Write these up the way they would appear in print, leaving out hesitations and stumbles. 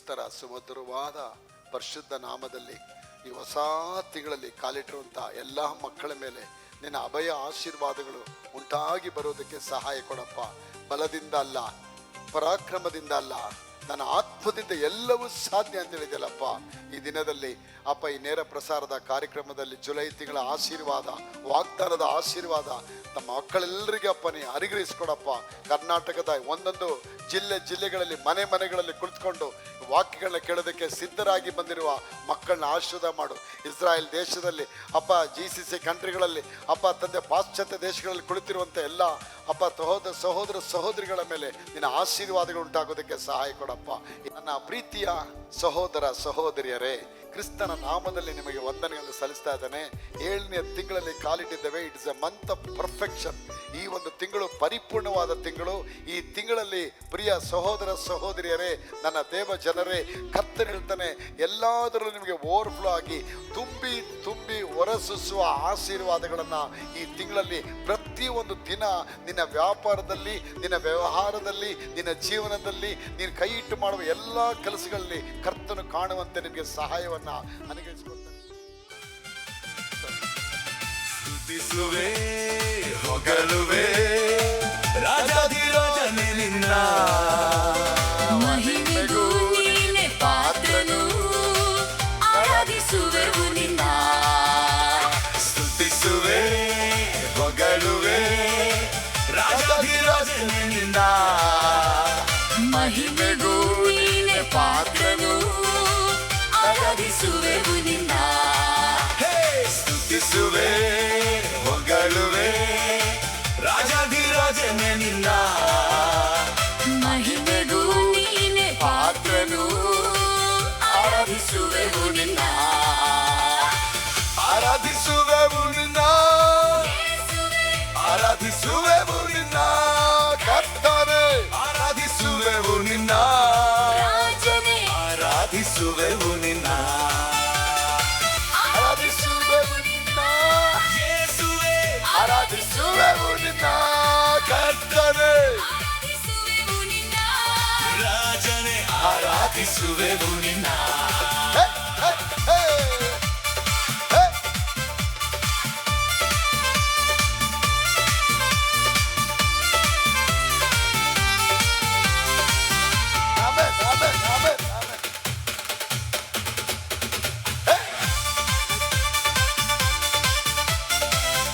ಕರ್ತರ ಸುಮಧುರವಾದ ಪರಿಶುದ್ಧ ನಾಮದಲ್ಲಿ ಈ ಹೊಸ ತಿಂಗಳಲ್ಲಿ ಕಾಲಿಟ್ಟಿರುವಂಥ ಎಲ್ಲ ಮಕ್ಕಳ ಮೇಲೆ ನಿನ್ನ ಅಭಯ ಆಶೀರ್ವಾದಗಳು ಉಂಟಾಗಿ ಬರೋದಕ್ಕೆ ಸಹಾಯ ಕೊಡಪ್ಪ. ಬಲದಿಂದ ಅಲ್ಲ, ಪರಾಕ್ರಮದಿಂದ ಅಲ್ಲ, ನನ್ನ ಆತ್ಮದಿಂದ ಎಲ್ಲವೂ ಸಾಧ್ಯ ಅಂತ ಹೇಳಿದೆಯಲ್ಲಪ್ಪ. ಈ ದಿನದಲ್ಲಿ ಅಪ್ಪ, ಈ ನೇರ ಪ್ರಸಾರದ ಕಾರ್ಯಕ್ರಮದಲ್ಲಿ ಜುಲೈ ತಿಂಗಳ ಆಶೀರ್ವಾದ, ವಾಗ್ದಾನದ ಆಶೀರ್ವಾದ ನಮ್ಮ ಮಕ್ಕಳೆಲ್ಲರಿಗೆ ಅಪ್ಪ ನೀ ಅನುಗ್ರಹಿಸ್ಕೊಡಪ್ಪ. ಕರ್ನಾಟಕದ ಒಂದೊಂದು ಜಿಲ್ಲೆಗಳಲ್ಲಿ ಮನೆಗಳಲ್ಲಿ ಕುಳಿತುಕೊಂಡು ವಾಕ್ಯಗಳನ್ನ ಕೇಳೋದಕ್ಕೆ ಸಿದ್ಧರಾಗಿ ಬಂದಿರುವ ಮಕ್ಕಳನ್ನ ಆಶೀರ್ವಾದ ಮಾಡು. ಇಸ್ರಾಯೇಲ್ ದೇಶದಲ್ಲಿ ಅಪ್ಪ, GCC ಕಂಟ್ರಿಗಳಲ್ಲಿ ಅಪ್ಪ ತಂದೆ, ಪಾಶ್ಚಾತ್ಯ ದೇಶಗಳಲ್ಲಿ ಕುಳಿತಿರುವಂಥ ಎಲ್ಲ ಅಪ್ಪ ಸಹೋದರ ಸಹೋದರಿಗಳ ಮೇಲೆ ನಿನ್ನ ಆಶೀರ್ವಾದಗಳು ಉಂಟಾಗೋದಕ್ಕೆ ಸಹಾಯ ಕೊಡಪ್ಪ. ನನ್ನ ಪ್ರೀತಿಯ ಸಹೋದರ ಸಹೋದರಿಯರೇ, ಕ್ರಿಸ್ತನ ನಾಮದಲ್ಲಿ ನಿಮಗೆ ವಂದನೆಗಳನ್ನು ಸಲ್ಲಿಸ್ತಾ ಇದ್ದಾನೆ. 7ನೇ ತಿಂಗಳಲ್ಲಿ ಕಾಲಿಟ್ಟಿದ್ದೇವೆ. It is a month of perfection. ಈ ಒಂದು ತಿಂಗಳು ಪರಿಪೂರ್ಣವಾದ ತಿಂಗಳು. ಈ ತಿಂಗಳಲ್ಲಿ ಪ್ರಿಯ ಸಹೋದರ ಸಹೋದರಿಯರೇ, ನನ್ನ ದೇವ ಜನರೇ, ಕರ್ತನು ಹೇಳ್ತಾನೆ, ಎಲ್ಲಾದರೂ ನಿಮಗೆ ಓವರ್ಫ್ಲೋ ಆಗಿ ತುಂಬಿ ತುಂಬಿ ಹೊರಸೂಸುವ ಆಶೀರ್ವಾದಗಳನ್ನು ಈ ತಿಂಗಳಲ್ಲಿ ಪ್ರತಿಯೊಂದು ದಿನ ನಿನ್ನ ವ್ಯಾಪಾರದಲ್ಲಿ, ನಿನ್ನ ವ್ಯವಹಾರದಲ್ಲಿ, ನಿನ್ನ ಜೀವನದಲ್ಲಿ ನೀನು ಕೈ ಇಟ್ಟು ಮಾಡುವ ಎಲ್ಲ ಕೆಲಸಗಳಲ್ಲಿ ಕರ್ತನು ಕಾಣುವಂತೆ ನಿಮಗೆ ಸಹಾಯವನ್ನು ಅನುಗ್ರಹಿಸಿಕೊಡ್ತಾನೆ. ಸ್ತುತಿಸುವೆ, ಹೊಗಳುವೆ ರಾಜಾಧಿರಾಜನೇ ನಿನ್ನ, ಮಹಿಮೆಗೂ ನೀನೆ ಪಾತ್ರನು, ಆರಾಧಿಸುವೆವು ನಿನ್ನ. ಸ್ತುತಿಸುವೆ, ಹೊಗಳುವೆ ರಾಜಾಧಿರಾಜನೇ ನಿನ್ನ, ಮಹಿಮೆಗೂ ನೀನೆ ಪಾತ್ರನು, ಆರಾಧಿಸುವೆವು ನಿನ್ನ. ಸ್ತುತಿಸುವೆ, ಹೊಗಳುವೆ ರಾಜಾಧಿರಾಜನೇ ನಿನ್ನ, ಮಹಿಮೆಗೂ ನೀನೆ ಪಾತ್ರನು, ಆರಾಧಿಸುವೆವು ನಿನ್ನ. ಆರಾಧಿಸುವೆವು ನಿನ್ನ, ಆರಾಧಿಸುವೆವು ನಿನ್ನ ಕರ್ತನೇ, ಆರಾಧಿಸುವೆವು ನಿನ್ನ ರಾಜನೇ, ಆರಾಧಿಸುವೆವು ನಿನ್ನ, ಆರಾಧಿಸುವೆವು ನಿನ್ನ ಯೇಸುವೇ, ಆರಾಧಿಸುವೆವು ನಿನ್ನ ಕರ್ತನೇ, ಆರಾಧಿಸುವೆವು ನಿನ್ನ. ರಾಜನೇ, ಆರಾಧಿಸುವೆವು ನಿನ್ನ. ಹೇ, ಹೇ, ಹೇ, ಹೇ. Amen, amen, amen, amen. ಹೇ.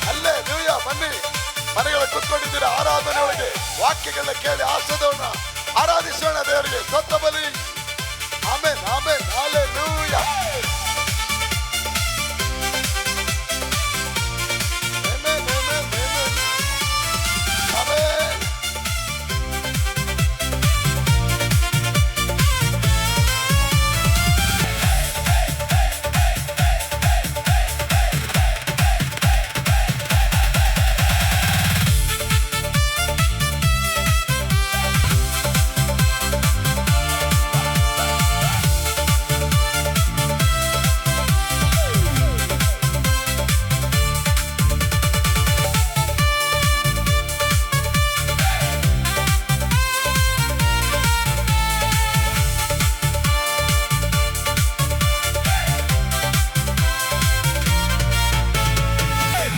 ಹಲ್ಲೆಲೂಯಾ. ಬನ್ನಿ, ಮನೆಗಳ ಕುತ್ಕೊಂಡಿದ್ದೀರಾ, ಆರಾಧನೆ ಒಳಗೆ ವಾಕ್ಯಗಳನ್ನ ಕೇಳಿ ಆಶೀರ್ವಾದವನ್ನ ಆರಾಧಿಸೋಣ ದೇವರಿಗೆ. ಸತ್ತ ಬಲಿ. Amen, amen, hallelujah. Amen, amen, amen. Amen.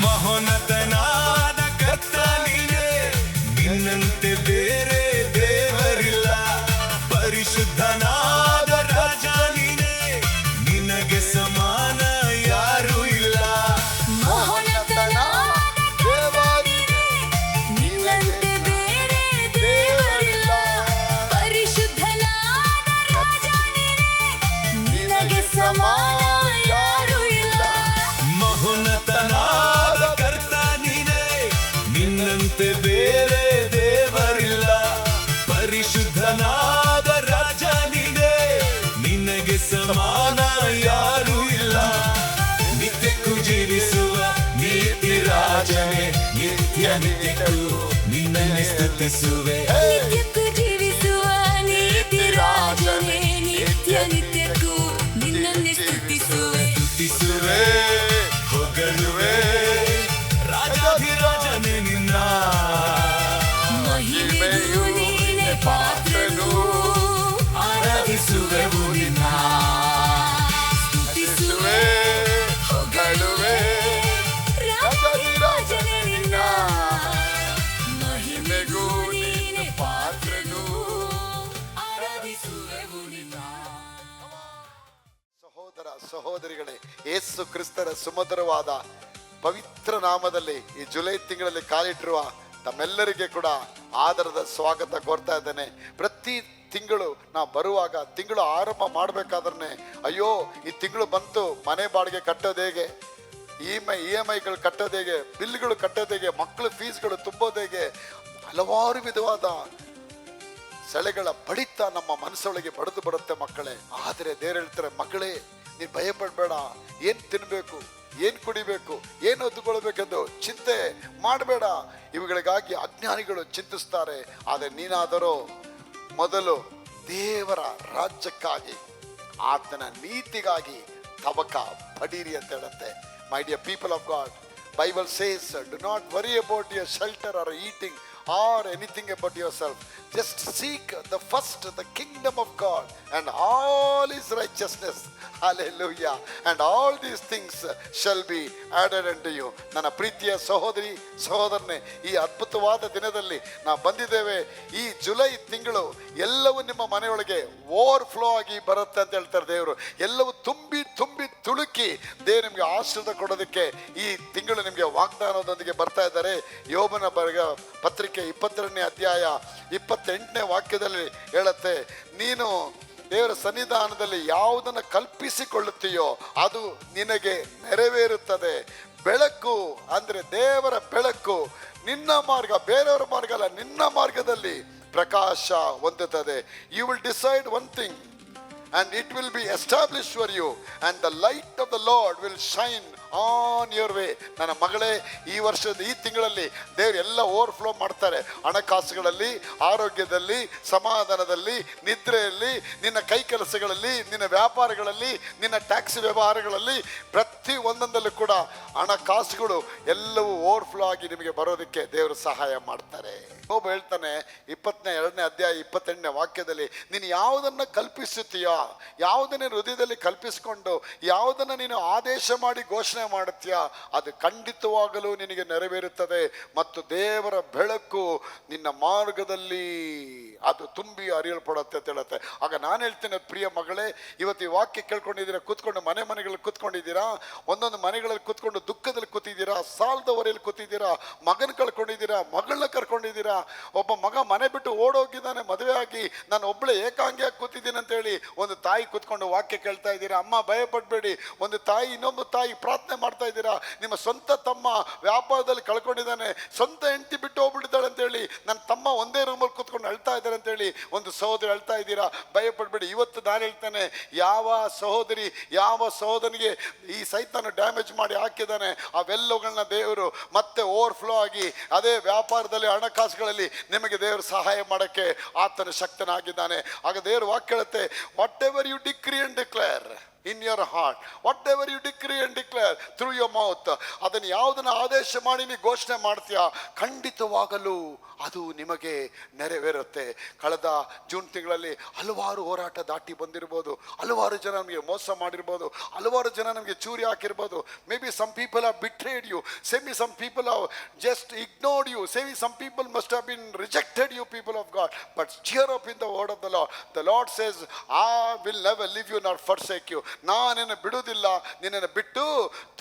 ಮಹೋನ್ನತನಾದ ಕರ್ತ ನೀನೇ, ನಿನ್ನಂತೆ ಬೇರೆ ದೇವರಿಲ್ಲ. ಪರಿಶುದ್ಧನಾದ ರಾಜ ನೀನೇ, ನಿನಗೆ ಸಮಾನ ಯಾರೂ ಇಲ್ಲ. ಮಹೋನ್ನತನಾದ ದೇವರಿಗೆ ನಿನ್ನಂತೆ ಬೇರೆ ದೇವರಿಲ್ಲ. ಪರಿಶುದ್ಧನಾದ ರಾಜ ನೀನೇ, ನಿನಗೆ ಸಮಾನ ಯಾರೂ ಇಲ್ಲ. ಮಹೋನ್ನತನಾದ ಕರ್ತ ನೀನೇ, ನಿನ್ನಂತೆ ಬೇರೆ ದೇವರಿಲ್ಲ. ಪರಿಶುದ್ಧನಾದ ರಾಜ ನೀನೇ, ನಿನಗೆ ಸಮಾನ ಯಾರೂ ಇಲ್ಲ. ನಿತ್ಯಕ್ಕೂ ಜೀವಿಸುವ ನೀತಿ ರಾಜನೇ, ನಿತ್ಯ ನಿತ್ಯಕ್ಕೂ ನಿನ್ನನ್ನೇ ಸ್ತುತಿಸುವೆ. ನಿತ್ಯಕ್ಕೂ ಜೀವಿಸುವ ನೀತಿ ರಾಜನೇ, ನಿತ್ಯ ನಿತ್ಯಕ್ಕೂ ನಿನ್ನನ್ನೇ ಸ್ತುತಿಸುವೆ. ಸ್ತುತಿಸುವೆ, ಹೊಗಳುವೆ ರಾಜಾಧಿರಾಜನೇ ನಿನ್ನ, ಮಹಿಮೆಗೂ ನೀನೆ ಪಾತ್ರನು, ಆರಾಧಿಸುವೆವು ಸಹೋದರಿಗಳೇ, ಯೇಸು ಕ್ರಿಸ್ತರ ಸುಮಧುರವಾದ ಪವಿತ್ರ ನಾಮದಲ್ಲಿ ಈ ಜುಲೈ ತಿಂಗಳಲ್ಲಿ ಕಾಲಿಟ್ಟಿರುವ ತಮ್ಮೆಲ್ಲರಿಗೆ ಕೂಡ ಆದರದ ಸ್ವಾಗತ ಕೋರ್ತಾ ಇದ್ದೇನೆ. ಪ್ರತಿ ತಿಂಗಳು ನಾವು ಬರುವಾಗ ತಿಂಗಳು ಆರಂಭ ಮಾಡಬೇಕಾದ್ರೆ ಅಯ್ಯೋ ಈ ತಿಂಗಳು ಬಂತು, ಮನೆ ಬಾಡಿಗೆ ಕಟ್ಟೋದು ಹೇಗೆ, ಇ.ಎಮ್.ಐಗಳು ಕಟ್ಟೋದು ಹೇಗೆ, ಬಿಲ್ಗಳು ಕಟ್ಟೋದು ಹೇಗೆ, ಮಕ್ಕಳ ಫೀಸ್ಗಳು ತುಂಬೋದು ಹೇಗೆ, ಹಲವಾರು ವಿಧವಾದ ಸೆಳೆಗಳ ಬಡಿತ ನಮ್ಮ ಮನಸ್ಸೊಳಗೆ ಬಡಿದು ಬರುತ್ತೆ ಮಕ್ಕಳೇ. ಆದರೆ ದೇವ್ರು ಹೇಳ್ತಾರೆ, ಮಕ್ಕಳೇ ನೀನು ಭಯಪಡಬೇಡ, ಏನು ತಿನ್ನಬೇಕು, ಏನು ಕುಡಿಬೇಕು, ಏನು ಹೊತ್ತುಕೊಳ್ಬೇಕೆಂದು ಚಿಂತೆ ಮಾಡಬೇಡ. ಇವುಗಳಿಗಾಗಿ ಅಜ್ಞಾನಿಗಳು ಚಿಂತಿಸ್ತಾರೆ. ಆದರೆ ನೀನಾದರೂ ಮೊದಲು ದೇವರ ರಾಜ್ಯಕ್ಕಾಗಿ, ಆತನ ನೀತಿಗಾಗಿ ತವಕ ಪಡೀರಿ ಅಂತ ಹೇಳುತ್ತೆ. My dear people of god, Bible says, do not worry about your shelter or eating or anything about yourself. Just seek the kingdom of God and all his righteousness. Hallelujah. And all these things shall be added unto you. ನನ್ನ ಪ್ರೀತಿಯ ಸಹೋದರಿ ಸಹೋದರನೇ, ಈ ಅದ್ಭುತವಾದ ದಿನದಲ್ಲಿ ನಾವು ಬಂದಿದ್ದೇವೆ. ಈ July ತಿಂಗಳು ಎಲ್ಲವೂ ನಿಮ್ಮ ಮನೆಯೊಳಗೆ ಓವರ್ಫ್ಲೋ ಆಗಿ ಬರುತ್ತೆ ಅಂತ ಹೇಳ್ತಾರೆ ದೇವರು. ಎಲ್ಲವೂ ತುಂಬಿ ತುಂಬಿ ತುಳುಕಿ ದೇವರು ನಿಮಗೆ ಆಶೀರ್ವಾದ ಕೊಡೋದಕ್ಕೆ ಈ ತಿಂಗಳು ನಿಮಗೆ ವಾಗ್ದಾನದೊಂದಿಗೆ ಬರ್ತಾ ಇದ್ದಾರೆ. ಯೋಬನ ಪತ್ರಿಕೆ 22ನೇ ಅಧ್ಯಾಯ 28ನೇ ವಾಕ್ಯದಲ್ಲಿ ಹೇಳುತ್ತೆ, ನೀನು ದೇವರ ಸನ್ನಿಧಾನದಲ್ಲಿ ಯಾವುದನ್ನು ಕಲ್ಪಿಸಿಕೊಳ್ಳುತ್ತೀಯೋ ಅದು ನಿನಗೆ ನೆರವೇರುತ್ತದೆ. ಬೆಳಕು ಅಂದರೆ ದೇವರ ಬೆಳಕು ನಿನ್ನ ಮಾರ್ಗ, ಬೇರೆಯವರ ಮಾರ್ಗ ಅಲ್ಲ, ನಿನ್ನ ಮಾರ್ಗದಲ್ಲಿ ಪ್ರಕಾಶ ಹೊಂದುತ್ತದೆ. You will decide one thing and it will be established for you and the light of the Lord will shine on your way. ನನ್ನ ಮಗಳೇ, ಈ ವರ್ಷದ ಈ ತಿಂಗಳಲ್ಲಿ ದೇವರು ಎಲ್ಲ ಓವರ್ಫ್ಲೋ ಮಾಡ್ತಾರೆ. ಹಣಕಾಸುಗಳಲ್ಲಿ, ಆರೋಗ್ಯದಲ್ಲಿ, ಸಮಾಧಾನದಲ್ಲಿ, ನಿದ್ರೆಯಲ್ಲಿ, ನಿನ್ನ ಕೈ ಕೆಲಸಗಳಲ್ಲಿ, ನಿನ್ನ ವ್ಯಾಪಾರಗಳಲ್ಲಿ, ನಿನ್ನ ಟ್ಯಾಕ್ಸಿ ವ್ಯವಹಾರಗಳಲ್ಲಿ, ಪ್ರತಿ ಒಂದೊಂದಲ್ಲೂ ಕೂಡ ಹಣಕಾಸುಗಳು ಎಲ್ಲವೂ ಓವರ್ಫ್ಲೋ ಆಗಿ ನಿಮಗೆ ಬರೋದಕ್ಕೆ ದೇವರು ಸಹಾಯ ಮಾಡ್ತಾರೆ. ಒಬ್ಬ ಹೇಳ್ತಾನೆ 22ನೇ ಅಧ್ಯಾಯ 28ನೇ ವಾಕ್ಯದಲ್ಲಿ, ನೀನು ಯಾವುದನ್ನು ಕಲ್ಪಿಸುತ್ತೀಯೋ, ಯಾವುದನ್ನೇ ಹೃದಯದಲ್ಲಿ ಕಲ್ಪಿಸಿಕೊಂಡು ಯಾವುದನ್ನು ನೀನು ಆದೇಶ ಮಾಡಿ ಘೋಷಣೆ ಮಾಡುತ್ತೀಯಾ ಅದು ಖಂಡಿತವಾಗಲೂ ನಿನಗೆ ನೆರವೇರುತ್ತದೆ. ಮತ್ತು ದೇವರ ಬೆಳಕು ನಿನ್ನ ಮಾರ್ಗದಲ್ಲಿ ಅದು ತುಂಬಿ ಹರಿಯಲ್ಪಡುತ್ತೆ ಅಂತ ಹೇಳುತ್ತೆ. ಆಗ ನಾನು ಹೇಳ್ತೇನೆ, ಪ್ರಿಯ ಮಗಳೇ, ಇವತ್ತು ಈ ವಾಕ್ಯ ಕೇಳ್ಕೊಂಡಿದ್ದೀರಾ, ಕೂತ್ಕೊಂಡು ಮನೆಗಳಲ್ಲಿ ಕೂತ್ಕೊಂಡಿದ್ದೀರಾ, ಒಂದೊಂದು ಮನೆಗಳಲ್ಲಿ ಕೂತ್ಕೊಂಡು ದುಃಖದಲ್ಲಿ ಕೂತಿದ್ದೀರಾ, ಸಾಲದ ಹೊರೆಯಲ್ಲಿ ಕೂತಿದ್ದೀರಾ, ಮಗನ ಕಳ್ಕೊಂಡಿದ್ದೀರಾ, ಮಗಳನ್ನ ಕರ್ಕೊಂಡಿದ್ದೀರಾ. ಒಬ್ಬ ಮಗ ಮನೆ ಬಿಟ್ಟು ಓಡೋಗಿದ್ದಾನೆ ಮದುವೆ ಆಗಿ, ನಾನು ಒಬ್ಬಳೆ ಏಕಾಂಗಿಯಾಗಿ ಕೂತಿದ್ದೀನಿ ಅಂತ ಹೇಳಿ ಒಂದು ತಾಯಿ ಕೂತ್ಕೊಂಡು ವಾಕ್ಯ ಕೇಳ್ತಾ ಇದ್ದೀರಾ. ಅಮ್ಮ ಭಯಪಡಬೇಡಿ. ಒಂದು ತಾಯಿ ಇನ್ನೊಂದು ತಾಯಿ ಪ್ರಾರ್ಥನೆ ಮಾಡ್ತಾ ಇದ್ದೀರಾ. ನಿಮ್ಮ ಸ್ವಂತ ತಮ್ಮ ವ್ಯಾಪಾರದಲ್ಲಿ ಕಳ್ಕೊಂಡಿದ್ದಾನೆ, ಸ್ವಂತ ಹೆಂಡತಿ ಬಿಟ್ಟು ಹೋಗ್ಬಿಟ್ಟಿದ್ದಾಳೆ ಅಂತೇಳಿ, ನನ್ನ ತಮ್ಮ ಒಂದೇ ರೂಮಲ್ಲಿ ಕೂತ್ಕೊಂಡು ಅಳ್ತಾ ಇದ್ದಾರೆ ಅಂತೇಳಿ ಒಂದು ಸಹೋದರಿ ಅಳ್ತಾ ಇದ್ದೀರಾ. ಭಯಪಡಬೇಡಿ. ಇವತ್ತು ನಾನು ಹೇಳ್ತಾನೆ, ಯಾವ ಸಹೋದರಿ ಯಾವ ಸಹೋದರನಿಗೆ ಈ ಸೈತಾನ ಡ್ಯಾಮೇಜ್ ಮಾಡಿ ಹಾಕಿದ್ದಾನೆ, ಅವೆಲ್ಲವುಗಳನ್ನ ದೇವರು ಮತ್ತೆ ಓವರ್ಫ್ಲೋ ಆಗಿ ಅದೇ ವ್ಯಾಪಾರದಲ್ಲಿ, ಹಣಕಾಸುಗಳಲ್ಲಿ ನಿಮಗೆ ದೇವರು ಸಹಾಯ ಮಾಡೋಕ್ಕೆ ಆತನ ಶಕ್ತನಾಗಿದ್ದಾನೆ. ಆಗ ದೇವರು ವಾಕ್ಯ ಹೇಳುತ್ತೆ, whatever you decree and declare in your heart, whatever you decree and declare through your mouth, ಅದನ್ನು ಯಾವುದನ್ನು ಆದೇಶ ಮಾಡಿ ನೀವು ಘೋಷಣೆ ಮಾಡ್ತೀಯಾ ಖಂಡಿತವಾಗಲೂ ಅದು ನಿಮಗೆ ನೆರವೇರುತ್ತೆ. ಕಳೆದ ಜೂನ್ ತಿಂಗಳಲ್ಲಿ ಹಲವಾರು ಹೋರಾಟ ದಾಟಿ ಬಂದಿರ್ಬೋದು, ಹಲವಾರು ಜನ ನಮಗೆ ಮೋಸ ಮಾಡಿರ್ಬೋದು, ಹಲವಾರು ಜನ ನಮಗೆ ಚೂರಿ ಹಾಕಿರ್ಬೋದು. Maybe some people have betrayed you, maybe some people have just ignored you, maybe some people must have been rejected you, people of God, but cheer up in the word of the Lord. The Lord says, I will never leave you nor forsake you. ನಾನೇನು ಬಿಡುವುದಿಲ್ಲ, ನಿನ್ನನ್ನು ಬಿಟ್ಟು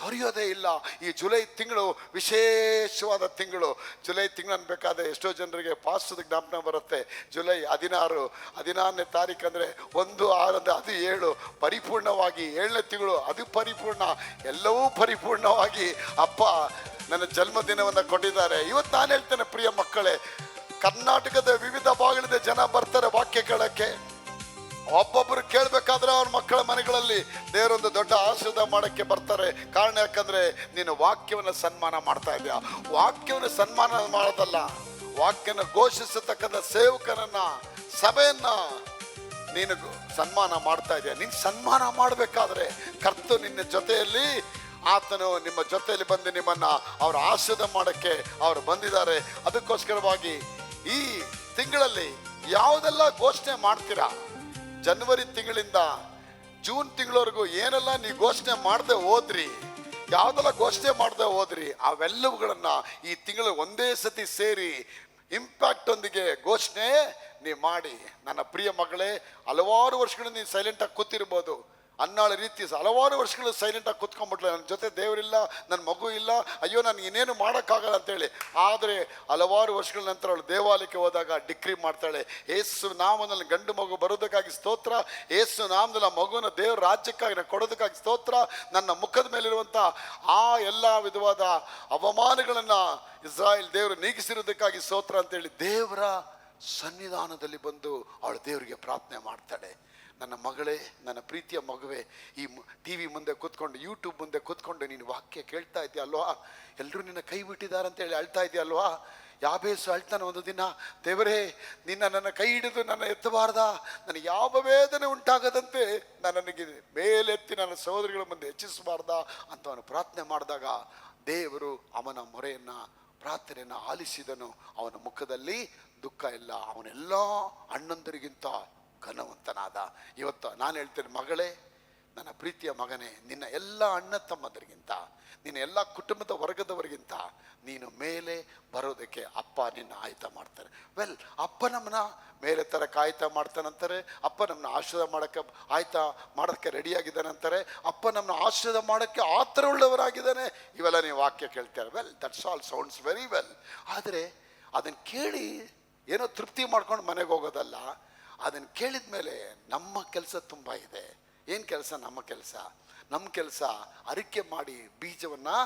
ತೊರೆಯೋದೇ ಇಲ್ಲ. ಈ July ತಿಂಗಳು ವಿಶೇಷವಾದ ತಿಂಗಳು. July ತಿಂಗಳು ಅನ್ಬೇಕಾದ್ರೆ ಎಷ್ಟೋ ಜನರಿಗೆ ಪಾಸ್ಟದ ಜ್ಞಾಪನ ಬರುತ್ತೆ. ಜುಲೈ 16ನೇ ತಾರೀಕು ಅಂದರೆ 1/6 ಅದು 7 ಪರಿಪೂರ್ಣವಾಗಿ 7ನೇ ತಿಂಗಳು, ಅದು ಪರಿಪೂರ್ಣ, ಎಲ್ಲವೂ ಪರಿಪೂರ್ಣವಾಗಿ ಅಪ್ಪ ನನ್ನ ಜನ್ಮದಿನವನ್ನು ಕೊಟ್ಟಿದ್ದಾರೆ. ಇವತ್ತು ನಾನು ಹೇಳ್ತೇನೆ, ಪ್ರಿಯ ಮಕ್ಕಳೇ, ಕರ್ನಾಟಕದ ವಿವಿಧ ಭಾಗಗಳಿಂದ ಜನ ಬರ್ತಾರೆ ವಾಕ್ಯ ಕೇಳಕ್ಕೆ. ಒಬ್ಬೊಬ್ಬರು ಕೇಳಬೇಕಾದ್ರೆ ಅವ್ರ ಮಕ್ಕಳ ಮನೆಗಳಲ್ಲಿ ದೇವರೊಂದು ದೊಡ್ಡ ಆಶೀರ್ವಾದ ಮಾಡೋಕ್ಕೆ ಬರ್ತಾರೆ. ಕಾರಣ ಯಾಕಂದ್ರೆ ನೀನು ವಾಕ್ಯವನ್ನು ಸನ್ಮಾನ ಮಾಡ್ತಾ ಇದೆಯಾ. ವಾಕ್ಯವನ್ನು ಸನ್ಮಾನ ಮಾಡೋದಲ್ಲ, ವಾಕ್ಯನ ಘೋಷಿಸತಕ್ಕಂಥ ಸೇವಕನನ್ನ, ಸಭೆಯನ್ನ ನೀನು ಸನ್ಮಾನ ಮಾಡ್ತಾ ಇದೆಯಾ. ನೀನು ಸನ್ಮಾನ ಮಾಡಬೇಕಾದ್ರೆ ಕರ್ತನು ನಿನ್ನ ಜೊತೆಯಲ್ಲಿ, ಆತನು ನಿಮ್ಮ ಜೊತೆಯಲ್ಲಿ ಬಂದು ನಿಮ್ಮನ್ನ ಅವರ ಆಶೀರ್ವಾದ ಮಾಡೋಕ್ಕೆ ಅವರು ಬಂದಿದ್ದಾರೆ. ಅದಕ್ಕೋಸ್ಕರವಾಗಿ ಈ ತಿಂಗಳಲ್ಲಿ ಯಾವುದೆಲ್ಲ ಘೋಷಣೆ ಮಾಡ್ತೀರಾ, ಜನವರಿ ತಿಂಗಳಿಂದ ಜೂನ್ ತಿಂಗಳವರೆಗೂ ಏನೆಲ್ಲ ನೀವು ಘೋಷಣೆ ಮಾಡದೆ ಹೋದ್ರಿ, ಯಾವುದೆಲ್ಲ ಘೋಷಣೆ ಮಾಡದೆ ಹೋದ್ರಿ, ಅವೆಲ್ಲವುಗಳನ್ನ ಈ ತಿಂಗಳು ಒಂದೇ ಸತಿ ಸೇರಿ ಇಂಪ್ಯಾಕ್ಟ್ ಒಂದಿಗೆ ಘೋಷಣೆ ನೀವು ಮಾಡಿ. ನನ್ನ ಪ್ರಿಯ ಮಗಳೇ, ಹಲವಾರು ವರ್ಷಗಳಿಂದ ನೀನು ಸೈಲೆಂಟಾಗಿ ಕೂತಿರ್ಬೋದು, ಅನ್ನಾಳ ರೀತಿ ಹಲವಾರು ವರ್ಷಗಳು ಸೈಲೆಂಟಾಗಿ ಕುತ್ಕೊಂಡ್ಬಿಟ್ಲೆ. ನನ್ನ ಜೊತೆ ದೇವರಿಲ್ಲ, ನನ್ನ ಮಗು ಇಲ್ಲ, ಅಯ್ಯೋ ನನಗೆ ಇನ್ನೇನು ಮಾಡೋಕ್ಕಾಗಲ್ಲ ಅಂತೇಳಿ. ಆದರೆ ಹಲವಾರು ವರ್ಷಗಳ ನಂತರ ಅವಳು ದೇವಾಲಯಕ್ಕೆ ಹೋದಾಗ ಡಿಕ್ರಿ ಮಾಡ್ತಾಳೆ, ಏಸು ನಾಮದಲ್ಲಿ ಗಂಡು ಮಗು ಬರೋದಕ್ಕಾಗಿ ಸ್ತೋತ್ರ, ಏಸು ನಾಮದಲ್ಲಿ ಆ ಮಗುನ ದೇವ್ರ ರಾಜ್ಯಕ್ಕಾಗಿ ನಾನು ಕೊಡೋದಕ್ಕಾಗಿ ಸ್ತೋತ್ರ, ನನ್ನ ಮುಖದ ಮೇಲಿರುವಂಥ ಆ ಎಲ್ಲ ವಿಧವಾದ ಅವಮಾನಗಳನ್ನು ಇಸ್ರಾಯೇಲ್ ದೇವರು ನೀಗಿಸಿರೋದಕ್ಕಾಗಿ ಸ್ತೋತ್ರ ಅಂತೇಳಿ ದೇವರ ಸನ್ನಿಧಾನದಲ್ಲಿ ಬಂದು ಅವಳು ದೇವರಿಗೆ ಪ್ರಾರ್ಥನೆ ಮಾಡ್ತಾಳೆ. ನನ್ನ ಮಗಳೇ, ನನ್ನ ಪ್ರೀತಿಯ ಮಗುವೆ, ಈ ಟಿ ವಿ ಮುಂದೆ ಕೂತ್ಕೊಂಡು, ಯೂಟ್ಯೂಬ್ ಮುಂದೆ ಕೂತ್ಕೊಂಡು ನೀನು ವಾಕ್ಯ ಕೇಳ್ತಾ ಇದೆಯಾ ಅಲ್ವಾ? ಎಲ್ಲರೂ ನಿನ್ನ ಕೈ ಬಿಟ್ಟಿದ್ದಾರೆ ಅಂತೇಳಿ ಅಳ್ತಾ ಇದೆಯಲ್ವಾ? ಯಾಬೇಸು ಅಳ್ತಾನೆ ಒಂದು ದಿನ, ದೇವರೇ ನನ್ನ ಕೈ ಹಿಡಿದು ನನ್ನ ಎತ್ತಬಾರ್ದ, ನನಗೆ ಯಾವ ವೇದನೆ ಉಂಟಾಗದಂತೆ ನನಗೆ ಮೇಲೆತ್ತಿ ನನ್ನ ಸಹೋದರಿಗಳ ಮುಂದೆ ಹೆಚ್ಚಿಸಬಾರ್ದ ಅಂತ ಅವನು ಪ್ರಾರ್ಥನೆ ಮಾಡಿದಾಗ ದೇವರು ಅವನ ಮೊರೆಯನ್ನು, ಪ್ರಾರ್ಥನೆಯನ್ನು ಆಲಿಸಿದನು. ಅವನ ಮುಖದಲ್ಲಿ ದುಃಖ ಇಲ್ಲ, ಅವನೆಲ್ಲ ಅಣ್ಣಂದರಿಗಿಂತ ಘನವಂತನಾದ. ಇವತ್ತು ನಾನು ಹೇಳ್ತೇನೆ, ಮಗಳೇ, ನನ್ನ ಪ್ರೀತಿಯ ಮಗನೇ, ನಿನ್ನ ಎಲ್ಲ ಅಣ್ಣ ತಮ್ಮದರಿಗಿಂತ, ನಿನ್ನ ಎಲ್ಲ ಕುಟುಂಬದ ವರ್ಗದವರಿಗಿಂತ ನೀನು ಮೇಲೆ ಬರೋದಕ್ಕೆ ಅಪ್ಪ ನಿನ್ನ ಆಯ್ತ ಮಾಡ್ತಾರೆ. ಅಪ್ಪ ನಮ್ಮನ್ನ ಮೇಲೆ ತರಕ್ಕೆ ಆಯ್ತ ಮಾಡ್ತಾನಂತಾರೆ, ಅಪ್ಪ ನಮ್ಮನ್ನ ಆಶೀರ್ವಾದ ಮಾಡೋಕ್ಕೆ ಆಯ್ತ ಮಾಡೋಕ್ಕೆ ರೆಡಿಯಾಗಿದ್ದಾನಂತಾರೆ, ಅಪ್ಪ ನಮ್ಮನ್ನ ಆಶೀರ್ವಾದ ಮಾಡೋಕ್ಕೆ ಆತರ ಉಳ್ಳವರಾಗಿದ್ದಾನೆ. ಇವೆಲ್ಲ ನೀವು ವಾಕ್ಯ ಕೇಳ್ತಾರೆ. That's all sounds very well. ಆದರೆ ಅದನ್ನು ಕೇಳಿ ಏನೋ ತೃಪ್ತಿ ಮಾಡ್ಕೊಂಡು ಮನೆಗೆ ಹೋಗೋದಲ್ಲ. ಅದನ್ನು ಕೇಳಿದ ಮೇಲೆ ನಮ್ಮ ಕೆಲಸ ತುಂಬ ಇದೆ. ಏನು ಕೆಲಸ? ನಮ್ಮ ಕೆಲಸ ಅರಿಕೆ ಮಾಡಿ ಬೀಜವನ್ನು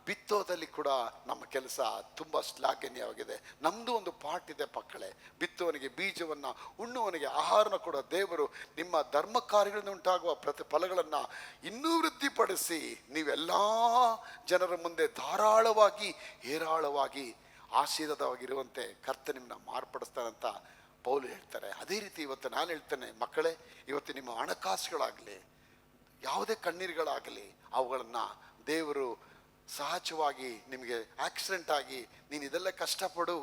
ಬಿತ್ತೋದಲ್ಲಿ ಕೂಡ ನಮ್ಮ ಕೆಲಸ ತುಂಬ ಶ್ಲಾಘನೀಯವಾಗಿದೆ. ನಮ್ಮದು ಒಂದು ಪಾಠ ಇದೆ ಮಕ್ಕಳೇ. ಬಿತ್ತುವನಿಗೆ ಬೀಜವನ್ನು, ಉಣ್ಣುವನಿಗೆ ಆಹಾರನ ಕೂಡ ದೇವರು ನಿಮ್ಮ ಧರ್ಮ ಕಾರ್ಯಗಳಿಂದ ಉಂಟಾಗುವ ಪ್ರತಿಫಲಗಳನ್ನು ಇನ್ನೂ ವೃದ್ಧಿಪಡಿಸಿ ನೀವೆಲ್ಲ ಜನರ ಮುಂದೆ ಧಾರಾಳವಾಗಿ ಹೇರಾಳವಾಗಿ ಆಶೀರ್ವಾದವಾಗಿರುವಂತೆ ಕರ್ತ ನಿಮ್ಮನ್ನ ಮಾರ್ಪಡಿಸ್ತಾನಂತ ಪೌಲು ಹೇಳ್ತಾರೆ. ಅದೇ ರೀತಿ ಇವತ್ತು ನಾನು ಹೇಳ್ತೇನೆ, ಮಕ್ಕಳೇ, ಇವತ್ತು ನಿಮ್ಮ ಹಣಕಾಸುಗಳಾಗಲಿ, ಯಾವುದೇ ಕಣ್ಣೀರುಗಳಾಗಲಿ, ಅವುಗಳನ್ನು ದೇವರು ಸಹಜವಾಗಿ ನಿಮಗೆ ಆಕ್ಸಿಡೆಂಟ್ ಆಗಿ ನೀನು ಇದೆಲ್ಲ ಕಷ್ಟಪಡು,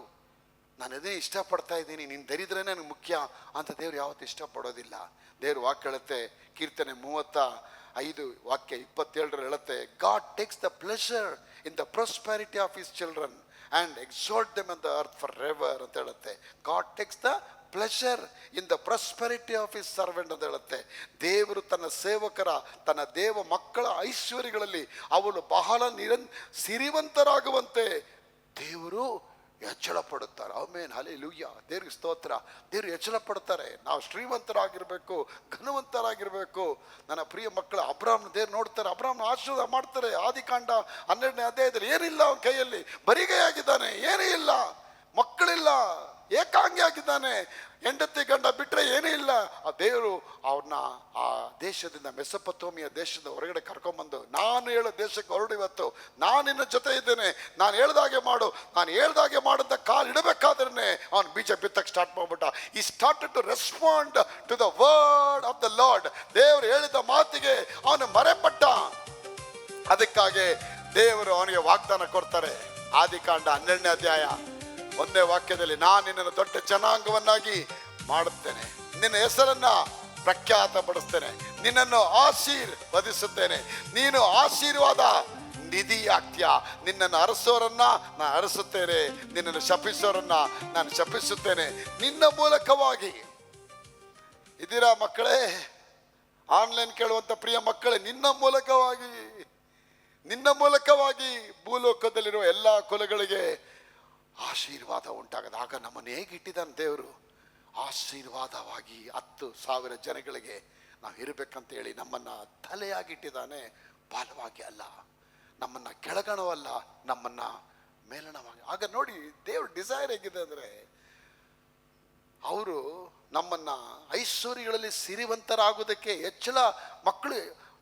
ನಾನು ಅದೇ ಇಷ್ಟಪಡ್ತಾ ಇದ್ದೀನಿ, ನೀನು ದರಿದ್ರೇ ನನಗೆ ಮುಖ್ಯ ಅಂತ ದೇವ್ರು ಯಾವತ್ತೂ ಇಷ್ಟಪಡೋದಿಲ್ಲ. ದೇವ್ರು ವಾಕ್ಯ ಹೇಳುತ್ತೆ, ಕೀರ್ತನೆ 35 ವಾಕ್ಯ 27 ಹೇಳುತ್ತೆ, god takes the pleasure in the prosperity of his children and exalt them on the earth forever ಅಂತ ಹೇಳುತ್ತೆ. God takes the pleasure in the prosperity of his servant ಅಂತ ಹೇಳುತ್ತೆ. ದೇವರು ತನ್ನ ಸೇವಕರ, ತನ್ನ ದೇವ ಮಕ್ಕಳ ಐಶ್ವರ್ಯಗಳಲ್ಲಿ ಅವಳು ಬಹಳ ಸಿರಿವಂತರಾಗುವಂತೆ ದೇವರು ಹೆಚ್ಚಳ ಪಡುತ್ತಾರೆ. ಆಮೆನ್, ಹಲ್ಲೆಲೂಯಾ, ದೇವ್ರಿಗೆ ಸ್ತೋತ್ರ. ದೇವರು ಹೆಚ್ಚಳ ಪಡ್ತಾರೆ. ನಾವು ಶ್ರೀಮಂತರಾಗಿರಬೇಕು, ಘನವಂತರಾಗಿರಬೇಕು. ನನ್ನ ಪ್ರಿಯ ಮಕ್ಕಳು, ಅಬ್ರಾಹ್ಮನ ದೇವ್ರು ನೋಡ್ತಾರೆ, ಅಬ್ರಾಹ್ಮನ ಆಶೀರ್ವಾದ ಮಾಡ್ತಾರೆ. ಆದಿಕಾಂಡ 12ನೇ ಅಧ್ಯಾಯದಲ್ಲಿ ಏನಿಲ್ಲ ಅವನ ಕೈಯಲ್ಲಿ, ಬರಿಗೈಯಾಗಿದ್ದಾನೆ, ಏನೂ ಇಲ್ಲ, ಮಕ್ಕಳಿಲ್ಲ, ಏಕಾಂಗಿ ಆಗಿದ್ದಾನೆ, ಹೆಂಡತಿ ಗಂಡ ಬಿಟ್ಟರೆ ಏನೂ ಇಲ್ಲ. ಆ ದೇವರು ಅವ್ರನ್ನ ಆ ದೇಶದಿಂದ, ಮೆಸೊಪೊತಾಮಿಯ ದೇಶದ ಹೊರಗಡೆ ಕರ್ಕೊಂಬಂದು, ನಾನು ಹೇಳೋ ದೇಶಕ್ಕೆ ಹೊರಡು, ಇವತ್ತು ನಾನು ನಿನ್ನ ಜೊತೆ ಇದ್ದೇನೆ, ನಾನು ಹೇಳ್ದಾಗೆ ಮಾಡು, ನಾನು ಹೇಳ್ದಾಗೆ ಮಾಡಿದ ಕಾಲು ಇಡಬೇಕಾದ್ರೆ ಅವನು ಬೀಜ ಬಿತ್ತಕ್ಕೆ ಸ್ಟಾರ್ಟ್ ಮಾಡ್ಬಿಟ್ಟ. He started to respond to the word of the Lord. ದೇವರು ಹೇಳಿದ ಮಾತಿಗೆ ಅವನು ಮರೆಪಟ್ಟ. ಅದಕ್ಕಾಗಿ ದೇವರು ಅವನಿಗೆ ವಾಗ್ದಾನ ಕೊಡ್ತಾರೆ. ಆದಿಕಾಂಡ 12ನೇ ಅಧ್ಯಾಯ 1ನೇ ವಾಕ್ಯದಲ್ಲಿ, ನಾನು ನಿನ್ನನ್ನು ದೊಡ್ಡ ಜನಾಂಗವನ್ನಾಗಿ ಮಾಡುತ್ತೇನೆ, ನಿನ್ನ ಹೆಸರನ್ನ ಪ್ರಖ್ಯಾತ ಪಡಿಸ್ತೇನೆ, ನಿನ್ನನ್ನು ಆಶೀರ್ವದಿಸುತ್ತೇನೆ, ನೀನು ಆಶೀರ್ವಾದ ನಿಧಿಯಾಗ್ತೀಯ, ನಿನ್ನನ್ನು ಅರಸೋರನ್ನ ನಾನು ಅರಸುತ್ತೇನೆ, ನಿನ್ನನ್ನು ಶಪಿಸೋರನ್ನ ನಾನು ಶಪಿಸುತ್ತೇನೆ. ನಿನ್ನ ಮೂಲಕವಾಗಿ ಇದ್ದೀರಾ ಮಕ್ಕಳೇ? ಆನ್ಲೈನ್ ಕೇಳುವಂಥ ಪ್ರಿಯ ಮಕ್ಕಳೇ, ನಿನ್ನ ಮೂಲಕವಾಗಿ ಭೂಲೋಕದಲ್ಲಿರುವ ಎಲ್ಲ ಕುಲಗಳಿಗೆ ಆಶೀರ್ವಾದ ಉಂಟಾಗದ. ಆಗ ನಮ್ಮನ್ನು ಹೇಗಿಟ್ಟಿದ್ದಾನೆ ದೇವರು? ಆಶೀರ್ವಾದವಾಗಿ 10,000 ಜನಗಳಿಗೆ ನಾವು ಇರಬೇಕಂತ ಹೇಳಿ ನಮ್ಮನ್ನು ತಲೆಯಾಗಿಟ್ಟಿದ್ದಾನೆ, ಬಾಲವಾಗಿ ಅಲ್ಲ. ನಮ್ಮನ್ನು ಕೆಳಗಣವಲ್ಲ, ನಮ್ಮನ್ನು ಮೇಲಣವಾಗಿ. ಆಗ ನೋಡಿ ದೇವ್ರ ಡಿಸೈರ್ ಹೇಗಿದೆ ಅಂದರೆ, ಅವರು ನಮ್ಮನ್ನು ಐಶ್ವರ್ಯಗಳಲ್ಲಿ ಸಿರಿವಂತರಾಗೋದಕ್ಕೆ ಹೆಚ್ಚಳ, ಮಕ್ಕಳು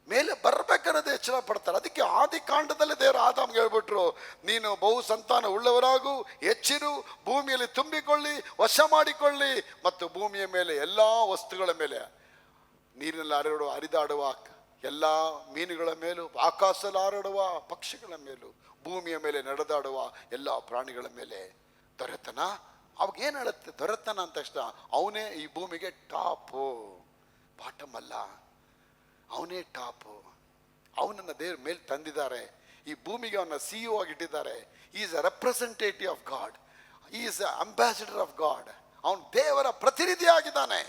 ಮೇಲೆ ಬರಬೇಕನ್ನೋದು ಹೆಚ್ಚಳ ಪಡ್ತಾರೆ. ಅದಕ್ಕೆ ಆದಿಕಾಂಡದಲ್ಲೇ ದೇವರು ಆದಾಮ್ಗೆ ಹೇಳ್ಬಿಟ್ರು, ನೀನು ಬಹು ಸಂತಾನ ಉಳ್ಳವರಾಗು, ಹೆಚ್ಚಿರು, ಭೂಮಿಯಲ್ಲಿ ತುಂಬಿಕೊಳ್ಳಿ, ವಶ ಮಾಡಿಕೊಳ್ಳಿ, ಮತ್ತು ಭೂಮಿಯ ಮೇಲೆ ಎಲ್ಲ ವಸ್ತುಗಳ ಮೇಲೆ, ನೀರಿನಲ್ಲಿ ಹರಿದಾಡುವ ಎಲ್ಲ ಮೀನುಗಳ ಮೇಲೂ, ಆಕಾಶದಲ್ಲಿ ಹಾರಾಡುವ ಪಕ್ಷಿಗಳ ಮೇಲೂ, ಭೂಮಿಯ ಮೇಲೆ ನಡೆದಾಡುವ ಎಲ್ಲ ಪ್ರಾಣಿಗಳ ಮೇಲೆ ದೊರೆತನ. ಅವಾಗ ಏನು ಹೇಳುತ್ತೆ? ದೊರೆತನ ಅಂತ ತಕ್ಷಣ ಅವನೇ ಈ ಭೂಮಿಗೆ ಟಾಪು, ಬಾಟಮ್ ಅಲ್ಲ, ಅವನೇ ಟಾಪು. ಅವನನ್ನು ದೇವ್ರ ಮೇಲೆ ತಂದಿದ್ದಾರೆ. ಈ ಭೂಮಿಗೆ ಅವನ್ನ CEO ಆಗಿಟ್ಟಿದ್ದಾರೆ. Is a representative of God, is a ambassador of God. ಅವನು ದೇವರ ಪ್ರತಿನಿಧಿ ಆಗಿದ್ದಾನೆ.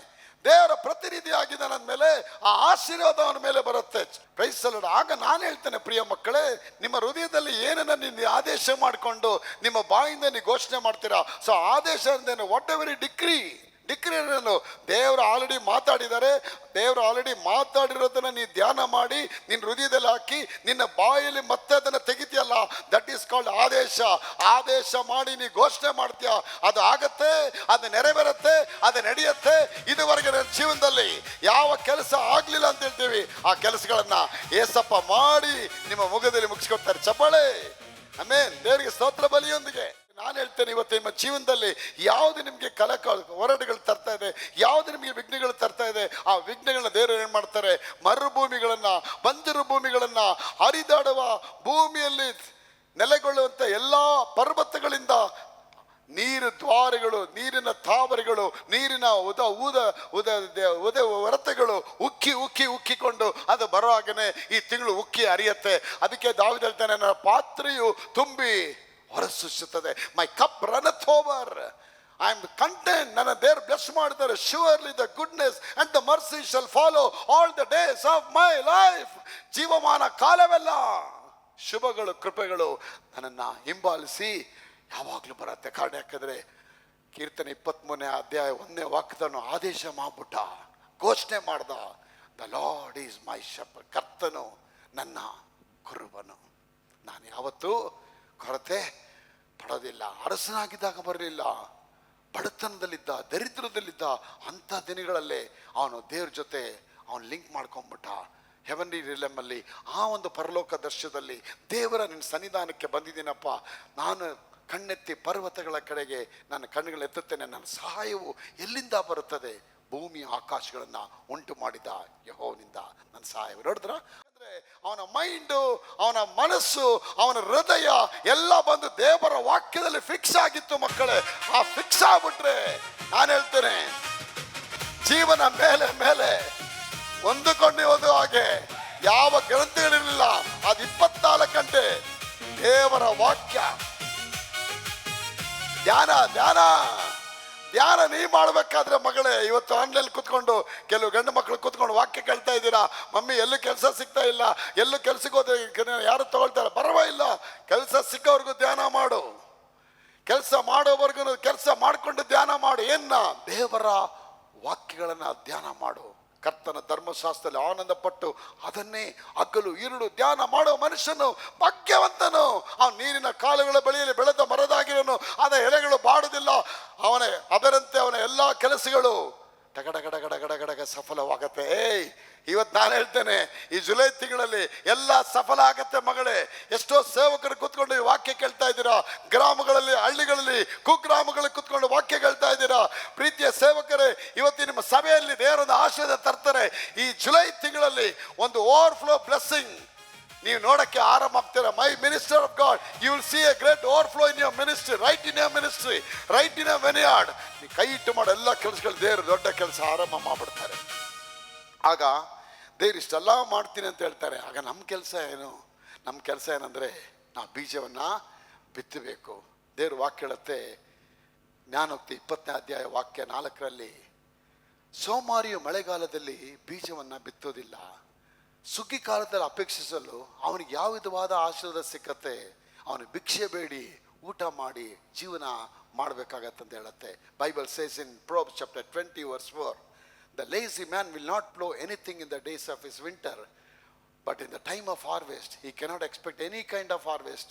ದೇವರ ಪ್ರತಿನಿಧಿ ಆಗಿದ್ದಾನ ಮೇಲೆ ಆ ಆಶೀರ್ವಾದ ಅವನ ಮೇಲೆ ಬರುತ್ತೆ. Praise the Lord. ಆಗ ನಾನು ಹೇಳ್ತೇನೆ, ಪ್ರಿಯ ಮಕ್ಕಳೇ, ನಿಮ್ಮ ಹೃದಯದಲ್ಲಿ ಏನನ್ನ ನೀವು ಆದೇಶ ಮಾಡಿಕೊಂಡು ನಿಮ್ಮ ಬಾಯಿಂದ ನೀವು ಘೋಷಣೆ ಮಾಡ್ತೀರಾ. ಸೊ ಆದೇಶ ಅಂದೇನು? ವಾಟ್ ಎವರ್ ಡಿಕ್ರಿ ದೇವರು ಆಲ್ರೆಡಿ ಮಾತಾಡಿದ್ದಾರೆ. ದೇವರು ಆಲ್ರೆಡಿ ಮಾತಾಡಿರೋದನ್ನ ನೀ ಧ್ಯಾನ ಮಾಡಿ ನಿನ್ನ ಹೃದಯದಲ್ಲಿ ಹಾಕಿ ನಿನ್ನ ಬಾಯಲ್ಲಿ ಮತ್ತೆ ಅದನ್ನ ತೆಗಿತೀಯಲ್ಲ, ದಟ್ ಈಸ್ ಕಾಲ್ಡ್ ಆದೇಶ. ಆದೇಶ ಮಾಡಿ ನೀ ಘೋಷಣೆ ಮಾಡ್ತೀಯ, ಅದು ಆಗತ್ತೆ, ಅದು ನೆರವೇರುತ್ತೆ, ಅದು ನಡೆಯುತ್ತೆ. ಇದುವರೆಗೆ ನನ್ನ ಜೀವನದಲ್ಲಿ ಯಾವ ಕೆಲಸ ಆಗ್ಲಿಲ್ಲ ಅಂತ ಹೇಳ್ತೀವಿ, ಆ ಕೆಲಸಗಳನ್ನ ಏಸಪ್ಪ ಮಾಡಿ ನಿಮ್ಮ ಮುಖದಲ್ಲಿ ಮುಗಿಸ್ಕೊಡ್ತಾರೆ. ಚಪ್ಪಾಳೆ. ಆಮೆನ್. ದೇವರಿಗೆ ಸ್ತೋತ್ರ ಬಲಿಯೊಂದಿಗೆ ನಾನು ಹೇಳ್ತೇನೆ, ಇವತ್ತು ನಿಮ್ಮ ಜೀವನದಲ್ಲಿ ಯಾವುದು ನಿಮಗೆ ಹೋರಾಟಗಳು ತರ್ತಾ ಇದೆ, ಯಾವುದು ನಿಮಗೆ ವಿಘ್ನಗಳು ತರ್ತಾ ಇದೆ, ಆ ವಿಘ್ನಗಳನ್ನ ದೇವರು ಏನ್ ಮಾಡ್ತಾರೆ? ಮರುಭೂಮಿಗಳನ್ನ, ಬಂಜರು ಭೂಮಿಗಳನ್ನ, ಹರಿದಾಡುವ ಭೂಮಿಯಲ್ಲಿ ನೆಲೆಗೊಳ್ಳುವಂತ ಎಲ್ಲಾ ಪರ್ವತಗಳಿಂದ ನೀರು ದ್ವಾರಗಳು, ನೀರಿನ ತಾವರೆಗಳು, ನೀರಿನ ಹೊರತೆಗಳು ಉಕ್ಕಿಕೊಂಡು ಅದು ಬರೋ ಹಾಗೇನೆ ಈ ತಿಂಗಳು ಉಕ್ಕಿ ಹರಿಯತ್ತೆ. ಅದಕ್ಕೆ ದಾವೀದ ಹೇಳ್ತಾನೆ, ನನ್ನ ಪಾತ್ರೆಯು ತುಂಬಿ ಹೊರಸೂಸುತ್ತದೆ. My cup runneth over, I am content. ನನ್ನ ದೇವರು ಬ್ಲೆಸ್ ಮಾಡಿದ್ದಾರೆ. Surely the goodness and the mercy shall follow all the days of my life. ಜೀವಮಾನ ಕಾಲವೆಲ್ಲ ಶುಭಗಳು, ಕೃಪೆಗಳು ನನ್ನನ್ನ ಹಿಂಬಾಲಿಸಿ ಯಾವಾಗಲೂ ಬರುತ್ತೆ. ಕಾರಣ ಯಾಕಂದ್ರೆ ಕೀರ್ತನೆ 23ನೇ ಅಧ್ಯಾಯ 1ನೇ ವಾಕ್ಯದನ್ನು ಆದೇಶ ಮಾಡ್ಬಿಟ್ಟ, ಘೋಷಣೆ ಮಾಡ್ದ. The lord is my shepherd. ಕರ್ತನು ನನ್ನ ಕುರುಬನು, ನಾನು ಯಾವತ್ತೂ ಕೊರತೆ ಪಡೋದಿಲ್ಲ. ಅರಸನಾಗಿದ್ದಾಗ ಬರಲಿಲ್ಲ, ಬಡತನದಲ್ಲಿದ್ದ, ದರಿದ್ರದಲ್ಲಿದ್ದ ಅಂಥ ದಿನಗಳಲ್ಲೇ ಅವನು ದೇವ್ರ ಜೊತೆ ಅವನು ಲಿಂಕ್ ಮಾಡ್ಕೊಂಡ್ಬಿಟ್ಟ. ಹೆವನ್ಲಿ ರಿಲಮಲ್ಲಿ, ಆ ಒಂದು ಪರಲೋಕ ದರ್ಶನದಲ್ಲಿ ದೇವರ ನಿನ್ನ ಸನ್ನಿಧಾನಕ್ಕೆ ಬಂದಿದ್ದೀನಪ್ಪ, ನಾನು ಕಣ್ಣೆತ್ತಿ ಪರ್ವತಗಳ ಕಡೆಗೆ ನನ್ನ ಕಣ್ಣುಗಳು ಎತ್ತುತ್ತೇನೆ, ನನ್ನ ಸಹಾಯವು ಎಲ್ಲಿಂದ ಬರುತ್ತದೆ? ಭೂಮಿ ಆಕಾಶಗಳನ್ನ ಉಂಟು ಮಾಡಿದ ಯೆಹೋವನಿಂದ ನನ್ನ ಸಹಾಯ. ನೋಡಿದ್ರ? ಅಂದ್ರೆ ಅವನ ಮೈಂಡು, ಅವನ ಮನಸ್ಸು, ಅವನ ಹೃದಯ ಎಲ್ಲ ಬಂದು ದೇವರ ವಾಕ್ಯದಲ್ಲಿ ಫಿಕ್ಸ್ ಆಗಿತ್ತು ಮಕ್ಕಳೇ. ಆ ಫಿಕ್ಸ್ ಆಗ್ಬಿಟ್ರೆ ನಾನು ಹೇಳ್ತೇನೆ, ಜೀವನ ಮೇಲೆ ಮೇಲೆ ಹೊಂದಿಕೊಂಡು ಹೋದ ಹಾಗೆ ಯಾವ ಗ್ರಂಥಗಳಿರಲಿಲ್ಲ. ಅದು 24 ಗಂಟೆ ದೇವರ ವಾಕ್ಯ. ಧ್ಯಾನ ನೀ ಮಾಡಬೇಕಾದ್ರೆ ಮಗಳೇ, ಇವತ್ತು ಆನ್ಲೈನ್ ಕೂತ್ಕೊಂಡು ಕೆಲವು ಗಂಡು ಮಕ್ಕಳು ಕೂತ್ಕೊಂಡು ವಾಕ್ಯ ಕೇಳ್ತಾ ಇದ್ದೀರಾ. ಮಮ್ಮಿ ಎಲ್ಲೂ ಕೆಲಸ ಸಿಗ್ತಾ ಇಲ್ಲ, ಎಲ್ಲೂ ಕೆಲ್ಸಕ್ಕೆ ಹೋದ್ರೆ ಯಾರು ತಗೊಳ್ತಾರೆ, ಪರವಾಗಿಲ್ಲ. ಕೆಲಸ ಸಿಕ್ಕವ್ರಿಗೂ ಧ್ಯಾನ ಮಾಡು, ಕೆಲಸ ಮಾಡೋವರೆಗೂ ಕೆಲಸ ಮಾಡಿಕೊಂಡು ಧ್ಯಾನ ಮಾಡು. ದೇವರ ವಾಕ್ಯಗಳನ್ನ ಧ್ಯಾನ ಮಾಡು. ಕರ್ತನ ಧರ್ಮಶಾಸ್ತ್ರದಲ್ಲಿ ಆನಂದ ಪಟ್ಟು ಅದನ್ನೇ ಹಗಲು ಇರುಳು ಧ್ಯಾನ ಮಾಡೋ ಮನುಷ್ಯನು ಭಾಗ್ಯವಂತನು. ಅವನು ನೀರಿನ ಕಾಲುಗಳ ಬಳಿಯಲ್ಲಿ ಬೆಳೆದ ಮರದಾಗಿರೋನು, ಅದ ಎಲೆಗಳು ಬಾಡುವುದಿಲ್ಲ. ಅದರಂತೆ ಅವನ ಎಲ್ಲ ಕೆಲಸಗಳು ಗಡಗಡ ಸಫಲವಾಗತ್ತೆ. ಇವತ್ತು ನಾನು ಹೇಳ್ತೇನೆ, ಈ ಜುಲೈ ತಿಂಗಳಲ್ಲಿ ಎಲ್ಲ ಸಫಲ ಆಗತ್ತೆ ಮಗಳೇ. ಎಷ್ಟೋ ಸೇವಕರು ಕೂತ್ಕೊಂಡು ಈ ವಾಕ್ಯ ಕೇಳ್ತಾ ಇದ್ದೀರಾ. ಗ್ರಾಮಗಳಲ್ಲಿ, ಹಳ್ಳಿಗಳಲ್ಲಿ, ಕುಗ್ರಾಮಗಳಲ್ಲಿ ಕೂತ್ಕೊಂಡು ವಾಕ್ಯ ಕೇಳ್ತಾ ಇದ್ದೀರಾ. ಪ್ರೀತಿಯ ಸೇವಕರೇ, ಇವತ್ತು ನಿಮ್ಮ ಸಭೆಯಲ್ಲಿ ದೇವರ ಆಶೀರ್ವಾದ ತರ್ತಾರೆ. ಈ ಜುಲೈ ತಿಂಗಳಲ್ಲಿ ಒಂದು ಓವರ್ಫ್ಲೋ ಬ್ಲೆಸ್ಸಿಂಗ್ ನೀವು ನೋಡಕ್ಕೆ ಆರಂಭ ಆಗ್ತೀರಾ. My minister of God, you will see a great overflow in your ministry, right in your ministry, right in your vineyard. ನೀವು ಕೈ ಇಟ್ಟು ಮಾಡೋ ಎಲ್ಲ ಕೆಲಸಗಳು ದೇವರು ದೊಡ್ಡ ಕೆಲಸ ಆರಂಭ ಮಾಡ್ಬಿಡ್ತಾರೆ. ಆಗ ದೇವ್ರು ಇಷ್ಟೆಲ್ಲ ಮಾಡ್ತೀನಿ ಅಂತ ಹೇಳ್ತಾರೆ. ಆಗ ನಮ್ಮ ಕೆಲಸ ಏನು? ನಮ್ಮ ಕೆಲಸ ಏನಂದರೆ ನಾವು ಬೀಜವನ್ನು ಬಿತ್ತಬೇಕು. ದೇವ್ರ ವಾಕ್ಯ ಹೇಳುತ್ತೆ, ಜ್ಞಾನೋಕ್ತಿ 20ನೇ ಅಧ್ಯಾಯ ವಾಕ್ಯ 4ರಲ್ಲಿ, ಸೋಮಾರಿಯು ಮಳೆಗಾಲದಲ್ಲಿ ಬೀಜವನ್ನು ಬಿತ್ತೋದಿಲ್ಲ, ಸುಗ್ಗಿ ಕಾಲದಲ್ಲಿ ಅಪೇಕ್ಷಿಸಲು ಅವನಿಗೆ ಯಾವ ವಿಧವಾದ ಆಶೀರ್ವಾದ ಸಿಕ್ಕತ್ತೆ. ಅವನು ಭಿಕ್ಷೆ ಬೇಡಿ ಊಟ ಮಾಡಿ ಜೀವನ ಮಾಡಬೇಕಾಗತ್ತಂತ ಹೇಳುತ್ತೆ. Bible says in Proverbs chapter 20 verse 4, the lazy man will not plow anything in the days of his winter, but in the time of harvest he cannot expect any kind of harvest.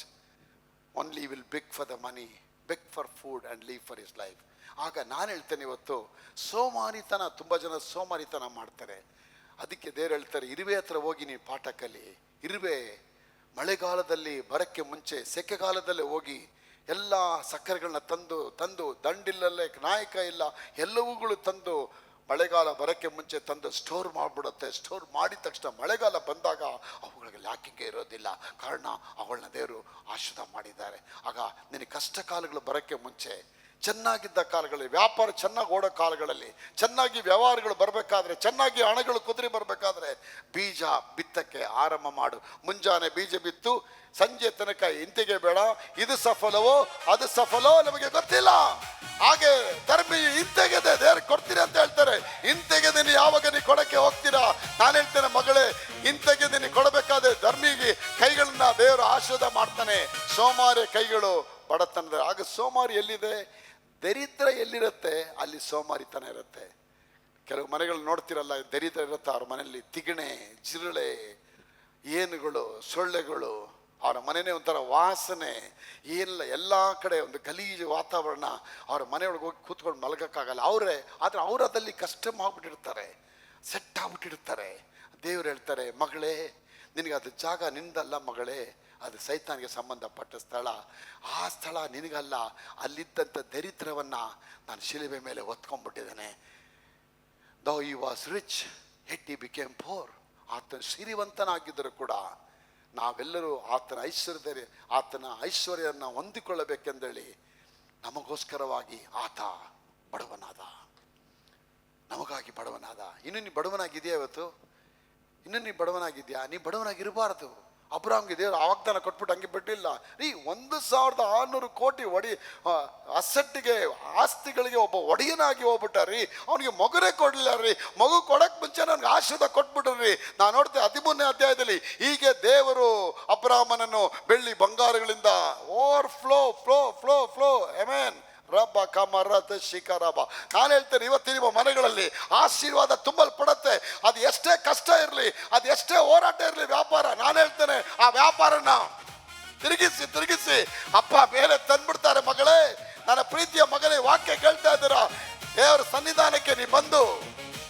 Only he will beg for the money, beg for food and live for his life. ಆಗ ನಾನು ಹೇಳ್ತೇನೆ, ಇವತ್ತು ಸೋಮಾರಿತನ, ತುಂಬ ಜನ ಸೋಮಾರಿತನ ಮಾಡ್ತಾರೆ. ಅದಕ್ಕೆ ದೇವರು ಹೇಳ್ತಾರೆ, ಇರುವೆ ಹತ್ರ ಹೋಗಿ ನೀವು ಪಾಠ ಕಲಿ. ಇರುವೆ ಮಳೆಗಾಲದಲ್ಲಿ ಬರಕ್ಕೆ ಮುಂಚೆ ಸೆಕೆಗಾಲದಲ್ಲೇ ಹೋಗಿ ಎಲ್ಲ ಸಕ್ಕರೆಗಳನ್ನ ತಂದು ದಂಡಿಲ್ಲಲ್ಲೇ ನಾಯಕ ಇಲ್ಲ ಎಲ್ಲವುಗಳು ತಂದು ಮಳೆಗಾಲ ಬರೋಕ್ಕೆ ಮುಂಚೆ ತಂದು ಸ್ಟೋರ್ ಮಾಡಿಬಿಡುತ್ತೆ. ಸ್ಟೋರ್ ಮಾಡಿದ ತಕ್ಷಣ ಮಳೆಗಾಲ ಬಂದಾಗ ಅವುಗಳಿಗೆ ಲ್ಯಾಕಿಂಗ್ ಇರೋದಿಲ್ಲ. ಕಾರಣ ಅವುಗಳನ್ನ ದೇವರು ಆಶೀರ್ವಾದ ಮಾಡಿದ್ದಾರೆ. ಆಗ ನಿನಗೆ ಕಷ್ಟ ಕಾಲಗಳು ಬರೋಕ್ಕೆ ಮುಂಚೆ ಚೆನ್ನಾಗಿದ್ದ ಕಾಲಗಳಲ್ಲಿ, ವ್ಯಾಪಾರ ಚೆನ್ನಾಗಿ ಓಡೋ ಕಾಲಗಳಲ್ಲಿ, ಚೆನ್ನಾಗಿ ವ್ಯವಹಾರಗಳು ಬರಬೇಕಾದ್ರೆ, ಚೆನ್ನಾಗಿ ಹಣಗಳು ಕುದುರೆ ಬರಬೇಕಾದ್ರೆ ಬೀಜ ಬಿತ್ತಕ್ಕೆ ಆರಂಭ ಮಾಡು. ಮುಂಜಾನೆ ಬೀಜ ಬಿತ್ತು ಸಂಜೆ ತನಕ ಇಂತೆಗೆ ಬೇಡ. ಇದು ಸಫಲವೋ ಅದು ಸಫಲವೋ ನಮಗೆ ಗೊತ್ತಿಲ್ಲ. ಹಾಗೆ ಧರ್ಮಿ ಇಂತೆಗೆದೆ ದೇವ್ರು ಕೊಡ್ತೀರಿ ಅಂತ ಹೇಳ್ತಾರೆ. ಇಂತೆಗೆದೀನಿ ಯಾವಾಗ ನೀ ಕೊಡಕ್ಕೆ ಹೋಗ್ತೀರಾ? ನಾನು ಹೇಳ್ತೇನೆ ಮಗಳೇ, ಇಂತೆಗೆದೀನಿ ಕೊಡಬೇಕಾದ್ರೆ ಧರ್ಮಿಗೆ ಕೈಗಳನ್ನ ದೇವರು ಆಶೀರ್ವಾದ ಮಾಡ್ತಾನೆ. ಸೋಮಾರಿ ಕೈಗಳು ಬಡತನದ. ಆಗ ಸೋಮಾರಿ ಎಲ್ಲಿದೆ? ದರಿದ್ರ ಎಲ್ಲಿರುತ್ತೆ ಅಲ್ಲಿ ಸೋಮಾರಿತನ ಇರುತ್ತೆ. ಕೆಲವು ಮನೆಗಳು ನೋಡ್ತಿರಲ್ಲ, ದರಿದ್ರ ಇರುತ್ತೆ ಅವ್ರ ಮನೆಯಲ್ಲಿ. ತಿಗಣೆ, ಜಿರಳೆ, ಏನುಗಳು, ಸೊಳ್ಳೆಗಳು, ಅವರ ಮನೆಯೇ ಒಂಥರ ವಾಸನೆ. ಏನಿಲ್ಲ, ಎಲ್ಲ ಕಡೆ ಒಂದು ಗಲೀಜು ವಾತಾವರಣ. ಅವ್ರ ಮನೆಯೊಳಗೆ ಹೋಗಿ ಕೂತ್ಕೊಂಡು ಮಲಗಕ್ಕಾಗಲ್ಲ ಅವರೇ. ಆದರೆ ಅವರು ಅದಲ್ಲಿ ಕಸ್ಟಮ್ ಆಗ್ಬಿಟ್ಟಿರ್ತಾರೆ, ಸೆಟ್ ಆಗ್ಬಿಟ್ಟಿರ್ತಾರೆ. ದೇವ್ರು ಹೇಳ್ತಾರೆ, ಮಗಳೇ ನಿನಗೆ ಅದು ಜಾಗ ನಿಂದಲ್ಲ ಮಗಳೇ, ಅದು ಸೈತಾನಿಗೆ ಸಂಬಂಧಪಟ್ಟ ಸ್ಥಳ. ಆ ಸ್ಥಳ ನಿನಗಲ್ಲ. ಅಲ್ಲಿದ್ದಂಥ ದರಿದ್ರವನ್ನು ನಾನು ಶಿಲುಬೆ ಮೇಲೆ ಹೊತ್ಕೊಂಡ್ಬಿಟ್ಟಿದ್ದೇನೆ. Though he was rich yet he became poor. ಆತನ ಶ್ರೀವಂತನಾಗಿದ್ದರೂ ಕೂಡ ನಾವೆಲ್ಲರೂ ಆತನ ಐಶ್ವರ್ಯವನ್ನು ಹೊಂದಿಕೊಳ್ಳಬೇಕೆಂದೇಳಿ ನಮಗೋಸ್ಕರವಾಗಿ ಆತ ಬಡವನಾದ, ನಮಗಾಗಿ ಬಡವನಾದ. ಇನ್ನು ನೀ ಬಡವನಾಗಿದೆಯಾ? ಇವತ್ತು ಇನ್ನು ನೀ ಬಡವನಾಗಿದ್ಯಾ? ನೀ ಬಡವನಾಗಿರಬಾರ್ದು. ಅಬ್ರಾಮ್ಗೆ ದೇವರು ವಾಗ್ದಾನ ಕೊಟ್ಬಿಟ್ಟು ಹಂಗೆ ಬಿಟ್ಟಿಲ್ಲ ರೀ. 1600 ಕೋಟಿ ಅಸೆಟ್ಟಿಗೆ, ಆಸ್ತಿಗಳಿಗೆ ಒಬ್ಬ ಒಡೆಯನಾಗಿ ಹೋಗ್ಬಿಟ್ಟ ರೀ. ಅವನಿಗೆ ಮಗುರೇ ಕೊಡಲಿಲ್ಲ ರೀ. ಮಗು ಕೊಡಕ್ಕೆ ಮುಂಚೆ ನನಗೆ ಆಶೀರ್ವಾದ ಕೊಟ್ಬಿಟ್ರಿ. ನಾನು ನೋಡ್ತೇನೆ 13ನೇ ಅಧ್ಯಾಯದಲ್ಲಿ ಹೀಗೆ ದೇವರು ಅಬ್ರಾಮನನ್ನು ಬೆಳ್ಳಿ ಬಂಗಾರಗಳಿಂದ over flow flow flow flow amen ರಬ್ಬ ಕಮರತ ಶಿಖರಬ. ನಾನು ಹೇಳ್ತೇನೆ, ಇವತ್ತು ನಿಮ್ಮ ಮನೆಗಳಲ್ಲಿ ಆಶೀರ್ವಾದ ತುಂಬಲ್ಪಡುತ್ತೆ. ಅದು ಎಷ್ಟೇ ಕಷ್ಟ ಇರಲಿ, ಅದು ಎಷ್ಟೇ ಹೋರಾಟ ಇರಲಿ, ವ್ಯಾಪಾರ, ನಾನು ಹೇಳ್ತೇನೆ ಆ ವ್ಯಾಪಾರನ ತಿರುಗಿಸಿ ಅಪ್ಪ ಮೇಲೆ ತಂದ್ಬಿಡ್ತಾರೆ. ಮಗಳೇ, ನನ್ನ ಪ್ರೀತಿಯ ಮಗಳೇ, ವಾಕ್ಯ ಕೇಳ್ತಾ ಇದ್ದೀರಾ? ದೇವರ ಸನ್ನಿಧಾನಕ್ಕೆ ನೀ ಬಂದು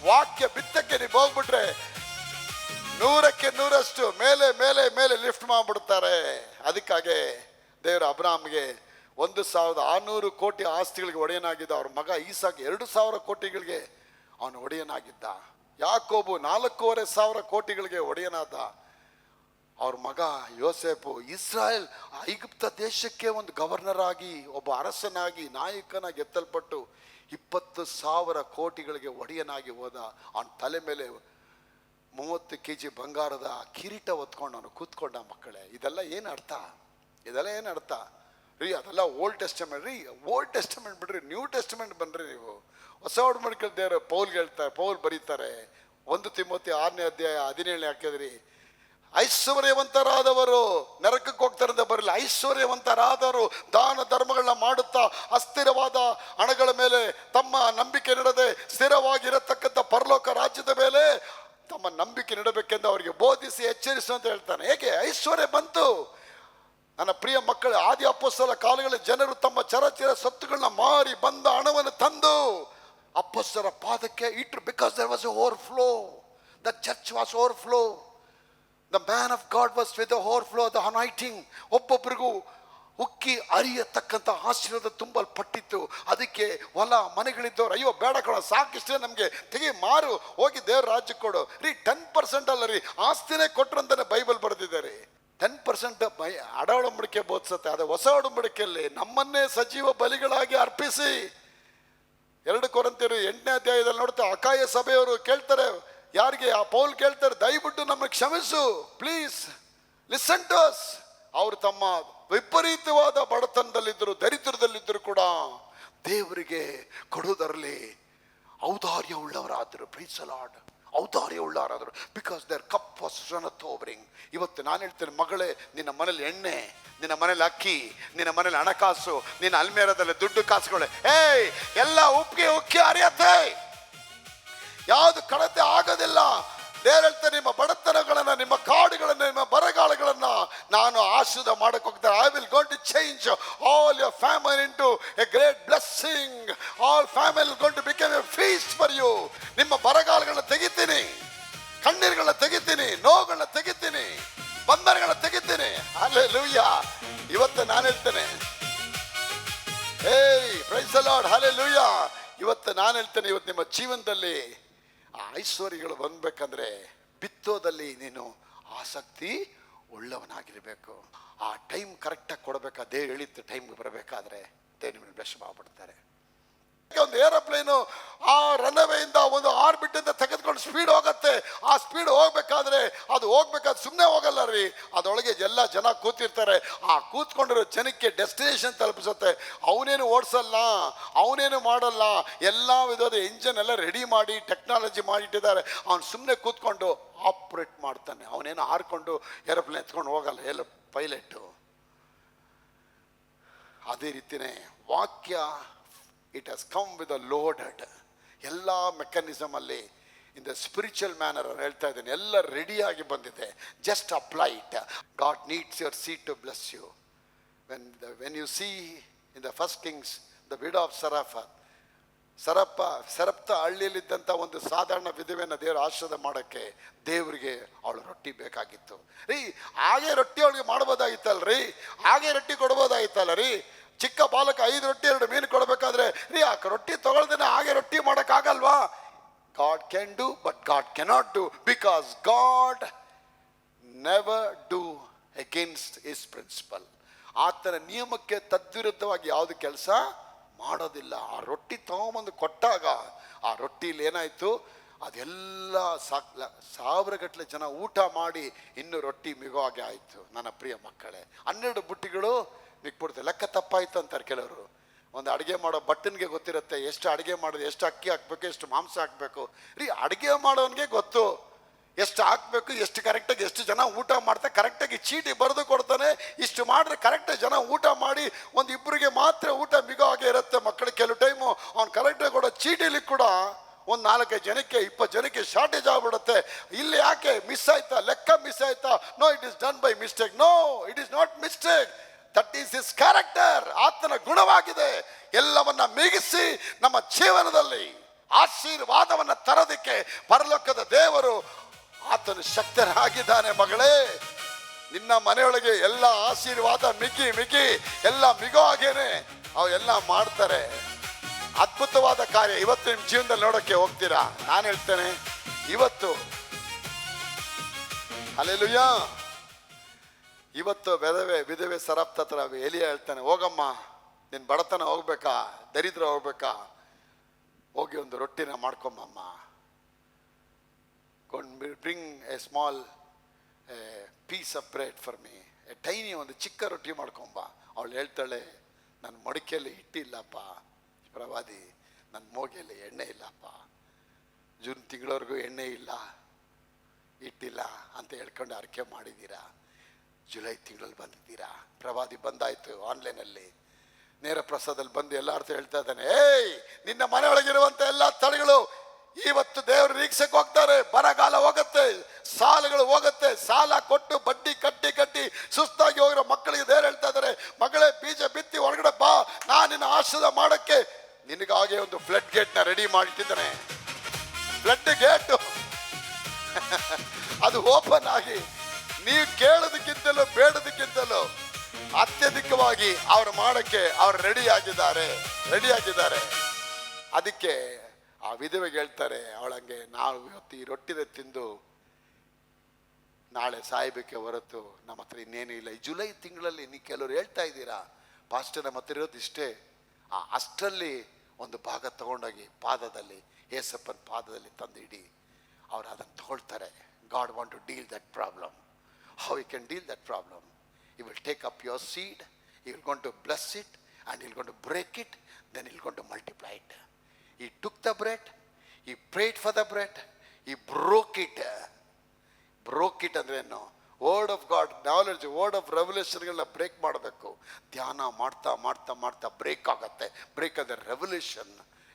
ವಾಕ್ಯ ಬಿತ್ತಕ್ಕೆ ನೀವು ಹೋಗ್ಬಿಟ್ರೆ 100ಕ್ಕೆ 100ರಷ್ಟು ಮೇಲೆ ಮೇಲೆ ಮೇಲೆ ಲಿಫ್ಟ್ ಮಾಡ್ಬಿಡ್ತಾರೆ. ಅದಕ್ಕಾಗಿ ದೇವರು ಅಬ್ರಾಮ್ಗೆ 1600 ಕೋಟಿ ಆಸ್ತಿಗಳಿಗೆ ಒಡೆಯನಾಗಿದ್ದ. ಅವ್ರ ಮಗ ಈಸಾಕ್ 2000 ಕೋಟಿಗಳಿಗೆ ಅವನು ಒಡೆಯನಾಗಿದ್ದ. ಯಾಕೋಬು 4500 ಕೋಟಿಗಳಿಗೆ ಒಡೆಯನಾದ. ಅವ್ರ ಮಗ ಯೋಸೇಫು ಇಸ್ರಾಯೇಲ್ ಐಗುಪ್ತ ದೇಶಕ್ಕೆ ಒಂದು ಗವರ್ನರ್ ಆಗಿ, ಒಬ್ಬ ಅರಸನಾಗಿ, ನಾಯಕನಾಗಿ ಎತ್ತಲ್ಪಟ್ಟು 20,000 ಕೋಟಿಗಳಿಗೆ ಒಡೆಯನಾಗಿ ಹೋದ. ಅವನ ತಲೆ ಮೇಲೆ 30 kg ಬಂಗಾರದ ಕಿರೀಟ ಹೊತ್ಕೊಂಡು ಅವನು ಕೂತ್ಕೊಂಡ. ಮಕ್ಕಳೇ, ಇದೆಲ್ಲ ಏನು ಅರ್ಥ? ಇದೆಲ್ಲ ಏನು ಅರ್ಥ ರೀ? ಅದೆಲ್ಲ ಓಲ್ಡ್ ಟೆಸ್ಟಮೆಂಟ್ ರೀ. ಓಲ್ಡ್ ಟೆಸ್ಟಮೆಂಟ್ ಬಿಡ್ರಿ, ನ್ಯೂ ಟೆಸ್ಟಮೆಂಟ್ ಬನ್ರಿ ನೀವು. ಹೊಸ ಒಡಂಬಡಿಕೆ ದೇವರು ಪೌಲ್ಗೆ ಹೇಳ್ತಾರೆ, ಪೌಲ್ ಬರೀತಾರೆ 1 ತಿಮೋಥಿ 6ನೇ ಅಧ್ಯಾಯ 17ನೇ ಹಾಕಿದ್ರಿ. ಐಶ್ವರ್ಯವಂತರಾದವರು ನರಕಕ್ಕೆ ಹೋಗ್ತಾರೆ ಅಂತ ಬರಲಿಲ್ಲ. ಐಶ್ವರ್ಯವಂತರಾದವರು ದಾನ ಧರ್ಮಗಳನ್ನ ಮಾಡುತ್ತಾ ಅಸ್ಥಿರವಾದ ಹಣಗಳ ಮೇಲೆ ತಮ್ಮ ನಂಬಿಕೆ ನೀಡದೆ ಸ್ಥಿರವಾಗಿರತಕ್ಕಂಥ ಪರಲೋಕ ರಾಜ್ಯದ ಮೇಲೆ ತಮ್ಮ ನಂಬಿಕೆ ನೀಡಬೇಕೆಂದು ಅವರಿಗೆ ಬೋಧಿಸಿ ಎಚ್ಚರಿಸು ಅಂತ ಹೇಳ್ತಾನೆ. ಹೇಗೆ ಐಶ್ವರ್ಯ ಬಂತು? ನನ್ನ ಪ್ರಿಯ ಮಕ್ಕಳು, ಆದಿ ಅಪೊಸ್ತಲ ಕಾಲಗಳಲ್ಲಿ ಜನರು ತಮ್ಮ ಚರಚಿರ ಸತ್ತುಗಳನ್ನ ಮಾರಿ ಬಂದ ಹಣವನ್ನು ತಂದು ಅಪೊಸ್ತಲರ ಪಾದಕ್ಕೆ ಇಟ್ರು. Because there was a overflow. The church was overflow. The man of God was with the overflow, the anointing. ಒಬ್ಬೊಬ್ಬರಿಗೂ ಉಕ್ಕಿ ಹರಿಯತಕ್ಕಂಥ ಆಶೀರ್ವಾದ ತುಂಬಲ್ಪಟ್ಟಿತ್ತು. ಅದಕ್ಕೆ ಹೊಲ ಮನೆಗಳಿದ್ದವ್ರು, ಅಯ್ಯೋ ಬೇಡ ಕಣ, ಸಾಕಿಷ್ಟೇ ನಮಗೆ, ತೆಗಿ ಮಾರು, ಹೋಗಿ ದೇವ್ರ ರಾಜ್ಯಕ್ಕೆ ಕೊಡು ರೀ. 10% ಅಲ್ಲ ರೀ, ಆಸ್ತಿನೇ ಕೊಟ್ರು ಅಂತಾನೆ ಬೈಬಲ್ ಬರೆದಿದ್ದಾರೆ. 10% ಅಡ ಒಡಂಬಡಿಕೆ ಬೋಧಿಸುತ್ತೆ. ಅದೇ ಹೊಸ ಒಡಂಬಡಿಕೆಯಲ್ಲಿ ನಮ್ಮನ್ನೇ ಸಜೀವ ಬಲಿಗಳಾಗಿ ಅರ್ಪಿಸಿ. 2 ಕೊರಿಂಥಿಯರು 8ನೇ ಅಧ್ಯಾಯದಲ್ಲಿ ನೋಡ್ತಾ ಅಕಾಯ ಸಭೆಯವರು ಕೇಳ್ತಾರೆ, ಯಾರಿಗೆ? ಆ ಪೌಲ್ ಕೇಳ್ತಾರೆ, ದಯವಿಟ್ಟು ನಮಗೆ ಕ್ಷಮಿಸು, ಪ್ಲೀಸ್ ಲಿಸನ್ ಟು ಅಸ್. ಅವರು ತಮ್ಮ ವಿಪರೀತವಾದ ಬಡತನದಲ್ಲಿದ್ದರು, ದರಿದ್ರದಲ್ಲಿದ್ದರು ಕೂಡ ದೇವರಿಗೆ ಕೊಡುವುದರಲ್ಲಿ ಔದಾರ್ಯ ಉಳ್ಳವರಾದರು. Praise the Lord. ಔದಾರ್ಯ ಉಳ್ಳವರಾದರು. Because their cup was runneth overing. ಇವತ್ತು ನಾನು ಹೇಳ್ತೇನೆ, ಮಗಳೇ, ನಿನ್ನ ಮನೇಲಿ ಎಣ್ಣೆ, ನಿನ್ನ ಮನೇಲಿ ಅಕ್ಕಿ, ನಿನ್ನ ಮನೇಲಿ ಹಣಕಾಸು, ನಿನ್ನ ಅಲ್ಮೇರದಲ್ಲಿ ದುಡ್ಡು ಕಾಸುಗಳು, ಎಲ್ಲ ಉಕ್ಕಿ ಹರಿಯತ್ತೆ. ಯಾವುದು ಕಳತೆ ಆಗೋದಿಲ್ಲ. ದೇವರು ಹೇಳ್ತಾರೆ, ನಿಮ್ಮ ಬಡತನಗಳನ್ನ, ನಿಮ್ಮ ಕಾಡುಗಳನ್ನ, ನಿಮ್ಮ ಬರಗಾಲಗಳನ್ನ ನಾನು ಆಶೀರ್ವಾದ ಮಾಡಕ್ಕೆ ಹೋಗ್ತಾರೆ. I will gone to change all your family into a great blessing. All family gone to become a feast for you. ನಿಮ್ಮ ಬರಗಾಲಗಳನ್ನ ತೆಗಿತೀನಿ, ಕಣ್ಣೀರುಗಳನ್ನ ತೆಗಿತೀನಿ, ನೋವುಗಳನ್ನ ತೆಗಿತೀನಿ, ಬಂಧನಗಳನ್ನ ತೆಗಿತೀನಿ. ಹಲ್ಲೆಲೂಯಾ. ಇವತ್ತು ನಾನು ಹೇಳ್ತೇನೆ, ಪ್ರೈಸ್ ದಿ ಲಾರ್ಡ್, ಹಲ್ಲೆಲೂಯಾ. ಇವತ್ತು ನಾನು ಹೇಳ್ತೇನೆ, ಇವತ್ತು ನಿಮ್ಮ ಜೀವನದಲ್ಲಿ ಆ ಐಶ್ವರ್ಯಗಳು ಬಂದ್ಬೇಕಂದ್ರೆ ಬಿತ್ತೋದಲ್ಲಿ ನೀನು ಆಸಕ್ತಿ ಉಳ್ಳವನಾಗಿರಬೇಕು. ಆ ಟೈಮ್ ಕರೆಕ್ಟಾಗಿ ಕೊಡಬೇಕು. ಅದೇ ಹೇಳಿತ್ತು ಟೈಮ್ಗೆ ಬರಬೇಕಾದ್ರೆ ನಿಮ್ಮನ್ನು ಬ್ಲೆಸ್ ಮಾಡ್ಬಿಡ್ತಾರೆ. ಒಂದು ಏರೋಪ್ಲೇನು ಆ ರನ್ವೇಯಿಂದ ಒಂದು ಆರ್ಬಿಟ್ ಇಂದ ತೆಗೆದುಕೊಂಡು ಸ್ಪೀಡ್ ಹೋಗುತ್ತೆ. ಆ ಸ್ಪೀಡ್ ಹೋಗ್ಬೇಕಾದ್ರೆ ಅದು ಹೋಗ್ಬೇಕಾದ್ರೆ ಸುಮ್ಮನೆ ಹೋಗಲ್ಲ ರೀ, ಅದರೊಳಗೆ ಎಲ್ಲ ಜನ ಕೂತಿರ್ತಾರೆ. ಆ ಕೂತ್ಕೊಂಡಿರೋ ಜನಕ್ಕೆ ಡೆಸ್ಟಿನೇಷನ್ ತಲುಪಿಸುತ್ತೆ. ಅವನೇನು ಓಡಿಸಲ್ಲ, ಅವನೇನು ಮಾಡಲ್ಲ, ಎಲ್ಲ ವಿಧದ ಇಂಜನ್ ಎಲ್ಲ ರೆಡಿ ಮಾಡಿ ಟೆಕ್ನಾಲಜಿ ಮಾಡಿಟ್ಟಿದ್ದಾರೆ. ಅವನು ಸುಮ್ಮನೆ ಕೂತ್ಕೊಂಡು ಆಪ್ರೇಟ್ ಮಾಡ್ತಾನೆ. ಅವನೇನು ಹಾರ್ಕೊಂಡು ಏರೋಪ್ಲೇನ್ ಎತ್ಕೊಂಡು ಹೋಗಲ್ಲ, ಎಲ್ಲ ಪೈಲಟ್ಟು. ಅದೇ ರೀತಿಯೇ ವಾಕ್ಯ it has come with a loaded. ಎಲ್ಲ ಮೆಕ್ಯಾನಿಸಮ್ ಅಲ್ಲಿ ಇನ್ ದ ಸ್ಪಿರಿಚುವಲ್ ಮ್ಯಾನರ್ ಹೇಳ್ತಾ ಇದ್ದೇನೆ, ಎಲ್ಲ ರೆಡಿಯಾಗಿ ಬಂದಿದೆ. Just apply it. God needs your seed to bless you. When you see in the first Kings the widow of Zarephath ಹಳ್ಳಿಯಲ್ಲಿದ್ದಂಥ ಒಂದು ಸಾಧಾರಣ ವಿಧವೆಯನ್ನು ದೇವರು ಆಶೀರ್ವಾದ ಮಾಡೋಕ್ಕೆ ದೇವರಿಗೆ ಅವಳು ರೊಟ್ಟಿ ಬೇಕಾಗಿತ್ತು ರೀ. ಹಾಗೆ ರೊಟ್ಟಿ ಅವಳಿಗೆ ಮಾಡ್ಬೋದಾಗಿತ್ತಲ್ರಿ, ಹಾಗೆ ರೊಟ್ಟಿ ಕೊಡ್ಬೋದಾಗಿತ್ತಲ್ಲ ರೀ. ಚಿಕ್ಕ ಬಾಲಕ 5 ರೊಟ್ಟಿ 2 ಮೀನು ಕೊಡಬೇಕಾದ್ರೆ ರೀ ಆ ರೊಟ್ಟಿ ತಗೊಳ್ದೇನೆ ಹಾಗೆ ರೊಟ್ಟಿ ಮಾಡೋಕ್ಕಾಗಲ್ವಾ? God can do but God cannot do, because God never do against his principle. ಆತನ ನಿಯಮಕ್ಕೆ ತದ್ವಿರುದ್ಧವಾಗಿ ಯಾವುದು ಕೆಲಸ ಮಾಡೋದಿಲ್ಲ. ಆ ರೊಟ್ಟಿ ತಗೊಂಬಂದು ಕೊಟ್ಟಾಗ ಆ ರೊಟ್ಟಿಲಿ ಏನಾಯಿತು, ಅದೆಲ್ಲ ಸಾವಿರಗಟ್ಟಲೆ ಜನ ಊಟ ಮಾಡಿ ಇನ್ನೂ ರೊಟ್ಟಿ ಮಿಗೋ ಹಾಗೆ ಆಯಿತು. ನನ್ನ ಪ್ರಿಯ ಮಕ್ಕಳೇ, 12 ಬುಟ್ಟಿಗಳು ಮಿಕ್ಬಿಡ್ತಾರೆ. ಲೆಕ್ಕ ತಪ್ಪಾಯಿತು ಅಂತಾರೆ ಕೆಲವರು. ಒಂದು ಅಡುಗೆ ಮಾಡೋ ಬಟ್ಟನಿಗೆ ಗೊತ್ತಿರುತ್ತೆ ಎಷ್ಟು ಅಡುಗೆ ಮಾಡೋದು, ಎಷ್ಟು ಅಕ್ಕಿ ಹಾಕ್ಬೇಕು, ಎಷ್ಟು ಮಾಂಸ ಹಾಕಬೇಕು ರೀ. ಅಡುಗೆ ಮಾಡೋನಿಗೆ ಗೊತ್ತು ಎಷ್ಟು ಹಾಕಬೇಕು, ಎಷ್ಟು ಕರೆಕ್ಟಾಗಿ ಎಷ್ಟು ಜನ ಊಟ ಮಾಡ್ತಾರೆ. ಕರೆಕ್ಟಾಗಿ ಚೀಟಿ ಬರೆದು ಕೊಡ್ತಾನೆ, ಇಷ್ಟು ಮಾಡಿದ್ರೆ ಕರೆಕ್ಟಾಗಿ ಜನ ಊಟ ಮಾಡಿ ಒಂದು ಇಬ್ಬರಿಗೆ ಮಾತ್ರ ಊಟ ಮಿಗೋ ಹಾಗೆ ಇರುತ್ತೆ. ಮಕ್ಕಳಿಗೆ ಕೆಲವು ಟೈಮು ಅವ್ನು ಕರೆಕ್ಟಾಗಿ ಕೊಡೋ ಚೀಟಿಲಿ ಕೂಡ ಒಂದು 4-5 ಜನಕ್ಕೆ 20 ಜನಕ್ಕೆ ಶಾರ್ಟೇಜ್ ಆಗ್ಬಿಡುತ್ತೆ. ಇಲ್ಲಿ ಯಾಕೆ ಮಿಸ್ ಆಯ್ತಾ, ಲೆಕ್ಕ ಮಿಸ್ ಆಯ್ತಾ? No, it is done by mistake. No, it is not mistake, that is his character. ಆತನ ಗುಣವಾಗಿದೆ. ಎಲ್ಲವನ್ನ ಮಿಗಿಸಿ ನಮ್ಮ ಜೀವನದಲ್ಲಿ ಆಶೀರ್ವಾದವನ್ನ ತರೋದಕ್ಕೆ ಪರಲೋಕದ ದೇವರು ಆತನು ಶಕ್ತನಾಗಿದ್ದಾನೆ. ಮಗಳೇ, ನಿನ್ನ ಮನೆಯೊಳಗೆ ಎಲ್ಲ ಆಶೀರ್ವಾದ ಮಿಗಿ ಎಲ್ಲ ಮಿಗೋ ಹಾಗೇನೆ ಅವೆಲ್ಲ ಮಾಡ್ತಾರೆ. ಅದ್ಭುತವಾದ ಕಾರ್ಯ ಇವತ್ತು ನಿಮ್ಮ ಜೀವನದಲ್ಲಿ ನೋಡೋಕ್ಕೆ ಹೋಗ್ತೀರಾ? ನಾನು ಹೇಳ್ತೇನೆ, ಇವತ್ತು ಹಲ್ಲೆಲೂಯಾ, ಇವತ್ತು ವಿಧವೆ ಸರಪ್ತ ಹತ್ರ ಎಲಿಯ ಹೇಳ್ತಾನೆ, ಹೋಗಮ್ಮ, ನಿನ್ನ ಬಡತನ ಹೋಗ್ಬೇಕಾ, ದರಿದ್ರ ಹೋಗ್ಬೇಕಾ, ಹೋಗಿ ಒಂದು ರೊಟ್ಟಿನ ಮಾಡ್ಕೊಂಬಮ್ಮ. Bring a small piece of bread for me, a tiny, ಒಂದು ಚಿಕ್ಕ ರೊಟ್ಟಿ ಮಾಡ್ಕೊಂಬ. ಅವಳು ಹೇಳ್ತಾಳೆ, ನನ್ನ ಮಡಿಕೆಯಲ್ಲಿ ಹಿಟ್ಟಿಲ್ಲಪ್ಪ ಪ್ರವಾದಿ, ನನ್ನ ಮೋಗೆಯಲ್ಲಿ ಎಣ್ಣೆ ಇಲ್ಲಪ್ಪ, ಜೂನ್ ತಿಂಗಳವರೆಗೂ ಎಣ್ಣೆ ಇಲ್ಲ, ಹಿಟ್ಟಿಲ್ಲ ಅಂತ ಹೇಳ್ಕೊಂಡು ಅರ್ಕೆ ಮಾಡಿದ್ದೀರಾ. ಜುಲೈ ತಿಂಗಳಲ್ಲಿ ಬಂದಿದ್ದೀರಾ. ಪ್ರವಾದಿ ಬಂದಾಯ್ತು ಆನ್ಲೈನಲ್ಲಿ, ನೇರ ಪ್ರಸಾದಲ್ಲಿ ಬಂದು ಎಲ್ಲಾರ್ಥ ಹೇಳ್ತಾ ಇದ್ದಾನೆ, ಏಯ್, ನಿನ್ನ ಮನೆಯೊಳಗಿರುವಂಥ ಎಲ್ಲ ತಳಿಗಳು ಇವತ್ತು ದೇವರು ನಿರೀಕ್ಷೆಗೆ ಹೋಗ್ತಾರೆ. ಬರಗಾಲ ಹೋಗುತ್ತೆ, ಸಾಲಗಳು ಹೋಗುತ್ತೆ, ಸಾಲ ಕೊಟ್ಟು ಬಡ್ಡಿ ಕಟ್ಟಿ ಸುಸ್ತಾಗಿ ಹೋಗಿರೋ ಮಕ್ಕಳಿಗೆ ದೇವರು ಹೇಳ್ತಾ ಇದ್ದಾರೆ, ಮಗಳೇ, ಬೀಜ ಬಿತ್ತಿ ಹೊರಗಡೆ ಬಾ, ನಾನು ನಿನ್ನ ಆಶೀರ್ವಾದ ಮಾಡೋಕ್ಕೆ ನಿನಗಾಗೆ ಒಂದು ಫ್ಲಡ್ ಗೇಟ್ನ ರೆಡಿ ಮಾಡಿಟ್ಟಿದ್ದಾನೆ. ಫ್ಲಡ್ ಗೇಟ್ ಅದು ಓಪನ್ ಆಗಿ ನೀವು ಕೇಳೋದಕ್ಕಿಂತಲೂ ಬೇಡೋದಕ್ಕಿಂತಲೂ ಅತ್ಯಧಿಕವಾಗಿ ಅವ್ರು ಮಾಡೋಕ್ಕೆ ಅವ್ರು ರೆಡಿ ಆಗಿದ್ದಾರೆ. ಅದಕ್ಕೆ ಆ ವಿಧವೆಗೆ ಹೇಳ್ತಾರೆ, ಅವಳಂಗೆ, ನಾವು ಇವತ್ತು ಈ ರೊಟ್ಟಿನ ತಿಂದು ನಾಳೆ ಸಾಯಬೇಕೆ ಹೊರತು ನಮ್ಮ ಹತ್ರ ಇನ್ನೇನು ಇಲ್ಲ. ಈ ಜುಲೈ ತಿಂಗಳಲ್ಲಿ ನೀವು ಕೆಲವರು ಹೇಳ್ತಾ ಇದ್ದೀರಾ, ಪಾಸ್ಟರ್ ನಮ್ಮ ಹತ್ರ ಇರೋದು ಇಷ್ಟೇ. ಅಷ್ಟರಲ್ಲಿ ಒಂದು ಭಾಗ ತಗೊಂಡೋಗಿ ಪಾದದಲ್ಲಿ, ಏಸಪ್ಪನ ಪಾದದಲ್ಲಿ ತಂದು ಇಡಿ. ಅವ್ರು ಅದನ್ನು ತಗೊಳ್ತಾರೆ. God want to deal that problem. How he can deal that problem? He will take up your seed, he will going to bless it, and he will going to break it, then he will going to multiply it. He took the bread, he prayed for the bread, he broke it. Broke it ಅಂದ್ರೆ ಏನು? Word of God knowledge, word of ರೆವಲ್ಯೂಷನ್ಗಳನ್ನ break ಮಾಡಬೇಕು. ಧ್ಯಾನ ಮಾಡ್ತಾ break ಆಗುತ್ತೆ. Break ಅಂದರೆ revolution,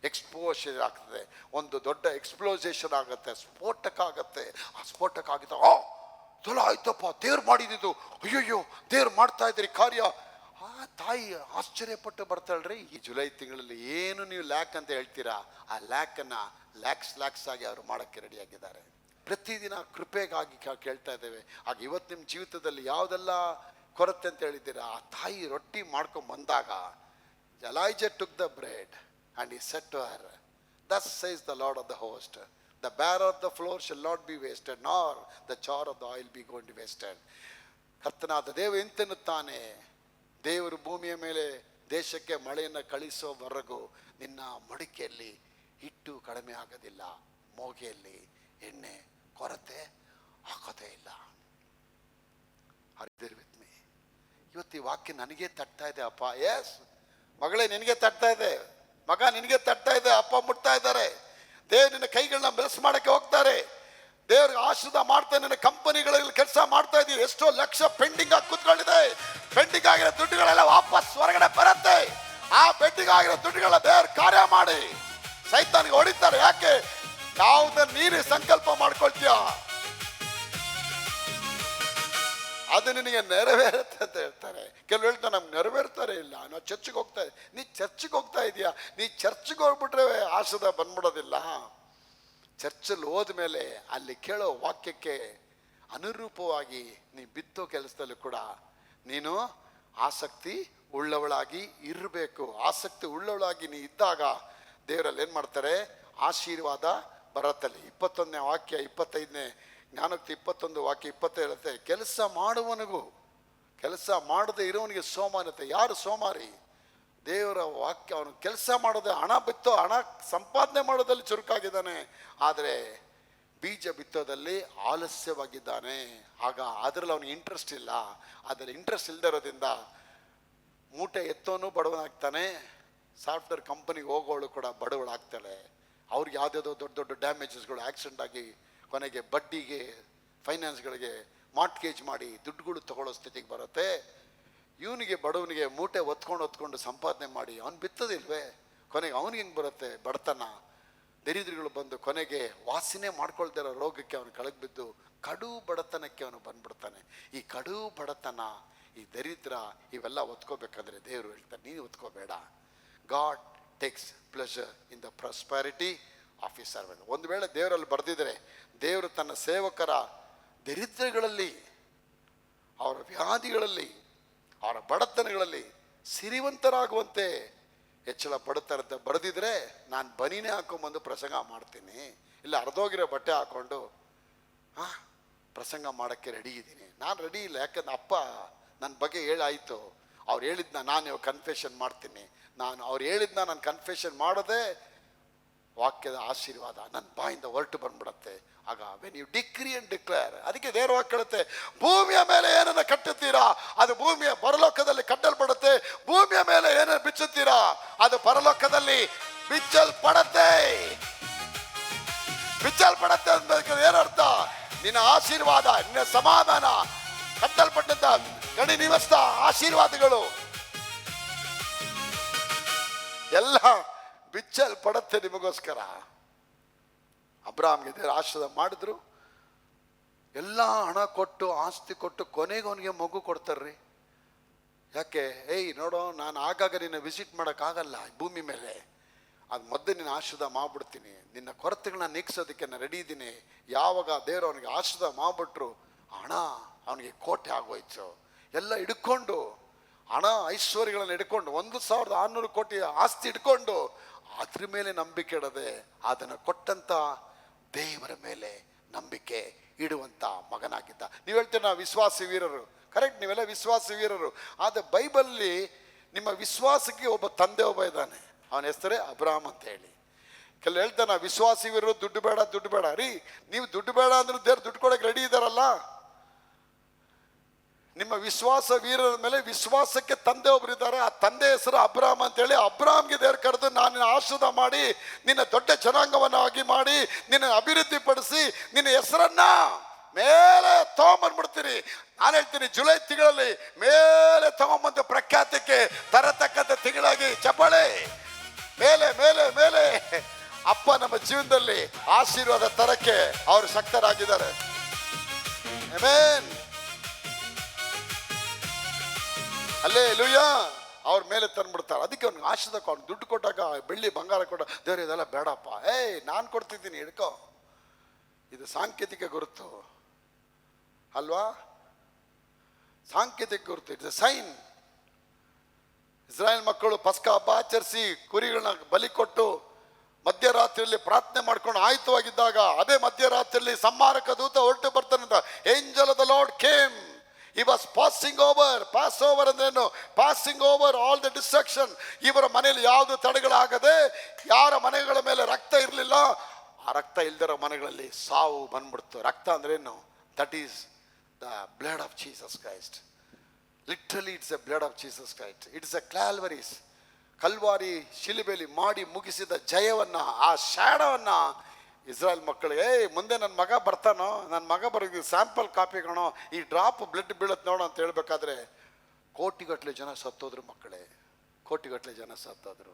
ಎಕ್ಸ್ಪೋಷನ್ ಆಗ್ತದೆ, ಒಂದು ದೊಡ್ಡ ಎಕ್ಸ್ಪ್ಲೋಸೇಷನ್ ಆಗುತ್ತೆ, ಸ್ಫೋಟಕ ಆಗುತ್ತೆ. ಆ ಸ್ಫೋಟಕ ಆಗಿದ್ದ, ಚಲೋ ಆಯ್ತಪ್ಪ, ದೇವ್ರು ಮಾಡಿದ್ದು, ಅಯ್ಯಯ್ಯೋ ದೇವ್ರು ಮಾಡ್ತಾ ಇದ್ರಿ ಕಾರ್ಯ. ಆ ತಾಯಿ ಆಶ್ಚರ್ಯಪಟ್ಟು ಬರ್ತಾಳ್ರಿ. ಈ ಜುಲೈ ತಿಂಗಳಲ್ಲಿ ಏನು ನೀವು ಲ್ಯಾಕ್ ಅಂತ ಹೇಳ್ತೀರಾ, ಆ ಲ್ಯಾಕನ್ನು ಲ್ಯಾಕ್ಸ್ ಆಗಿ ಅವರು ಮಾಡೋಕ್ಕೆ ರೆಡಿಯಾಗಿದ್ದಾರೆ. ಪ್ರತಿದಿನ ಕೃಪೆಗಾಗಿ ಕೇಳ್ತಾ ಇದ್ದೇವೆ. ಆಗ ಇವತ್ತು ನಿಮ್ಮ ಜೀವಿತದಲ್ಲಿ ಯಾವುದೆಲ್ಲ ಕೊರತೆ ಅಂತ ಹೇಳಿದ್ದೀರಾ, ಆ ತಾಯಿ ರೊಟ್ಟಿ ಮಾಡ್ಕೊಂಡು ಬಂದಾಗ, Elijah took the bread and he said to her, thus says the Lord of the host, the bearer of the floor shall not be wasted, nor the jar of the oil be going to be wasted. ಕರ್ತನಾದ ದೇವರು ಇಂತೆನ್ನುತ್ತಾನೆ, ದೇವರು ಭೂಮಿಯ ಮೇಲೆ ದೇಶಕ್ಕೆ ಮಳೆಯನ್ನು ಕಳಿಸೋವರೆಗೂ ನಿನ್ನ ಮಡಿಕೆಯಲ್ಲಿ ಹಿಟ್ಟು ಕಡಿಮೆ ಆಗೋದಿಲ್ಲ, ಮೋಗೆಯಲ್ಲಿ ಎಣ್ಣೆ ಕೊರತೆ ಆಗೋದೇ ಇಲ್ಲ. With me. ಇವತ್ತು ಈ ವಾಕ್ಯ ನನಗೆ ತಟ್ತಾ ಇದೆ ಅಪ್ಪ. ಎಸ್ ಮಗಳೇ, ನಿನಗೆ ತಟ್ತಾ ಇದೆ, ಮಗ ನಿನಗೆ ತಟ್ತಾ ಇದೆ. ಅಪ್ಪ ಮುಟ್ತಾ ಇದ್ದಾರೆ. ದೇವ್ರು ನಿನ್ನ ಕೈಗಳನ್ನ ಮೆಲ್ಸ್ ಮಾಡಕ್ಕೆ ಹೋಗ್ತಾರೆ. ದೇವ್ರಿಗೆ ಆಶೀರ್ವಾದ ಮಾಡ್ತಾ ನಿನ್ನ ಕಂಪನಿಗಳಲ್ಲಿ ಕೆಲಸ ಮಾಡ್ತಾ ಇದೀವಿ. ಎಷ್ಟೋ ಲಕ್ಷ ಪೆಂಡಿಂಗ್ ಆಗಿ ಕೂತ್ಕೊಂಡಿದೆ. ಪೆಂಡಿಂಗ್ ಆಗಿರೋ ದುಡ್ಡುಗಳೆಲ್ಲ ವಾಪಸ್ ಹೊರಗಡೆ ಬರುತ್ತೆ. ಆ ಪೆಂಡಿಂಗ್ ಆಗಿರೋ ದುಡ್ಡುಗಳ ದೇವ್ರ ಕಾರ್ಯ ಮಾಡಿ ಸೈತಾನಿಗೆ ಹೊಡಿತಾರೆ. ಯಾಕೆ? ಯಾವುದನ್ನ ನೀನು ಸಂಕಲ್ಪ ಮಾಡ್ಕೊಳ್ತೀಯ ಅದು ನಿನಗೆ ನೆರವೇರುತ್ತೆ ಅಂತ ಹೇಳ್ತಾರೆ. ಕೆಲವು ಹೇಳ್ತಾರೆ ನಮ್ಗೆ ನೆರವೇರ್ತಾರೆ ಇಲ್ಲ, ನಾವು ಚರ್ಚ್ಗೆ ಹೋಗ್ತಾ ಇದ್ದೀವಿ. ನೀ ಚರ್ಚ್ಗೆ ಹೋಗ್ತಾ ಇದೀಯಾ? ನೀ ಚರ್ಚ್ಗೆ ಹೋಗ್ಬಿಟ್ರೆ ಆಶೀರ್ವಾದ ಬಂದ್ಬಿಡೋದಿಲ್ಲ. ಚರ್ಚಲ್ಲಿ ಹೋದ್ಮೇಲೆ ಅಲ್ಲಿ ಕೇಳೋ ವಾಕ್ಯಕ್ಕೆ ಅನುರೂಪವಾಗಿ ನೀ ಬಿತ್ತೋ ಕೆಲಸದಲ್ಲೂ ಕೂಡ ನೀನು ಆಸಕ್ತಿ ಉಳ್ಳವಳಾಗಿ ಇರಬೇಕು. ಆಸಕ್ತಿ ಉಳ್ಳವಳಾಗಿ ನೀ ಇದ್ದಾಗ ದೇವರಲ್ಲಿ ಏನು ಮಾಡ್ತಾರೆ? ಆಶೀರ್ವಾದ ಬರತ್ತಲ್ಲಿ. 21ನೇ ವಾಕ್ಯ 25ನೇ ಜ್ಞಾನೋಕ್ತಿ 21 ವಾಕ್ಯ 20 ಹೇಳುತ್ತೆ, ಕೆಲಸ ಮಾಡುವವನಿಗೂ ಕೆಲಸ ಮಾಡದೆ ಇರೋವನಿಗೆ ಸೋಮಾನತೆ. ಯಾರು ಸೋಮಾರಿ? ದೇವರ ವಾಕ್ಯ. ಅವನು ಕೆಲಸ ಮಾಡೋದೇ, ಹಣ ಬಿತ್ತೋ, ಹಣ ಸಂಪಾದನೆ ಮಾಡೋದಲ್ಲಿ ಚುರುಕಾಗಿದ್ದಾನೆ, ಆದರೆ ಬೀಜ ಬಿತ್ತೋದಲ್ಲಿ ಆಲಸ್ಯವಾಗಿದ್ದಾನೆ. ಆಗ ಅದರಲ್ಲಿ ಅವನಿಗೆ ಇಂಟ್ರೆಸ್ಟ್ ಇಲ್ಲ. ಅದರಲ್ಲಿ ಇಂಟ್ರೆಸ್ಟ್ ಇಲ್ಲದೆ ಇರೋದ್ರಿಂದ ಮೂಟೆ ಎತ್ತೋನು ಬಡವನಾಗ್ತಾನೆ, ಸಾಫ್ಟ್ವೇರ್ ಕಂಪನಿಗೆ ಹೋಗೋಳು ಕೂಡ ಬಡವಳಾಗ್ತಾಳೆ. ಅವ್ರಿಗೆ ಯಾವುದ್ಯಾವುದೋ ದೊಡ್ಡ ದೊಡ್ಡ ಡ್ಯಾಮೇಜಸ್ಗಳು, ಆಕ್ಸಿಡೆಂಟ್ ಆಗಿ ಕೊನೆಗೆ ಬಡ್ಡಿಗೆ, ಫೈನಾನ್ಸ್ಗಳಿಗೆ ಮಾರ್ಟ್ಗೇಜ್ ಮಾಡಿ ದುಡ್ಡುಗಳು ತಗೊಳ್ಳೋ ಸ್ಥಿತಿಗೆ ಬರುತ್ತೆ. ಇವನಿಗೆ ಬಡವನಿಗೆ ಮೂಟೆ ಹೊತ್ಕೊಂಡು ಸಂಪಾದನೆ ಮಾಡಿ ಅವನು ಬಿತ್ತದಿಲ್ವೇ? ಕೊನೆಗೆ ಅವನಿಗೆ ಹೆಂಗೆ ಬರುತ್ತೆ ಬಡತನ? ದರಿದ್ರಗಳು ಬಂದು ಕೊನೆಗೆ ವಾಸನೆ ಮಾಡ್ಕೊಳ್ತಾ ಇರೋ ರೋಗಕ್ಕೆ ಅವನು ಕೆಳಗೆ ಬಿದ್ದು ಕಡು ಬಡತನಕ್ಕೆ ಅವನು ಬಂದ್ಬಿಡ್ತಾನೆ. ಈ ಕಡು ಬಡತನ, ಈ ದರಿದ್ರ, ಇವೆಲ್ಲ ಒತ್ಕೋಬೇಕಾದ್ರೆ ದೇವರು ಹೇಳ್ತಾರೆ, ನೀನು ಒತ್ಕೋಬೇಡ. God takes pleasure in the prosperity of his servant. ಒಂದು ವೇಳೆ ದೇವರಲ್ಲಿ ಬರೆದಿದ್ರೆ, ದೇವರು ತನ್ನ ಸೇವಕರ ದರಿದ್ರಗಳಲ್ಲಿ, ಅವರ ವ್ಯಾಧಿಗಳಲ್ಲಿ, ಅವರ ಬಡತನಗಳಲ್ಲಿ ಸಿರಿವಂತರಾಗುವಂತೆ ಹೆಚ್ಚಳ ಪಡುತ್ತಾರೆ ಅಂತ ಬರೆದಿದ್ರೆ, ನಾನು ಬನೀನೇ ಹಾಕೊಂಬಂದು ಪ್ರಸಂಗ ಮಾಡ್ತೀನಿ, ಇಲ್ಲ ಅರ್ಧೋಗಿರೋ ಬಟ್ಟೆ ಹಾಕ್ಕೊಂಡು ಪ್ರಸಂಗ ಮಾಡೋಕ್ಕೆ ರೆಡಿ ಇದ್ದೀನಿ. ನಾನು ರೆಡಿ ಇಲ್ಲ. ಯಾಕಂದ್ರೆ ಅಪ್ಪ ನನ್ನ ಬಗ್ಗೆ ಹೇಳಾಯಿತು. ಅವ್ರು ಹೇಳಿದ್ನ ನಾನು ಕನ್ಫೆಷನ್ ಮಾಡ್ತೀನಿ. ಅವ್ರು ಹೇಳಿದ್ನ ನಾನು ಕನ್ಫೆಷನ್ ಮಾಡೋದೇ ವಾಕ್ಯದ ಆಶೀರ್ವಾದ ನನ್ನ ಬಾಯಿಂದ ಹೊರಟು ಬಂದ್ಬಿಡತ್ತೆ. ಆಗ when you decree and declare, ಅದಕ್ಕೆ ದೇವರು ಹೇಳುತ್ತೆ, ಭೂಮಿಯ ಮೇಲೆ ಏನನ್ನ ಕಟ್ಟುತ್ತೀರಾ ಅದು ಭೂಮಿಯ ಪರಲೋಕದಲ್ಲಿ ಕಟ್ಟಲ್ಪಡುತ್ತೆ. ಭೂಮಿಯ ಮೇಲೆ ಏನನ್ನ ಬಿಚ್ಚುತ್ತೀರಾ ಅದು ಪರಲೋಕದಲ್ಲಿ ಬಿಚ್ಚಲ್ಪಡತ್ತೆ. ಬಿಚ್ಚಲ್ಪಡತ್ತೆ ಅಂತ ಏನರ್ಥ? ನಿನ್ನ ಆಶೀರ್ವಾದ, ನಿನ್ನ ಸಮಾಧಾನ, ಕಟ್ಟಲ್ಪಟ್ಟಂತ ಗಣಿ ನಿವಸ್ತ ಆಶೀರ್ವಾದಗಳು ಎಲ್ಲ ಬಿಚ್ಚಲ್ಪಡತ್ತೆ ನಿಮಗೋಸ್ಕರ. ಅಬ್ರಾಮ್ಗೆ ದೇವರು ಆಶೀರ್ವಾದ ಮಾಡಿದ್ರು. ಎಲ್ಲ ಹಣ ಕೊಟ್ಟು, ಆಸ್ತಿ ಕೊಟ್ಟು, ಕೊನೆಗೆ ಅವನಿಗೆ ಮಗು ಕೊಡ್ತಾರ್ರಿ. ಯಾಕೆ? ನೋಡೋ, ನಾನು ಆಗಾಗ ನಿನ್ನ ವಿಸಿಟ್ ಮಾಡೋಕ್ಕಾಗಲ್ಲ ಭೂಮಿ ಮೇಲೆ, ಅದು ಮೊದಲು ನಿನ್ನ ಆಶೀರ್ವಾದ ಮಾಡ್ಬಿಡ್ತೀನಿ. ನಿನ್ನ ಕೊರತೆಗಳನ್ನ ನೀಗ್ಸೋದಕ್ಕೆ ನಾನು ರೆಡಿ ಇದ್ದೀನಿ. ಯಾವಾಗ ದೇವರು ಅವನಿಗೆ ಆಶೀರ್ವಾದ ಮಾಡಿಬಿಟ್ರು, ಹಣ ಅವನಿಗೆ ಕೋಟೆ ಆಗೋಯ್ತು. ಎಲ್ಲ ಹಿಡ್ಕೊಂಡು, ಹಣ ಐಶ್ವರ್ಯಗಳನ್ನು ಹಿಡ್ಕೊಂಡು, 1600 ಕೋಟಿ ಆಸ್ತಿ ಹಿಡ್ಕೊಂಡು, ಅದ್ರ ಮೇಲೆ ನಂಬಿಕೆ ಇಡದೆ ಅದನ್ನು ಕೊಟ್ಟಂತ ದೇವರ ಮೇಲೆ ನಂಬಿಕೆ ಇಡುವಂತ ಮಗನಾಗಿದ್ದ. ನೀವು ಹೇಳ್ತೀರ ನಾವು ವಿಶ್ವಾಸಿ ವೀರರು. ಕರೆಕ್ಟ್, ನೀವೆಲ್ಲ ವಿಶ್ವಾಸಿ ವೀರರು. ಆದರೆ ಬೈಬಲ್ಲಿ ನಿಮ್ಮ ವಿಶ್ವಾಸಕ್ಕೆ ಒಬ್ಬ ತಂದೆ ಒಬ್ಬ ಇದ್ದಾನೆ. ಅವನ ಹೆಸರೇ ಅಬ್ರಾಮ್ ಅಂತ ಹೇಳಿ. ಕೆಲವು ಹೇಳ್ತಾನೆ ನಾವು ವಿಶ್ವಾಸಿ ವೀರರು, ದುಡ್ಡು ಬೇಡ ರೀ. ನೀವು ದುಡ್ಡು ಬೇಡ ಅಂದ್ರೆ ದೇವ್ರು ದುಡ್ಡು ಕೊಡಕ್ಕೆ ರೆಡಿ ಇದ್ದಾರಲ್ಲ. ನಿಮ್ಮ ವಿಶ್ವಾಸ ವೀರರ ಮೇಲೆ ವಿಶ್ವಾಸಕ್ಕೆ ತಂದೆ ಒಬ್ರು ಇದ್ದಾರೆ. ಆ ತಂದೆ ಹೆಸರು ಅಬ್ರಾಮ್ ಅಂತೇಳಿ. ಅಬ್ರಾಮ್ಗೆ ದೇವ್ರು ಕರೆದು ನಾನು ನಿನ್ನ ಆಶೀರ್ವಾದ ಮಾಡಿ, ನಿನ್ನ ದೊಡ್ಡ ಜನಾಂಗವನ್ನಾಗಿ ಮಾಡಿ, ನಿನ್ನ ಅಭಿವೃದ್ಧಿ ಪಡಿಸಿ, ನಿನ್ನ ಹೆಸರನ್ನ ಮೇಲೆ ತಗೊಂಬಂದ್ಬಿಡ್ತೀನಿ. ನಾನು ಹೇಳ್ತೀನಿ, ಜುಲೈ ತಿಂಗಳಲ್ಲಿ ಮೇಲೆ ತಗೊಂಬಂದು ಪ್ರಖ್ಯಾತಕ್ಕೆ ತರತಕ್ಕಂಥ ತಿಂಗಳಾಗಿ ಚಪ್ಪಾಳೆ ಮೇಲೆ ಮೇಲೆ ಮೇಲೆ. ಅಪ್ಪ ನಮ್ಮ ಜೀವನದಲ್ಲಿ ಆಶೀರ್ವಾದ ತರಕ್ಕೆ ಅವರು ಶಕ್ತರಾಗಿದ್ದಾರೆ. ಆಮೆನ್. ಹಲ್ಲೆಲೂಯಾ. ಅವ್ರ ಮೇಲೆ ತಂದ್ಬಿಡ್ತಾರೆ. ಅದಕ್ಕೆ ಅವ್ನಿಗೆ ಆಶೀರ್ವಾದ ಕೊಟ್ಟು, ದುಡ್ಡು ಕೊಟ್ಟಾಗ ಬೆಳ್ಳಿ ಬಂಗಾರ ಕೊಟ್ಟ, ದೇವ್ರು ಇದೆಲ್ಲ ಬೇಡಪ್ಪ, ನಾನು ಕೊಡ್ತಿದ್ದೀನಿ ಹಿಡ್ಕೋ. ಇದು ಸಾಂಕೇತಿಕ ಗುರುತು ಅಲ್ವಾ? ಸಾಂಕೇತಿಕ ಗುರುತು. It's A sign. ಇಸ್ರಾಯೇಲ್ ಮಕ್ಕಳು ಪಸ್ಕ ಹಬ್ಬ ಆಚರಿಸಿ ಕುರಿಗಳನ್ನ ಬಲಿ ಕೊಟ್ಟು ಮಧ್ಯರಾತ್ರಿಯಲ್ಲಿ ಪ್ರಾರ್ಥನೆ ಮಾಡ್ಕೊಂಡು ಆಯುಧವಾಗಿದ್ದಾಗ, ಅದೇ ಮಧ್ಯರಾತ್ರಿಯಲ್ಲಿ ಸಂಹಾರಕ ದೂತ ಹೊರಟು ಬರ್ತಾನಂತ. Angel of the Lord came. He was passing over. Pass over ಅಂದ್ರೇನು? Passing over all the destruction. ಇವರ ಮನೆಯಲ್ಲಿ ಯಾವುದು ತಡೆಗಳಾಗದೆ, ಯಾರ ಮನೆಗಳ ಮೇಲೆ ರಕ್ತ ಇರಲಿಲ್ಲ, ಆ ರಕ್ತ ಇಲ್ದಿರೋ ಮನೆಗಳಲ್ಲಿ ಸಾವು ಬಂದ್ಬಿಡ್ತು. ರಕ್ತ ಅಂದ್ರೇನು? That is the blood of Jesus Christ. Literally it's a blood of Jesus Christ. It's a Calvary's. Calvary ಶಿಲುಬೆಯಲ್ಲಿ ಮಾಡಿ ಮುಗಿಸಿದ ಜಯವನ್ನ, ಆ ಶಾಡವನ್ನ ಇಸ್ರಾಯೇಲ್ ಮಕ್ಕಳಿಗೆ, ಮುಂದೆ ನನ್ನ ಮಗ ಬರ್ತಾನೋ, ನನ್ನ ಮಗ ಬರೋದು ಸ್ಯಾಂಪಲ್ ಕಾಪಿ ಕಣೋ, ಈ ಡ್ರಾಪ್ ಬ್ಲಡ್ ಬೀಳತ್ ನೋಡು ಅಂತ ಹೇಳ್ಬೇಕಾದ್ರೆ ಕೋಟಿಗಟ್ಟಲೆ ಜನ ಸತ್ತೋದ್ರು ಮಕ್ಕಳೇ, ಕೋಟಿಗಟ್ಟಲೆ ಜನ ಸತ್ತೋದ್ರು.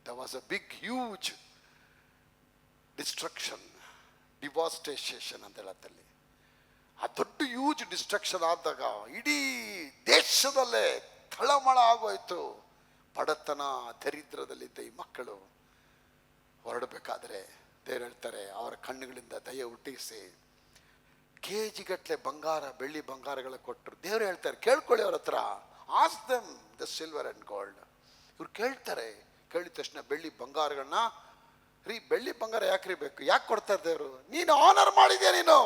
The was a big huge destruction, devastation ಅಂತ ಹೇಳತ್ತಲ್ಲಿ. ಆ ದೊಡ್ಡ ಹ್ಯೂಜ್ ಡಿಸ್ಟ್ರಕ್ಷನ್ ಆದಾಗ ಇಡೀ ದೇಶದಲ್ಲೇ ತಳಮಳ ಆಗೋಯ್ತು. ಬಡತನ ದರಿದ್ರದಲ್ಲಿದ್ದ ಈ ಮಕ್ಕಳು ಹೊರಡಬೇಕಾದ್ರೆ ದೇವ್ರು ಹೇಳ್ತಾರೆ, ಅವರ ಕಣ್ಣುಗಳಿಂದ ದಯೆ ಹುಟ್ಟಿಸಿ ಕೆಜಿಗಟ್ಟಲೆ ಬಂಗಾರ, ಬೆಳ್ಳಿ ಬಂಗಾರಗಳ ಕೊಟ್ಟರು. ದೇವ್ರು ಹೇಳ್ತಾರೆ, ಕೇಳ್ಕೊಳ್ಳಿ ಅವ್ರ ಹತ್ರ, ask them the silver and gold. ಇವ್ರು ಕೇಳ್ತಾರೆ. ಕೇಳಿದ ತಕ್ಷಣ ಬೆಳ್ಳಿ ಬಂಗಾರಗಳನ್ನ, ರೀ ಬೆಳ್ಳಿ ಬಂಗಾರ ಯಾಕ್ರಿ ಬೇಕು? ಯಾಕೆ ಕೊಡ್ತಾರೆ ದೇವರು? ನೀನು ಆನರ್ ಮಾಡಿದ್ಯಾ, ನೀನು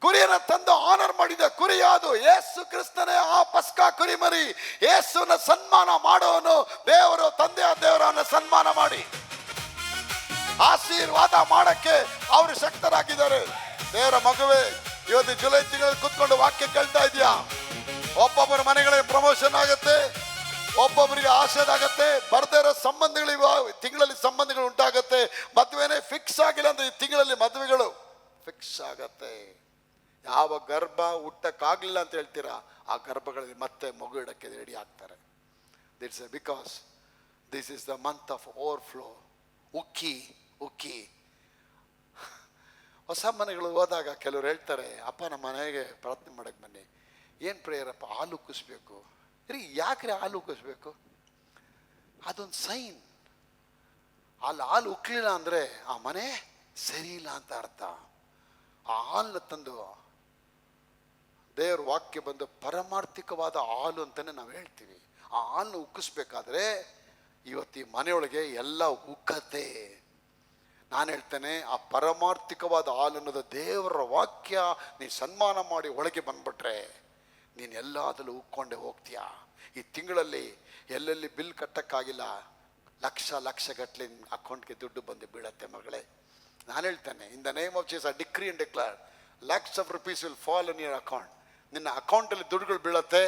ಕುರಿಯನ್ನ ತಂದು ಆನರ್ ಮಾಡಿದ ಕುರಿ ಯಾವುದು? ಯೇಸು ಕ್ರಿಸ್ತನೇ ಆ ಪಸ್ಕಾ ಕುರಿಮರಿ. ಯೇಸುನ ಸನ್ಮಾನ ಮಾಡೋನು ದೇವರು, ತಂದೆಯ ದೇವರನ್ನ ಸನ್ಮಾನ ಮಾಡಿ ಆಶೀರ್ವಾದ ಮಾಡಕ್ಕೆ ಅವರು ಶಕ್ತರಾಗಿದ್ದಾರೆ. ದೇವರ ಮಗುವೆ, ಇವತ್ತು ಜುಲೈ ತಿಂಗಳಲ್ಲಿ ಕೂತ್ಕೊಂಡು ವಾಕ್ಯ ಕೇಳ್ತಾ ಇದೆಯಾ? ಒಬ್ಬೊಬ್ಬರ ಮನೆಗಳಿಗೆ ಪ್ರಮೋಷನ್ ಆಗುತ್ತೆ, ಒಬ್ಬೊಬ್ಬರಿಗೆ ಆಶೀರ್ವಾದ ಆಗತ್ತೆ. ಬರ್ದೇ ಇರೋ ಸಂಬಂಧಗಳು ತಿಂಗಳಲ್ಲಿ ಸಂಬಂಧಗಳು ಉಂಟಾಗತ್ತೆ. ಮದುವೆನೇ ಫಿಕ್ಸ್ ಆಗಿಲ್ಲ ಅಂದ್ರೆ ಈ ತಿಂಗಳಲ್ಲಿ ಮದುವೆಗಳು ಫಿಕ್ಸ್ ಆಗತ್ತೆ. ಯಾವ ಗರ್ಭ ಹುಟ್ಟಕ್ಕಾಗಲಿಲ್ಲ ಅಂತ ಹೇಳ್ತೀರಾ, ಆ ಗರ್ಭಗಳಲ್ಲಿ ಮತ್ತೆ ಮಗು ಇಡಕ್ಕೆ ರೆಡಿ ಆಗ್ತಾರೆ. That's because this is the month of overflow. ಉಕ್ಕಿ ಉಕ್ಕಿ ಹೊಸ ಮನೆಗಳು ಹೋದಾಗ ಕೆಲವ್ರು ಹೇಳ್ತಾರೆ, ಅಪ್ಪ ನಮ್ಮ ಮನೆಗೆ ಪ್ರಾರ್ಥನೆ ಮಾಡಕ್ಕೆ ಬನ್ನಿ. ಏನು ಪ್ರೇಯರಪ್ಪ? ಹಾಲು ಉಕ್ಕಿಸ್ಬೇಕು. ರೀ ಯಾಕ್ರಿ ಹಾಲು ಉಕ್ಕಿಸ್ಬೇಕು? ಅದೊಂದು ಸೈನ್. ಅಲ್ಲಿ ಹಾಲು ಉಕ್ಕಲಿಲ್ಲ ಅಂದರೆ ಆ ಮನೆ ಸರಿ ಇಲ್ಲ ಅಂತ ಅರ್ಥ. ಆ ಹಾಲನ್ನ ತಂದು ದೇವ್ರ ವಾಕ್ಯ ಬಂದು ಪರಮಾರ್ಥಿಕವಾದ ಹಾಲು ಅಂತಲೇ ನಾವು ಹೇಳ್ತೀವಿ. ಆ ಹಾಲನ್ನು ಉಕ್ಕಿಸ್ಬೇಕಾದ್ರೆ ಇವತ್ತು ಈ ಮನೆಯೊಳಗೆ ಎಲ್ಲ ಉಕ್ಕತ್ತೆ. ನಾನು ಹೇಳ್ತೇನೆ, ಆ ಪರಮಾರ್ಥಿಕವಾದ ಹಾಲು ಅನ್ನೋದು ದೇವರ ವಾಕ್ಯ. ನೀನು ಸನ್ಮಾನ ಮಾಡಿ ಒಳಗೆ ಬಂದ್ಬಿಟ್ರೆ ನೀನು ಎಲ್ಲದಲ್ಲೂ ಉಕ್ಕೊಂಡೆ ಹೋಗ್ತೀಯ. ಈ ತಿಂಗಳಲ್ಲಿ ಎಲ್ಲೆಲ್ಲಿ ಬಿಲ್ ಕಟ್ಟಕ್ಕಾಗಿಲ್ಲ, ಲಕ್ಷ ಲಕ್ಷ ಗಟ್ಟಲೆ ಅಕೌಂಟ್ಗೆ ದುಡ್ಡು ಬಂದು ಬೀಳತ್ತೆ ಮಗಳೇ. ನಾನು ಹೇಳ್ತೇನೆ, ಇನ್ the name of Jesus I decree and declare, lakhs of rupees will fall in your account. ನಿನ್ನ ಅಕೌಂಟಲ್ಲಿ ದುಡ್ಡುಗಳು ಬೀಳತ್ತೆ.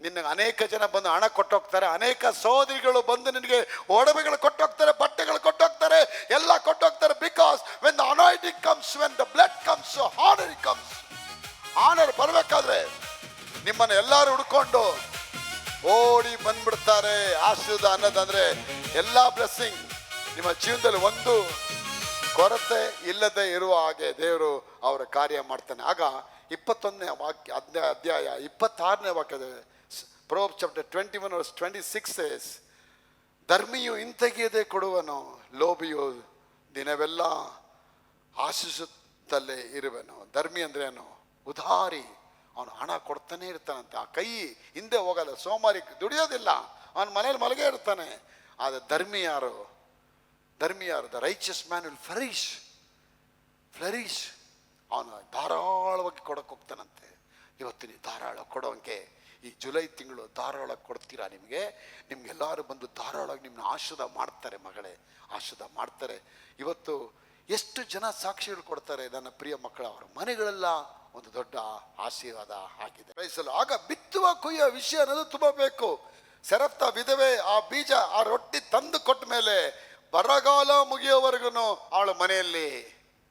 ನಿನ್ನ ಅನೇಕ ಜನ ಬಂದು ಹಣ ಕೊಟ್ಟೋಗ್ತಾರೆ. ಅನೇಕ ಸಹೋದರಿಗಳು ಬಂದು ನಿನಗೆ ಒಡವೆಗಳು ಕೊಟ್ಟೋಗ್ತಾರೆ, ಬಟ್ಟೆಗಳು ಕೊಟ್ಟೋಗ್ತಾರೆ, ಎಲ್ಲ ಕೊಟ್ಟೋಗ್ತಾರೆ. Because when the anointing comes, when the blood comes, honour comes. Honour ಬರಬೇಕಾದ್ರೆ ನಿಮ್ಮನ್ನು ಎಲ್ಲರೂ ಹುಡ್ಕೊಂಡು ಓಡಿ ಬಂದ್ಬಿಡ್ತಾರೆ. ಆಶೀರ್ವಾದ ಅನ್ನೋದಂದ್ರೆ ಎಲ್ಲ ಬ್ಲೆಸ್ಸಿಂಗ್ ನಿಮ್ಮ ಜೀವನದಲ್ಲಿ ಒಂದು ಕೊರತೆ ಇಲ್ಲದೆ ಇರುವ ಹಾಗೆ ದೇವರು ಅವರ ಕಾರ್ಯ ಮಾಡ್ತಾನೆ. ಆಗ 21ನೇ ವಾಕ್ಯ ಅಧ್ಯಾಯ 26ನೇ ವಾಕ್ಯದ Proverbs chapter 21 verse 26 says, ಧರ್ಮಿಯು ಹಿಂತೆಗೆಯದೆ ಕೊಡುವನು, ಲೋಭಿಯು ದಿನವೆಲ್ಲ ಆಶಿಸುತ್ತಲೇ ಇರುವನು. ಧರ್ಮಿ ಅಂದ್ರೆ ಏನು? ಉದಾರಿ. ಅವನು ಹಣ ಕೊಡ್ತಾನೆ ಇರ್ತಾನಂತೆ. ಆ ಕೈ ಹಿಂದೆ ಹೋಗಲ್ಲ. ಸೋಮಾರಿ ದುಡಿಯೋದಿಲ್ಲ, ಅವನ ಮನೇಲಿ ಮಲಗೇ ಇರ್ತಾನೆ. ಆದರೆ ಧರ್ಮಿ ಯಾರು? ಧರ್ಮಿ ಯಾರು? The righteous man will flourish. ಅವನು ಧಾರಾಳವಾಗಿ ಕೊಡಕ್ಕೆ ಹೋಗ್ತಾನಂತೆ. ಇವತ್ತು ನೀವು ಧಾರಾಳ ಕೊಡೋಂಗೆ ಈ ಜುಲೈ ತಿಂಗಳು ಧಾರಾಳ ಕೊಡ್ತೀರಾ? ನಿಮ್ಗೆಲ್ಲರೂ ಬಂದು ಧಾರಾಳವಾಗಿ ನಿಮ್ಮನ್ನ ಆಶೀರ್ವಾದ ಮಾಡ್ತಾರೆ ಮಗಳೇ, ಆಶೀರ್ವಾದ ಮಾಡ್ತಾರೆ. ಇವತ್ತು ಎಷ್ಟು ಜನ ಸಾಕ್ಷಿಗಳು ಕೊಡ್ತಾರೆ. ನನ್ನ ಪ್ರಿಯ ಮಕ್ಕಳ ಅವರ ಮನೆಗಳೆಲ್ಲ ಒಂದು ದೊಡ್ಡ ಆಶೀರ್ವಾದ ಆಗಿದೆ. ಆಗ ಬಿತ್ತುವ ಕೊಯ್ಯೋ ವಿಷಯ ಅನ್ನೋದು ತುಂಬ ಬೇಕು. ಸೆರಫ್ತ ವಿಧವೆ ಆ ಬೀಜ, ಆ ರೊಟ್ಟಿ ತಂದು ಕೊಟ್ಟ ಮೇಲೆ ಬರಗಾಲ ಮುಗಿಯೋವರೆಗೂ ಅವಳ ಮನೆಯಲ್ಲಿ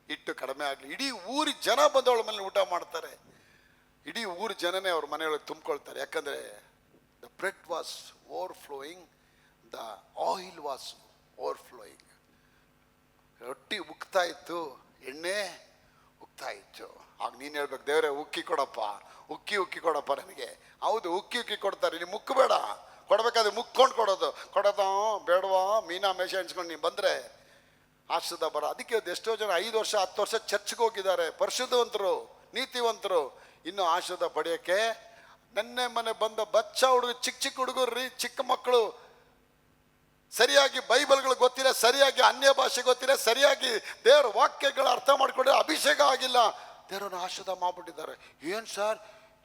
ಇಟ್ಟು ಕಡಿಮೆ ಆಗಲಿ. ಇಡೀ ಊರಿ ಜನ ಬಂದು ಅವಳ ಮನೇಲಿ ಊಟ ಮಾಡ್ತಾರೆ. ಇಡೀ ಊರು ಜನನೇ ಅವ್ರ ಮನೆಯೊಳಗೆ ತುಂಬಿಕೊಳ್ತಾರೆ. ಯಾಕಂದರೆ the bread was overflowing, the oil was overflowing. ರೊಟ್ಟಿ ಉಕ್ತಾ ಇತ್ತು, ಎಣ್ಣೆ ಉಕ್ತಾ ಇತ್ತು. ಆಗ ನೀನು ಹೇಳ್ಬೇಕು, ದೇವರೇ ಉಕ್ಕಿ ಕೊಡಪ್ಪ, ಉಕ್ಕಿ ಕೊಡಪ್ಪ ನನಗೆ. ಹೌದು, ಉಕ್ಕಿ ಕೊಡ್ತಾರೆ. ನೀವು ಮುಕ್ಕಬೇಡ, ಕೊಡಬೇಕಾದ್ರೆ ಮುಕ್ಕೊಂಡು ಕೊಡೋದು ಬೇಡವಾ ಮೀನಾ ಮೇಷ ಎಣಿಸ್ಕೊಂಡು ನೀವು ಬಂದರೆ ಆಶೀರ್ವಾದ ಬರ. ಅದಕ್ಕೆ ಎಷ್ಟೋ ಜನ 5 ವರ್ಷ 10 ವರ್ಷ ಚರ್ಚ್ಗೆ ಹೋಗಿದ್ದಾರೆ, ಪರಿಶುದ್ಧವಂತರು, ನೀತಿವಂತರು. ಇನ್ನು ಆಶೀರ್ವಾದ ಪಡೆಯೋಕ್ಕೆ ನೆನ್ನೆ ಮನೆ ಬಂದ ಬಚ್ಚ ಹುಡುಗ, ಚಿಕ್ಕ ಹುಡುಗರು, ಚಿಕ್ಕ ಮಕ್ಕಳು, ಸರಿಯಾಗಿ ಬೈಬಲ್ಗಳು ಗೊತ್ತಿಲ್ಲ, ಸರಿಯಾಗಿ ಅನ್ಯ ಭಾಷೆ ಗೊತ್ತಿಲ್ಲ, ಸರಿಯಾಗಿ ದೇವರ ವಾಕ್ಯಗಳ ಅರ್ಥ ಮಾಡ್ಕೊಂಡ್ರೆ ಅಭಿಷೇಕ ಆಗಿಲ್ಲ, ದೇವರನ್ನು ಆಶೀರ್ವಾದ ಮಾಡ್ಬಿಟ್ಟಿದ್ದಾರೆ. ಏನು ಸರ್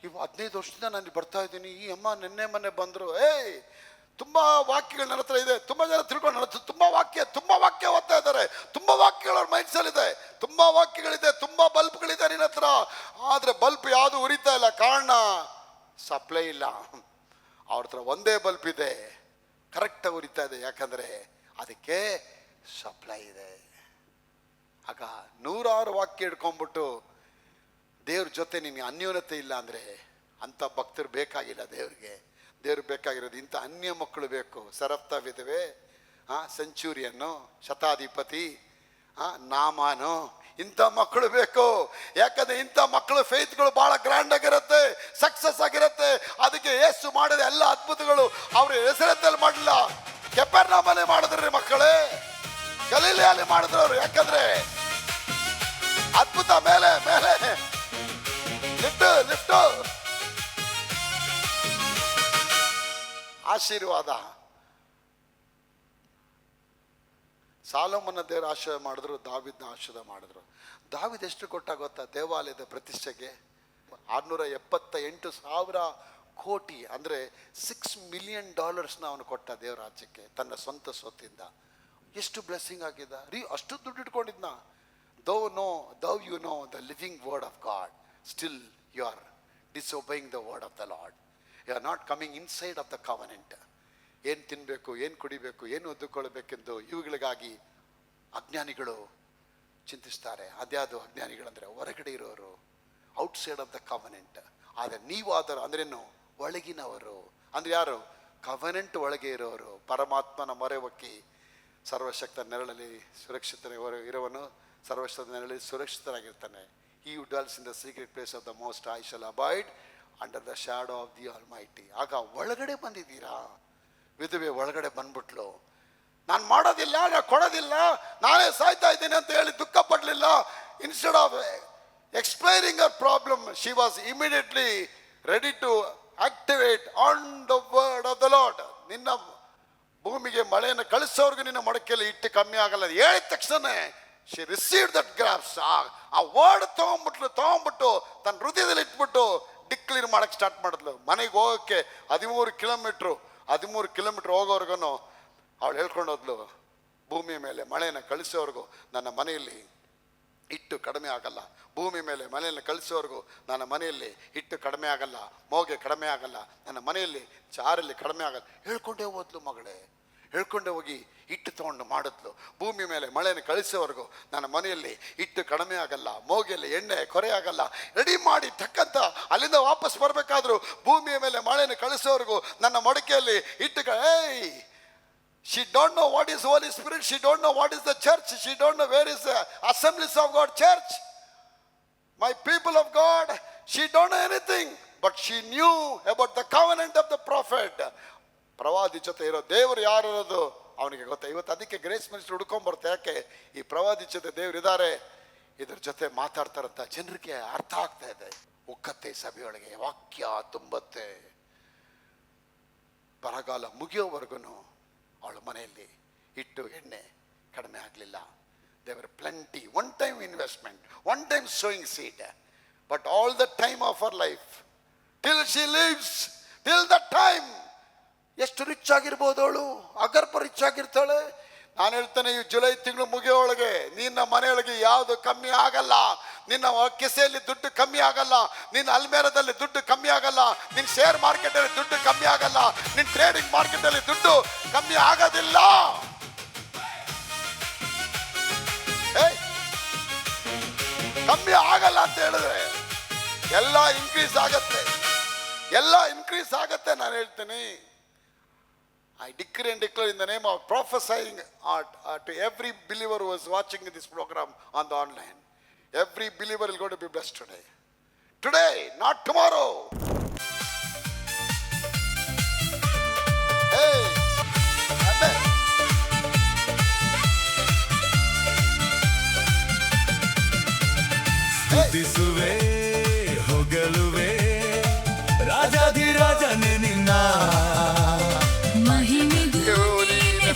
ಇವು 15 ವರ್ಷದಿಂದ ನಾನು ಬರ್ತಾ ಇದ್ದೀನಿ, ಈ ಅಮ್ಮ ನಿನ್ನೆ ಮೊನ್ನೆ ಬಂದರು. ತುಂಬ ವಾಕ್ಯಗಳು ನನ್ನ ಹತ್ರ ಇದೆ, ತುಂಬ ಜನ ತಿಳ್ಕೊಂಡು ನನ್ನ ಹತ್ರ ತುಂಬ ವಾಕ್ಯ ಓದ್ತಾ ಇದ್ದಾರೆ, ತುಂಬ ವಾಕ್ಯಗಳು ಅವ್ರ ಮೈಂಡ್ಸಲ್ಲಿದೆ, ತುಂಬ ವಾಕ್ಯಗಳಿದೆ, ತುಂಬ ಬಲ್ಬ್ಗಳಿದೆ ನಿನ್ನ ಹತ್ರ. ಆದರೆ ಬಲ್ಬ್ ಯಾವುದು ಉರಿತಾ ಇಲ್ಲ, ಕಾರಣ ಸಪ್ಲೈ ಇಲ್ಲ. ಅವ್ರ ಹತ್ರ ಒಂದೇ ಬಲ್ಬ್ ಇದೆ, ಕರೆಕ್ಟಾಗಿ ಉರಿತಾ ಇದೆ, ಯಾಕಂದರೆ ಅದಕ್ಕೆ ಸಪ್ಲೈ ಇದೆ. ಆಗ 106 ವಾಕ್ಯ ಹಿಡ್ಕೊಂಡ್ಬಿಟ್ಟು ದೇವ್ರ ಜೊತೆ ನಿನಗೆ ಅನ್ಯೋನ್ಯತೆ ಇಲ್ಲ ಅಂದರೆ ಅಂಥ ಭಕ್ತರು ಬೇಕಾಗಿಲ್ಲ ದೇವ್ರಿಗೆ. ದೇವ್ರಿಗೆ ಬೇಕಾಗಿರೋದು ಇಂಥ ಅನ್ಯ ಮಕ್ಕಳು ಬೇಕು. ಸರಪ್ತ ವಿಧವೆ, ಸೆಂಚುರಿಯನ್ನು, ಶತಾಧಿಪತಿ, ನಾಮಾನು, ಇಂಥ ಮಕ್ಕಳು ಬೇಕು. ಯಾಕಂದ್ರೆ ಇಂಥ ಮಕ್ಕಳು ಫೇತ್ಗಳು ಭಾಳ ಗ್ರ್ಯಾಂಡ್ ಆಗಿರುತ್ತೆ, ಸಕ್ಸಸ್ ಆಗಿರುತ್ತೆ. ಅದಕ್ಕೆ ಯೇಸು ಮಾಡಿದ ಎಲ್ಲ ಅದ್ಭುತಗಳು ಅವ್ರ ಹೆಸರತ್ತಲ್ಲಿ ಮಾಡಲಿಲ್ಲ, ಕೆಪರ್ನೌಮಲ್ಲೇ ಮಾಡಿದ್ರಿ ಮಕ್ಕಳೇ, ಗಲೀಲಿಯಲ್ಲಿ ಮಾಡಿದ್ರು ಅವರು. ಯಾಕಂದ್ರೆ ಅದ್ಭುತ ಮೇಲೆ ಮೇಲೆ ಲಿಫ್ಟ್ ಆಶೀರ್ವಾದ. ಸಾಲೋಮನ ದೇವರ ಆಶೀರ್ವಾದ ಮಾಡಿದ್ರು, ದಾವಿದ್ನ ಆಶೀರ್ವಾದ ಮಾಡಿದ್ರು. ದಾವಿದ್ ಎಷ್ಟು ಕೊಟ್ಟ ಗೊತ್ತಾ ದೇವಾಲಯದ ಪ್ರತಿಷ್ಠೆಗೆ? 678,000 ಕೋಟಿ ಅಂದರೆ $6 ಮಿಲಿಯನ್ ಅವನು ಕೊಟ್ಟ ದೇವರ ರಾಜ್ಯಕ್ಕೆ ತನ್ನ ಸ್ವಂತ ಸ್ವತ್ತಿಂದ. ಎಷ್ಟು ಬ್ಲೆಸ್ಸಿಂಗ್ ಆಗಿದ್ದ ರೀ, ಅಷ್ಟು ದುಡ್ಡು ಇಟ್ಕೊಂಡಿದ್ನ. Though you know the living word of God, still you are disobeying the word of the Lord. You are not coming inside of the covenant. ಏನು ತಿನ್ನಬೇಕು, ಏನು ಕುಡಿಬೇಕು, ಏನು ಒದ್ದುಕೊಳ್ಬೇಕೆಂದು ಇವುಗಳಿಗಾಗಿ ಅಜ್ಞಾನಿಗಳು ಚಿಂತಿಸ್ತಾರೆ. ಅದ್ಯಾವುದು ಅಜ್ಞಾನಿಗಳಂದರೆ ಹೊರಗಡೆ ಇರೋರು, ಔಟ್ಸೈಡ್ ಆಫ್ ದ ಕವನೆಂಟ್. ಆದರೆ ನೀವಾದರೂ ಅಂದ್ರೇನು, ಒಳಗಿನವರು. ಅಂದರೆ ಯಾರು? ಕವನೆಂಟ್ ಒಳಗೆ ಇರೋರು, ಪರಮಾತ್ಮನ ಮೊರೆ ಹೊಕ್ಕಿ ಸರ್ವಶಕ್ತ ನೆರಳಲ್ಲಿ ಇರುವನು ಸರ್ವಶಕ್ತ ನೆರಳಲ್ಲಿ ಸುರಕ್ಷಿತರಾಗಿರ್ತಾನೆ. He who dwells in the secret place of the Most High shall abide under the shadow of the Almighty. ಆಗ ಒಳಗಡೆ ಬಂದಿದ್ದೀರಾ. ವಿಧವೆ ಒಳಗಡೆ ಬಂದ್ಬಿಟ್ಲು. ನಾನು ಮಾಡೋದಿಲ್ಲ, ನಾನು ಕೊಡೋದಿಲ್ಲ, ನಾನೇ ಸಾಯ್ತಾ ಇದ್ದೀನಿ ಅಂತ ಹೇಳಿ ದುಃಖ ಪಡಲಿಲ್ಲ. Instead of explaining our problem, she was immediately ready to activate on the word of the Lord. ನಿನ್ನ ಭೂಮಿಗೆ ಮಳೆಯನ್ನು ಕಳಿಸೋರ್ಗು ನಿನ್ನ ಮಡಕೆಯಲ್ಲಿ ಇಟ್ಟು ಕಮ್ಮಿ ಆಗಲ್ಲ ಹೇಳಿದ ತಕ್ಷಣ ಶಿ ರಿಸೀವ್ ದಟ್ ಗ್ರಾಫ್ಸ್. ಆ ವರ್ಡ್ ತಗೊಂಡ್ಬಿಟ್ಟು ತನ್ನ ಹೃದಯದಲ್ಲಿ ಇಟ್ಬಿಟ್ಟು ಡಿಕ್ಲೇರ್ ಮಾಡಕ್ಕೆ ಸ್ಟಾರ್ಟ್ ಮಾಡಿದ್ಲು. ಮನೆಗೆ ಹೋಗೋಕ್ಕೆ 13 ಕಿಲೋಮೀಟರ್ ಹೋಗೋರ್ಗು ಅವಳು ಹೇಳ್ಕೊಂಡು ಹೋದ್ಲು, ಭೂಮಿ ಮೇಲೆ ಮಳೆಯನ್ನು ಕಳಿಸೋರ್ಗು ನನ್ನ ಮನೆಯಲ್ಲಿ ಹಿಟ್ಟು ಕಡಿಮೆ ಆಗಲ್ಲ, ಭೂಮಿ ಮೇಲೆ ಮನೆಯನ್ನು ಕಳಿಸೋರ್ಗು ನನ್ನ ಮನೆಯಲ್ಲಿ ಹಿಟ್ಟು ಕಡಿಮೆ ಆಗಲ್ಲ, ಮೋಗೆ ಕಡಿಮೆ ಆಗಲ್ಲ, ನನ್ನ ಮನೆಯಲ್ಲಿ ಚಾರಲ್ಲಿ ಕಡಿಮೆ ಆಗಲ್ಲ. ಹೇಳ್ಕೊಂಡೇ ಹೋದ್ಲು ಮಗಳೇ, ಹೇಳ್ಕೊಂಡೆ ಹೋಗಿ ಹಿಟ್ಟು ತೊಗೊಂಡು ಮಾಡಿದ್ಲು. ಭೂಮಿ ಮೇಲೆ ಮಳೆಯನ್ನು ಕಳಿಸೋವರೆಗೂ ನನ್ನ ಮನೆಯಲ್ಲಿ ಹಿಟ್ಟು ಕಡಿಮೆ ಆಗಲ್ಲ, ಮೋಗೆಯಲ್ಲಿ ಎಣ್ಣೆ ಕೊರೆ ಆಗಲ್ಲ. ರೆಡಿ ಮಾಡಿ ತಕ್ಕಂತ ಅಲ್ಲಿಂದ ವಾಪಸ್ ಬರಬೇಕಾದ್ರು ಭೂಮಿಯ ಮೇಲೆ ಮಳೆಯನ್ನು ಕಳಿಸೋವರೆಗೂ ನನ್ನ ಮಡಕೆಯಲ್ಲಿ ಹಿಟ್ಟು She don't know what is Holy Spirit. She don't know what is the church. She don't know where is the Assemblies of God church. My people of God, she don't know anything. But she knew about the covenant of the prophet. ಪ್ರವಾದಿ ಜೊತೆ ಇರೋ ದೇವರು ಯಾರಿರೋದು ಅವನಿಗೆ ಗೊತ್ತ. ಇವತ್ತು ಅದಕ್ಕೆ grace minister ಹುಡ್ಕೊಂಡ್ಬರ್ತೆ. ಯಾಕೆ? ಈ ಪ್ರವಾದಿ ಜೊತೆ ದೇವ್ರು ಇದ್ದಾರೆ, ಇದ್ರ ಜೊತೆ ಮಾತಾಡ್ತಾರಂತ ಜನರಿಗೆ ಅರ್ಥ ಆಗ್ತಾ ಇದೆ. ಉಕ್ಕತ್ತೆ ಸಭೆಯೊಳಗೆ ವಾಕ್ಯ ತುಂಬತ್ತೆ. ಬರಗಾಲ ಮುಗಿಯೋವರೆಗೂ ಅವಳ ಮನೆಯಲ್ಲಿ ಹಿಟ್ಟು ಎಣ್ಣೆ ಕಡಿಮೆ ಆಗಲಿಲ್ಲ. ದೇವರ plenty, one time investment, one time sowing seed. But all the time of our life till she lives, till the time. ಎಷ್ಟು ರಿಚ್ ಆಗಿರ್ಬೋದು ಅವಳು, ಅಗರ್ಭ ರಿಚ್ ಆಗಿರ್ತಾಳೆ. ನಾನು ಹೇಳ್ತೇನೆ, ಈ ಜುಲೈ ತಿಂಗಳು ಮುಗಿಯೋಳಗೆ ನಿನ್ನ ಮನೆಯೊಳಗೆ ಯಾವುದು ಕಮ್ಮಿ ಆಗಲ್ಲ. ನಿನ್ನ ಕಿಸೆಯಲ್ಲಿ ದುಡ್ಡು ಕಮ್ಮಿ ಆಗಲ್ಲ, ನಿನ್ನ ಅಲ್ಮೇರದಲ್ಲಿ ದುಡ್ಡು ಕಮ್ಮಿ ಆಗಲ್ಲ, ನಿನ್ನ ಶೇರ್ ಮಾರ್ಕೆಟಲ್ಲಿ ದುಡ್ಡು ಕಮ್ಮಿ ಆಗಲ್ಲ, ನಿನ್ನ ಟ್ರೇಡಿಂಗ್ ಮಾರ್ಕೆಟಲ್ಲಿ ದುಡ್ಡು ಕಮ್ಮಿ ಆಗೋದಿಲ್ಲ. ಕಮ್ಮಿ ಆಗಲ್ಲ ಅಂತ ಹೇಳಿದ್ರೆ ಎಲ್ಲ ಇನ್ಕ್ರೀಸ್ ಆಗತ್ತೆ, ಎಲ್ಲ ಇನ್ಕ್ರೀಸ್ ಆಗತ್ತೆ. ನಾನು ಹೇಳ್ತೀನಿ, I decree and declare in the name of prophesying to every believer who is watching this program on the online. Every believer is going to be blessed today. Today, not tomorrow. Hey, amen. ಸ್ತುತಿಸುವೆ, ಹೊಗಳುವೆ, ರಾಜಾಧಿರಾಜನೇ ನಿನ್ನ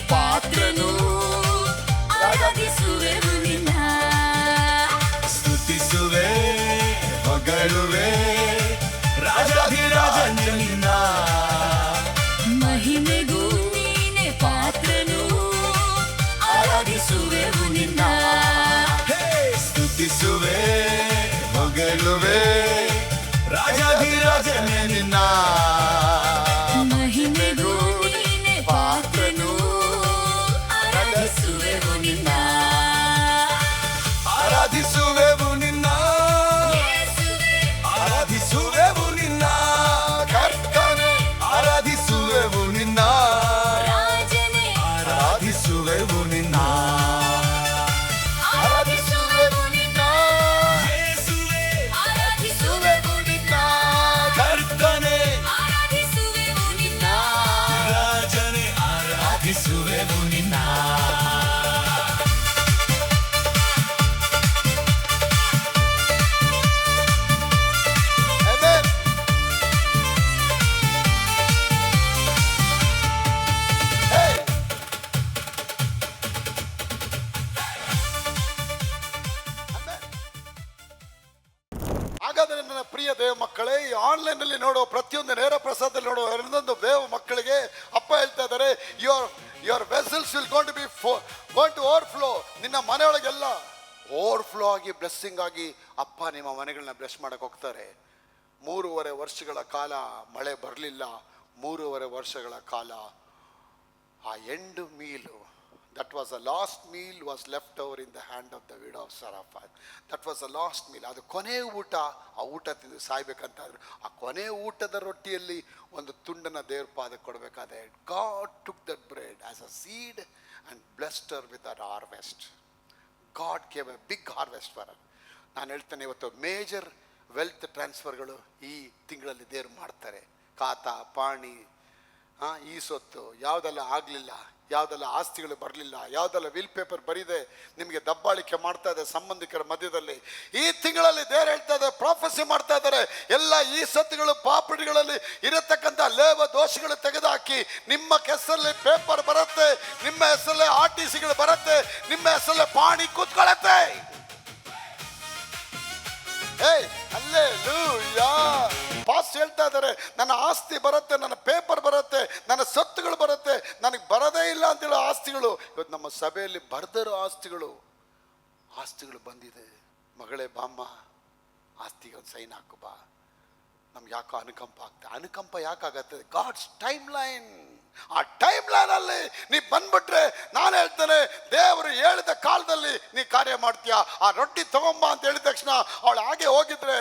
ಪಾತ್ರನು, ಆರಾಧಿಸುವೆವು ನಿನ್ನ. ಸ್ತುತಿಸುವೆ, ಹೊಗಳುವೆ, ರಾಜನೇ ನಿನ್ನ ಮಹಿಮೆಗೂ ನೀನೆ ಪಾತ್ರನು ಆರಾಧಿಸುವೆವು ನಿನ್ನ ಹೇ ಸ್ತುತಿಸುವೆ ಹೊಗಳುವೆ ರಾಜಾಧಿರಾಜನೇ ನಿನ್ನ ಮಹಿಮೆಗೂ ನೀನೆ ಪಾತ್ರನು ಆರಾಧಿಸುವೆವು ನಿನ್ನ ಆರಾಧಿಸುವೆವು ನಿನ್ನ ಯೇಸುವೇ ಆರಾಧಿಸುವೆವು ನಿನ್ನ ಕರ್ತನೆ ಆರಾಧಿಸುವೆವು ನಿನ್ನ ರಾಜನೇ ಆರಾಧಿಸುವೆವು ನಿನ್ನ ಆರಾಧಿಸುವೆವು ನಿನ್ನ ಯೇಸುವೇ ಆರಾಧಿಸುವೆವು ನಿನ್ನ ಕರ್ತನೆ ಆರಾಧಿಸುವೆವು ನಿನ್ನ ರಾಜನೇ ಆರಾಧಿಸುವೆವು ನಿನ್ನ Amen. Hey. Amen. ಹಾಗಾದ್ರೆ ನನ್ನ ಪ್ರಿಯ ದೇವ ಮಕ್ಕಳೇ, ಈ ಆನ್ಲೈನ್ ಅಲ್ಲಿ ನೋಡೋ ಪ್ರತಿಯೊಂದು ನೇರ ಪ್ರಸಾದದಲ್ಲಿ ನೋಡೋ ಒಂದೊಂದು ದೇವ ಮಕ್ಕಳಿಗೆ ಅಪ್ಪ ಹೇಳ್ತಾ ಇದ್ದಾರೆ, your vessels will gone to be gone to overflow. ನಿನ್ನ ಮನೆಯೊಳಗೆಲ್ಲ ಓವರ್ಫ್ಲೋ ಆಗಿ ಬ್ಲೆಸ್ಸಿಂಗ್ ಆಗಿ ಅಪ್ಪ ನಿಮ್ಮ ಮನೆಗಳನ್ನ ಬ್ಲೆಸ್ ಮಾಡಕ್ಕೆ ಹೋಗ್ತಾರೆ. 3.5 ವರ್ಷಗಳ ಕಾಲ ಮಳೆ ಬರಲಿಲ್ಲ. 3.5 ವರ್ಷಗಳ ಕಾಲ ಆ end meal, that was a last meal was left over in the hand of the widow of Zarephath. That was a last meal. ಅದು ಕೊನೆಯ ಊಟ. ಆ ಊಟ ತಿಂದು ಸಾಯ್ಬೇಕಂತಾದ್ರು. ಆ ಕೊನೆಯ ಊಟದ ರೊಟ್ಟಿಯಲ್ಲಿ ಒಂದು ತುಂಡನ್ನು ದೇವ್ರ ಪಾದಕ್ಕೆ ಕೊಡಬೇಕಾದ್ರೆ God took that bread as a seed and blessed her with her harvest. God gave a big harvest for her. ನಾನು ಹೇಳ್ತೇನೆ, ಇವತ್ತು ಮೇಜರ್ ವೆಲ್ತ್ ಟ್ರಾನ್ಸ್ಫರ್ಗಳು ಈ ತಿಂಗಳಲ್ಲಿ ದೇವ್ರು ಮಾಡ್ತಾರೆ. ಖಾತಾ ಪಾಣಿ, ಈ ಸೊತ್ತು ಯಾವುದೆಲ್ಲ ಆಗಲಿಲ್ಲ, ಯಾವುದೆಲ್ಲ ಆಸ್ತಿಗಳು ಬರಲಿಲ್ಲ, ಯಾವುದೆಲ್ಲ ವಿಲ್ ಪೇಪರ್ ಬರೀದೆ ನಿಮಗೆ ದಬ್ಬಾಳಿಕೆ ಮಾಡ್ತಾ ಇದೆ ಸಂಬಂಧಿಕರ ಮಧ್ಯದಲ್ಲಿ, ಈ ತಿಂಗಳಲ್ಲಿ ದೇವ್ರು ಹೇಳ್ತಾ ಇದ್ದಾರೆ, ಪ್ರಾಫೆಸಿ ಮಾಡ್ತಾ ಇದ್ದಾರೆ, ಎಲ್ಲ ಈ ಸತ್ತುಗಳು ಪ್ರಾಪರ್ಟಿಗಳಲ್ಲಿ ಇರತಕ್ಕಂಥ ಲೇವ ದೋಷಗಳು ತೆಗೆದುಹಾಕಿ ನಿಮ್ಮ ಹೆಸರಲ್ಲಿ ಪೇಪರ್ ಬರುತ್ತೆ, ನಿಮ್ಮ ಹೆಸರಲ್ಲೇ RTCಗಳು ಬರುತ್ತೆ, ನಿಮ್ಮ ಹೆಸರಲ್ಲೇ ಪಾಣಿ ಕೂತ್ಕೊಳ್ಳುತ್ತೆ. ಹಲ್ಲೆಲೂಯಾ. ಪಾಸ್ಟ್ ಹೇಳ್ತಾ ಇದ್ದಾರೆ, ನನ್ನ ಆಸ್ತಿ ಬರುತ್ತೆ, ನನ್ನ ಪೇಪರ್ ಬರುತ್ತೆ, ನನ್ನ ಸತ್ತುಗಳು ಬರುತ್ತೆ, ನನಗೆ ಬರೋದೇ ಇಲ್ಲ ಅಂತೇಳೋ ಆಸ್ತಿಗಳು ಇವತ್ತು ನಮ್ಮ ಸಭೆಯಲ್ಲಿ ಬರೆದಿರೋ ಆಸ್ತಿಗಳು ಬಂದಿದೆ. ಮಗಳೇ ಬಾಮ್ಮ, ಆಸ್ತಿಗೆ ಒಂದು ಸೈನ್ ಹಾಕು ಬಾ. ನಮ್ಗೆ ಯಾಕೋ ಅನುಕಂಪ ಆಗ್ತದೆ. ಅನುಕಂಪ ಯಾಕಾಗತ್ತೆ? God's time line. ಆ ಟೈಮ್ ಲೈನ್ ಅಲ್ಲಿ ನೀ ಬಂದ್ಬಿಟ್ರೆ, ನಾನು ಹೇಳ್ತೇನೆ, ದೇವರು ಹೇಳಿದ ಕಾಲದಲ್ಲಿ ನೀ ಕಾರ್ಯ ಮಾಡ್ತೀಯ. ಆ ರೊಟ್ಟಿ ತಗೊಂಬ ಅಂತ ಹೇಳಿದ ತಕ್ಷಣ ಅವಳು ಹಾಗೆ ಹೋಗಿದ್ರೆ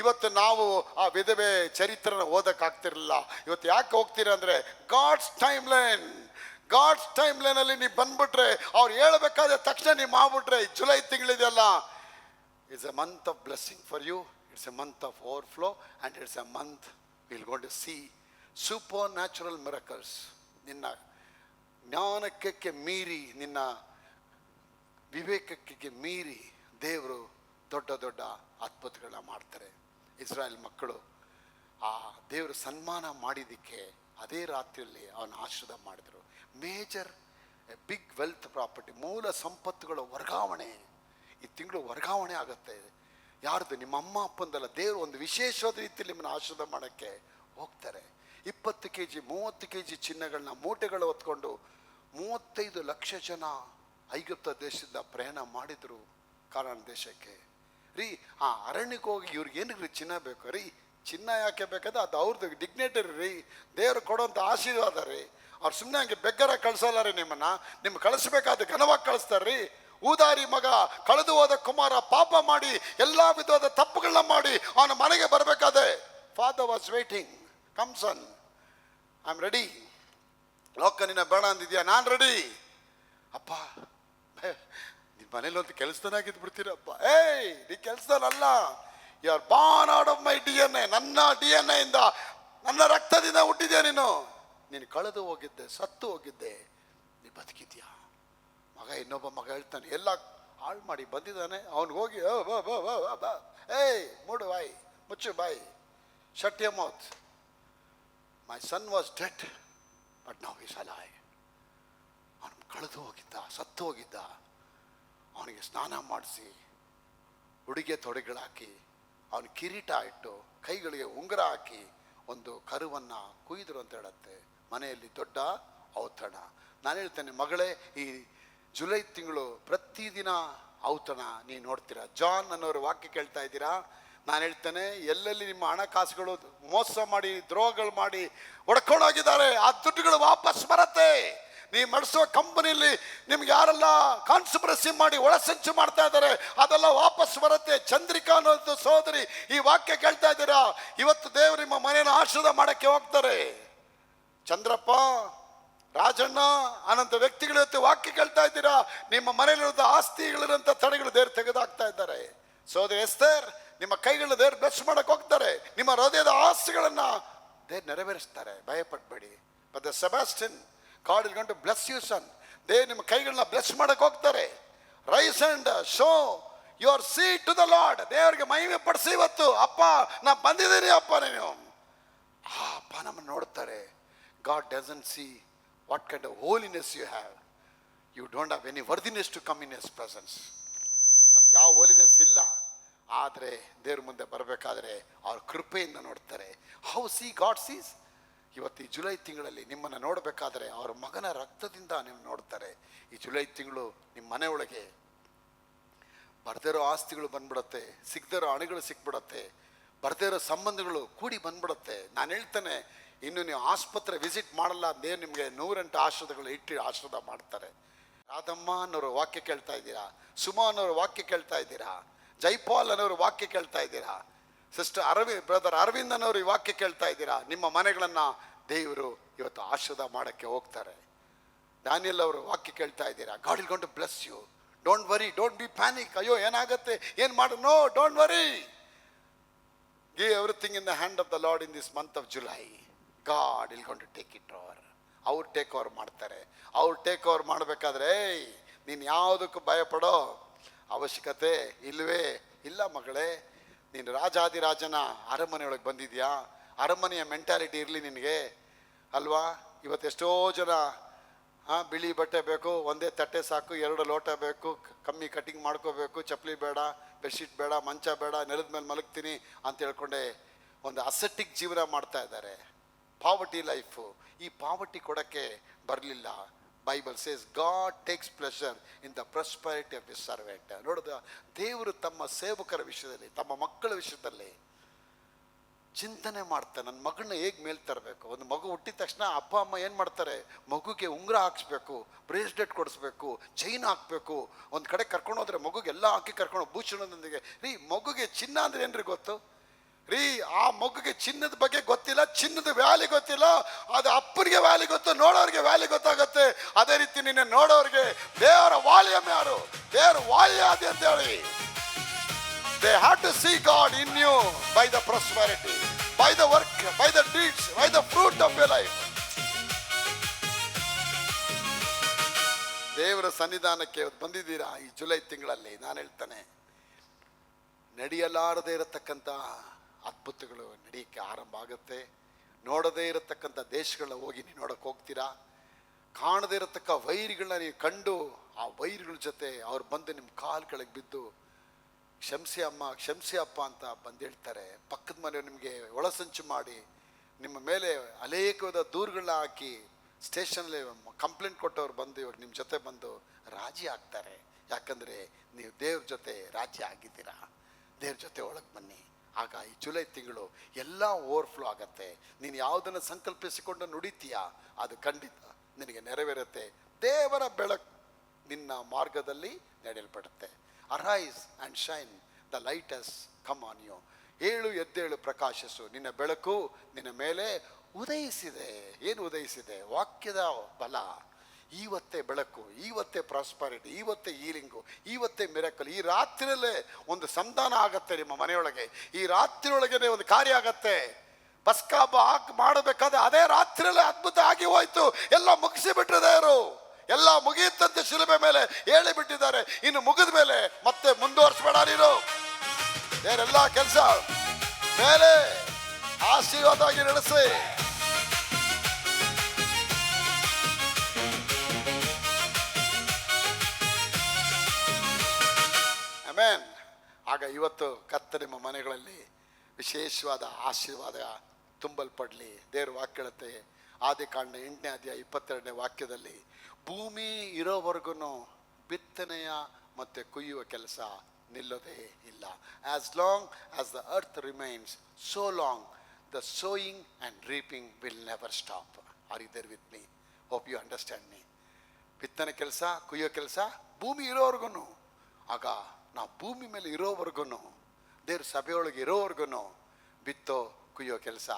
ಇವತ್ತು ನಾವು ಆ ವಿಧವೆ ಚರಿತ್ರನ ಓದಕ್ಕಾಗ್ತಿರಲಿಲ್ಲ. ಇವತ್ತು ಯಾಕೆ ಹೋಗ್ತೀರ ಅಂದ್ರೆ, ಗಾಡ್ಸ್ ಟೈಮ್ ಲೈನಲ್ಲಿ ನೀವು ಬಂದ್ಬಿಟ್ರೆ, ಅವ್ರು ಹೇಳ್ಬೇಕಾದ್ರೆ ತಕ್ಷಣ ನೀವು ಮಾಡ್ಬಿಟ್ರೆ, ಜುಲೈ ತಿಂಗಳಿದೆಯಲ್ಲ, it's a month of blessing for you. It's a month of overflow, and it's a month we're going to see supernatural miracles. ನಿನ್ನ ಜ್ಞಾನಕ್ಕೆ ಮೀರಿ, ನಿನ್ನ ವಿವೇಕಕ್ಕೆ ಮೀರಿ ದೇವರು ದೊಡ್ಡ ದೊಡ್ಡ ಅದ್ಭುತಗಳನ್ನ ಮಾಡ್ತಾರೆ. ಇಸ್ರಾಯೇಲ್ ಮಕ್ಕಳು ಆ ದೇವರು ಸನ್ಮಾನ ಮಾಡಿದ್ದಕ್ಕೆ ಅದೇ ರಾತ್ರಿಯಲ್ಲಿ ಅವನ ಆಶೀರ್ವಾದ ಮಾಡಿದರು. ಮೇಜರ್ ಬಿಗ್ ವೆಲ್ತ್ ಪ್ರಾಪರ್ಟಿ, ಮೂಲ ಸಂಪತ್ತುಗಳ ವರ್ಗಾವಣೆ ಈ ತಿಂಗಳು ವರ್ಗಾವಣೆ ಆಗುತ್ತೆ. ಯಾರ್ದು? ನಿಮ್ಮ ಅಮ್ಮ ಅಪ್ಪಂದಲ್ಲ. ದೇವರು ಒಂದು ವಿಶೇಷವಾದ ರೀತಿಯಲ್ಲಿ ನಿಮ್ಮನ್ನು ಆಶೀರ್ವಾದ ಮಾಡೋಕ್ಕೆ ಹೋಗ್ತಾರೆ. 20 kg 30 kg ಚಿನ್ನಗಳನ್ನ ಮೂಟೆಗಳು ಹೊತ್ಕೊಂಡು 35 ಲಕ್ಷ ಜನ ಐಗುಪ್ತ ದೇಶದಿಂದ ಪ್ರಯಾಣ ಮಾಡಿದರು ಕಾನಾನ್ ದೇಶಕ್ಕೆ. ರೀ, ಆ ಅರಣ್ಯಕ್ಕೆ ಹೋಗಿ ಇವ್ರಿಗೆ ಏನಕ್ಕೆ ಚಿನ್ನ ಬೇಕು ರೀ? ಚಿನ್ನ ಯಾಕೆ ಬೇಕಾದ್ರೆ ಅದು ಅವ್ರದ್ದು ಡಿಗ್ನೇಟರಿ ರೀ, ದೇವರು ಕೊಡೋಂಥ ಆಶೀರ್ವಾದ ರೀ. ಅವ್ರು ಸುಮ್ಮನೆ ಹಂಗೆ ಬೆಗ್ಗರ ಕಳಿಸಲ್ಲ ರೀ. ನಿಮ್ಮನ್ನು ಕಳಿಸ್ಬೇಕಾದ್ರೆ ಘನವಾಗಿ ಕಳಿಸ್ತಾರೆ ರೀ. ಊದಾರಿ ಮಗ, ಕಳೆದು ಹೋದ ಕುಮಾರ, ಪಾಪ ಮಾಡಿ ಎಲ್ಲ ವಿಧವಾದ ತಪ್ಪುಗಳನ್ನ ಮಾಡಿ ಅವನ ಮನೆಗೆ ಬರಬೇಕಾದ್ರೆ father was waiting. Come son, I am ready. ಲೋಕ ನಿನ್ನ ಬೇಡ ಅಂದಿದ್ಯಾ, ನಾನು ರೆಡಿ. ಅಪ್ಪ, ನಿಮ್ಮ ಮನೇಲಿ ಒಂದು ಕೆಲಸದನಾಗಿದ್ದು ಬಿಡ್ತೀರಪ್ಪ. ನೀ ಕೆಲಸದಲ್ಲ, you are born out of my DNA. ನನ್ನ DNA ಇಂದ, ನನ್ನ ರಕ್ತದಿಂದ ಹುಟ್ಟಿದ್ಯಾ ನೀನು ಕಳೆದು ಹೋಗಿದ್ದೆ, ಸತ್ತು ಹೋಗಿದ್ದೆ, ನೀ ಬದುಕಿದ್ಯಾ. ಮಗ, ಇನ್ನೊಬ್ಬ ಮಗ ಹೇಳ್ತಾನೆ, ಎಲ್ಲ ಹಾಳು ಮಾಡಿ ಬಂದಿದ್ದಾನೆ, ಅವನಿಗೆ ಹೋಗಿ ಮೂಡು ಬಾಯಿ, ಮುಚ್ಚು ಬಾಯಿ, shut your mouth. My son was dead but now is alive. ಅವನು ಕಳೆದು ಹೋಗಿದ್ದ, ಸತ್ತು ಹೋಗಿದ್ದ. ಅವನಿಗೆ ಸ್ನಾನ ಮಾಡಿಸಿ, ಉಡುಗೆ ತೊಡೆಗಳಾಕಿ, ಅವನ ಕಿರೀಟ ಇಟ್ಟು, ಕೈಗಳಿಗೆ ಉಂಗುರ ಹಾಕಿ, ಒಂದು ಕರುವನ್ನು ಕುಯ್ದರು ಅಂತ ಹೇಳುತ್ತೆ. ಮನೆಯಲ್ಲಿ ದೊಡ್ಡ ಔತಣ. ನಾನು ಹೇಳ್ತೇನೆ ಮಗಳೇ, ಈ ಜುಲೈ ತಿಂಗಳು ಪ್ರತಿದಿನ ಔತಣ ನೀವು ನೋಡ್ತೀರಾ. ಜಾನ್ ಅನ್ನೋರು ವಾಕ್ಯ ಕೇಳ್ತಾ ಇದ್ದೀರಾ. ನಾನು ಹೇಳ್ತೇನೆ, ಎಲ್ಲೆಲ್ಲಿ ನಿಮ್ಮ ಹಣಕಾಸುಗಳು ಮೋಸ ಮಾಡಿ ದ್ರೋಹಗಳು ಮಾಡಿ ಹೊಡ್ಕೊಂಡೋಗಿದ್ದಾರೆ, ಆ ದುಡ್ಡುಗಳು ವಾಪಸ್ ಬರುತ್ತೆ. ನೀವು ನಡೆಸುವ ಕಂಪನಿಯಲ್ಲಿ ನಿಮ್ಗೆ ಯಾರೆಲ್ಲ ಕಾನ್ಸ್ಪಿರಸಿ ಮಾಡಿ ಒಳಸಂಚು ಮಾಡ್ತಾ ಇದ್ದಾರೆ, ಅದೆಲ್ಲ ವಾಪಸ್ ಬರುತ್ತೆ. ಚಂದ್ರಿಕಾ ಅನ್ನೋದು ಸಹೋದರಿ ಈ ವಾಕ್ಯ ಕೇಳ್ತಾ ಇದ್ದೀರಾ. ಇವತ್ತು ದೇವರು ನಿಮ್ಮ ಮನೆಯನ್ನು ಆಶೀರ್ವಾದ ಮಾಡಕ್ಕೆ ಹೋಗ್ತಾರೆ. ಚಂದ್ರಪ್ಪ, ರಾಜಣ್ಣ ಅನಂತ ವ್ಯಕ್ತಿಗಳು ಇವತ್ತು ವಾಕ್ಯ ಕೇಳ್ತಾ ಇದ್ದೀರಾ. ನಿಮ್ಮ ಮನೆಯಲ್ಲಿರುವಂಥ ಆಸ್ತಿಗಳಿರಂಥ ತಡೆಗಳು ದೇವರು ತೆಗೆದಾಕ್ತಾ ಇದ್ದಾರೆ. ಸಹೋದರಿ ಎಸ್ತೇರ್, ನಿಮ್ಮ ಕೈಗಳನ್ನ ದೇವರು ಬ್ಲೆಸ್ ಮಾಡಕ್ಕೆ ಹೋಗ್ತಾರೆ. ನಿಮ್ಮ ಹೃದಯದ ಆಸೆಗಳನ್ನ ದೇವರು ನೆರವೇರಿಸ್ತಾರೆ. ಭಯಪಡಬೇಡಿ. Brother Sebastian, God is going to bless you, son. ದೇವರು ನಿಮ್ಮ ಕೈಗಳನ್ನ ಬ್ಲೆಸ್ ಮಾಡಕ್ಕೆ ಹೋಗ್ತಾರೆ. Rise and sow your seed to the Lord. ದೇವರಿಗೆ ಮಹಿಮೆ ಪಡಿಸಿ ಇವತ್ತು. ಅಪ್ಪ, ನಾ ಬಂದಿದ್ದೀನಿ ಅಪ್ಪ. ನೀನು ಅಪ್ಪ ನಮ್ಮನ್ನು ನೋಡ್ತಾರೆ. God doesn't see what kind of holiness you have. You don't have any worthiness to come in his presence. ನಮ್ಗೆ ಯಾವ ಹೋಲಿನೆಸ್ ಇಲ್ಲ. ಆದರೆ ದೇವ್ರ ಮುಂದೆ ಬರಬೇಕಾದ್ರೆ ಅವ್ರ ಕೃಪೆಯಿಂದ ನೋಡ್ತಾರೆ. How C god seize. ಇವತ್ತು ಈ ಜುಲೈ ತಿಂಗಳಲ್ಲಿ ನಿಮ್ಮನ್ನು ನೋಡಬೇಕಾದ್ರೆ ಅವ್ರ ಮಗನ ರಕ್ತದಿಂದ ನೀವು ನೋಡ್ತಾರೆ. ಈ ಜುಲೈ ತಿಂಗಳು ನಿಮ್ಮ ಮನೆಯೊಳಗೆ ಬರ್ದಿರೋ ಆಸ್ತಿಗಳು ಬಂದ್ಬಿಡುತ್ತೆ, ಸಿಗದಿರೋ ಹಣಗಳು ಸಿಕ್ಬಿಡುತ್ತೆ, ಬರ್ದಿರೋ ಸಂಬಂಧಗಳು ಕೂಡಿ ಬಂದ್ಬಿಡುತ್ತೆ. ನಾನು ಹೇಳ್ತೇನೆ, ಇನ್ನು ನೀವು ಆಸ್ಪತ್ರೆ ವಿಸಿಟ್ ಮಾಡಲ್ಲ, ದೇವ್ರು ನಿಮಗೆ 108 ಆಶೀರ್ವಾದಗಳು ಇಟ್ಟು ಆಶೀರ್ವಾದ ಮಾಡ್ತಾರೆ. ರಾಧಮ್ಮ ಅನ್ನೋರು ವಾಕ್ಯ ಕೇಳ್ತಾ ಇದ್ದೀರಾ, ಸುಮಾ ಅನ್ನೋರು ವಾಕ್ಯ ಕೇಳ್ತಾ ಇದ್ದೀರಾ, ಜೈಪಾಲ್ ಅನ್ನೋರು ವಾಕ್ಯ ಕೇಳ್ತಾ ಇದ್ದೀರಾ, ಸಿಸ್ಟರ್ ಬ್ರದರ್ ಅರವಿಂದ್ ಅನ್ನೋರು ಈ ವಾಕ್ಯ ಕೇಳ್ತಾ ಇದ್ದೀರಾ. ನಿಮ್ಮ ಮನೆಗಳನ್ನು ದೇವರು ಇವತ್ತು ಆಶೀರ್ವಾದ ಮಾಡೋಕ್ಕೆ ಹೋಗ್ತಾರೆ. ಡ್ಯಾನಿಯಲ್ ಅವರು ವಾಕ್ಯ ಕೇಳ್ತಾ ಇದ್ದೀರಾ. God will going to bless you. Don't worry, don't be panic. ಅಯ್ಯೋ ಏನಾಗುತ್ತೆ, ಏನು ಮಾಡು, no, don't worry. Give everything in the hand of the Lord in this month of July. God will going to take it over. ಅವ್ರು take over ಮಾಡ್ತಾರೆ. ಅವ್ರು take over ಮಾಡಬೇಕಾದ್ರೆ ನೀನು ಯಾವುದಕ್ಕೂ ಭಯಪಡೋ ಅವಶ್ಯಕತೆ ಇಲ್ಲವೇ ಇಲ್ಲ ಮಗಳೇ. ನೀನು ರಾಜಾದಿರಾಜನ ಅರಮನೆಯೊಳಗೆ ಬಂದಿದ್ಯಾ. ಅರಮನೆಯ ಮೆಂಟಾಲಿಟಿ ಇರಲಿ ನಿನಗೆ ಅಲ್ವಾ. ಇವತ್ತು ಎಷ್ಟೋ ಜನ ಬಿಳಿ ಬಟ್ಟೆ ಬೇಕು, ಒಂದೇ ತಟ್ಟೆ ಸಾಕು, 2 ಲೋಟ ಬೇಕು, ಕಮ್ಮಿ ಕಟಿಂಗ್ ಮಾಡ್ಕೋಬೇಕು, ಚಪ್ಪಲಿ ಬೇಡ, ಬೆಡ್ಶೀಟ್ ಬೇಡ, ಮಂಚ ಬೇಡ, ನೆಲದ ಮೇಲೆ ಮಲಗ್ತೀನಿ ಅಂತ ಹೇಳ್ಕೊಂಡೆ ಒಂದು ಅಸೆಟಿಕ್ ಜೀವನ ಮಾಡ್ತಾ ಇದ್ದಾರೆ. Poverty life. ಈ ಪಾವರ್ಟಿ ಕೊಡೋಕ್ಕೆ ಬರಲಿಲ್ಲ. Bible says god takes pleasure in the prosperity of his servant. ನೋಡಿದ ದೇವರು ತಮ್ಮ ಸೇವಕರ ವಿಷಯದಲ್ಲಿ, ತಮ್ಮ ಮಕ್ಕಳ ವಿಷಯದಲ್ಲಿ ಚಿಂತನೆ ಮಾಡ್ತಾರೆ. ನನ್ನ ಮಗಳನ್ನ ಹೇಗೆ ಮೇಲ್ ತರಬೇಕು. ಒಂದು ಮಗು ಹುಟ್ಟಿದ ತಕ್ಷಣ ಅಪ್ಪ ಅಮ್ಮ ಏನು ಮಾಡ್ತಾರೆ, ಮಗುಗೆ ಉಂಗುರ ಹಾಕ್ಸ್ಬೇಕು, ಬ್ರೇಸ್ಲೆಟ್ ಕೊಡಿಸ್ಬೇಕು, ಚೈನ್ ಹಾಕಬೇಕು. ಒಂದು ಕಡೆ ಕರ್ಕೊಂಡು ಹೋದ್ರೆ ಮಗುಗೆಲ್ಲ ಹಾಕಿ ಕರ್ಕೊಂಡು ಭೂಷಣದೊಂದಿಗೆ. ರೀ, ಮಗುಗೆ ಚಿನ್ನ ಅಂದರೆ ಏನ್ರಿ ಗೊತ್ತು ರೀ? ಆ ಮಗುಗೆ ಚಿನ್ನದ ಬಗ್ಗೆ ಗೊತ್ತಿಲ್ಲ, ಚಿನ್ನದ ವ್ಯಾಲಿ ಗೊತ್ತಿಲ್ಲ. ಅದು ಅಪ್ಪನಿಗೆ ವ್ಯಾಲಿ ಗೊತ್ತು, ನೋಡೋರಿಗೆ ವ್ಯಾಲಿ ಗೊತ್ತಾಗುತ್ತೆ. ಅದೇ ರೀತಿ ನಿನ್ನೆ ನೋಡೋರಿಗೆ ದೇವರ ವಾಲ್ಯೂಮ್ ಯಾರು, ದೇವರ ವಾಲ್ಯ ಅದೇ ಅಂತ ಹೇಳಿ. They have to see God in you by the prosperity, by the work, by the deeds, by the fruit of your life. ದೇವರ ಸನ್ನಿಧಾನಕ್ಕೆ ಬಂದಿದ್ದೀರಾ ಈ ಜುಲೈ ತಿಂಗಳಲ್ಲಿ. ನಾನು ಹೇಳ್ತಾನೆ, ನಡೆಯಲಾರದೇ ಇರತಕ್ಕಂಥ ಅದ್ಭುತಗಳು ನಡೆಯಕ್ಕೆ ಆರಂಭ ಆಗುತ್ತೆ. ನೋಡದೇ ಇರತಕ್ಕಂಥ ದೇಶಗಳನ್ನ ಹೋಗಿ ನೀವು ನೋಡಕ್ಕೆ ಹೋಗ್ತೀರಾ. ಕಾಣದೇ ಇರತಕ್ಕ ವೈರಿಗಳನ್ನ ನೀವು ಕಂಡು ಆ ವೈರಿಗಳ ಜೊತೆ ಅವ್ರು ಬಂದು ನಿಮ್ಮ ಕಾಲು ಕೆಳಗೆ ಬಿದ್ದು ಕ್ಷಮಿಸಿ ಅಮ್ಮ, ಕ್ಷಮಿಸಿ ಅಪ್ಪ ಅಂತ ಬಂದು ಹೇಳ್ತಾರೆ. ಪಕ್ಕದ ಮನೆಯವ್ರು ನಿಮಗೆ ಒಳಸಂಚು ಮಾಡಿ ನಿಮ್ಮ ಮೇಲೆ ಅನೇಕವಾದ ದೂರುಗಳನ್ನ ಹಾಕಿ ಸ್ಟೇಷನಲ್ಲಿ ಕಂಪ್ಲೇಂಟ್ ಕೊಟ್ಟವ್ರು ಬಂದು ಇವಾಗ ನಿಮ್ಮ ಜೊತೆ ಬಂದು ರಾಜಿ ಆಗ್ತಾರೆ. ಯಾಕಂದರೆ ನೀವು ದೇವ್ರ ಜೊತೆ ರಾಜಿ ಆಗಿದ್ದೀರಾ. ದೇವ್ರ ಜೊತೆ ಒಳಗೆ ಬನ್ನಿ. ಆಗ ಈ ಜುಲೈ ತಿಂಗಳು ಎಲ್ಲ ಓವರ್ಫ್ಲೋ ಆಗತ್ತೆ. ನೀನು ಯಾವುದನ್ನು ಸಂಕಲ್ಪಿಸಿಕೊಂಡು ನುಡಿತೀಯಾ ಅದು ಖಂಡಿತ ನಿನಗೆ ನೆರವೇರುತ್ತೆ. ದೇವರ ಬೆಳಕು ನಿನ್ನ ಮಾರ್ಗದಲ್ಲಿ ನಡೆಯಲ್ಪಡುತ್ತೆ. Arise and shine, the light has come on you. ಏಳು ಎದ್ದೇಳು ಪ್ರಕಾಶಿಸು, ನಿನ್ನ ಬೆಳಕು ನಿನ್ನ ಮೇಲೆ ಉದಯಿಸಿದೆ. ಏನು ಉದಯಿಸಿದೆ? ವಾಕ್ಯದ ಬಲ. ಇವತ್ತೇ ಬೆಳಕು, ಇವತ್ತೇ ಪ್ರಾಸ್ಪರಿಟಿ, ಇವತ್ತೇ ಹೀಲಿಂಗು, ಇವತ್ತೇ ಮಿರಕಲ್. ಈ ರಾತ್ರಿಯಲ್ಲೇ ಒಂದು ಸಂಧಾನ ಆಗತ್ತೆ ನಿಮ್ಮ ಮನೆಯೊಳಗೆ. ಈ ರಾತ್ರಿಯೊಳಗೇ ಒಂದು ಕಾರ್ಯ ಆಗತ್ತೆ. ಪಸ್ಕಾಬ ಮಾಡಬೇಕಾದ್ರೆ ಅದೇ ರಾತ್ರಿಯಲ್ಲೇ ಅದ್ಭುತ ಆಗಿ ಹೋಯ್ತು. ಎಲ್ಲ ಮುಗಿಸಿಬಿಟ್ರು ದೇವರು. ಎಲ್ಲ ಮುಗಿಯುತ್ತಂತೆ ಶಿಲುಬೆ ಮೇಲೆ ಹೇಳಿಬಿಟ್ಟಿದ್ದಾರೆ. ಇನ್ನು ಮುಗಿದ ಮೇಲೆ ಮತ್ತೆ ಮುಂದುವರಿಸಬೇಡ ನೀನು. ಬೇರೆಲ್ಲ ಕೆಲಸ ಮೇಲೆ ಆಶೀರ್ವಾದವಾಗಿ ನಡೆಸಿ. ಆಮೇನ್. ಆಗ ಇವತ್ತು ಕರ್ತನ ನಿಮ್ಮ ಮನೆಗಳಲ್ಲಿ ವಿಶೇಷವಾದ ಆಶೀರ್ವಾದ ತುಂಬಲ್ಪಡಲಿ. ದೇವ್ರ ವಾಕ್ಯ ಹೇಳುತ್ತೆ, ಆದಿಕಾಂಡ 8ನೇ ಅಧ್ಯಾಯ 22ನೇ ವಾಕ್ಯದಲ್ಲಿ, ಭೂಮಿ ಇರೋವರೆಗೂ ಬಿತ್ತನೆಯ ಮತ್ತು ಕೊಯ್ಯುವ ಕೆಲಸ ನಿಲ್ಲೋದೇ ಇಲ್ಲ. As long as the earth remains, so long the sowing and reaping will never stop. Are you there with me? Hope you understand me. ಬಿತ್ತನೆ ಕೆಲಸ, ಕುಯ್ಯೋ ಕೆಲಸ ಭೂಮಿ ಇರೋವರೆಗೂ. ಆಗ ನಾವು ಭೂಮಿ ಮೇಲೆ ಇರೋವರೆಗೂ, ದೇವ್ರ ಸಭೆಯೊಳಗೆ ಇರೋವರೆಗೂ ಬಿತ್ತೋ ಕುಯ್ಯೋ ಕೆಲಸ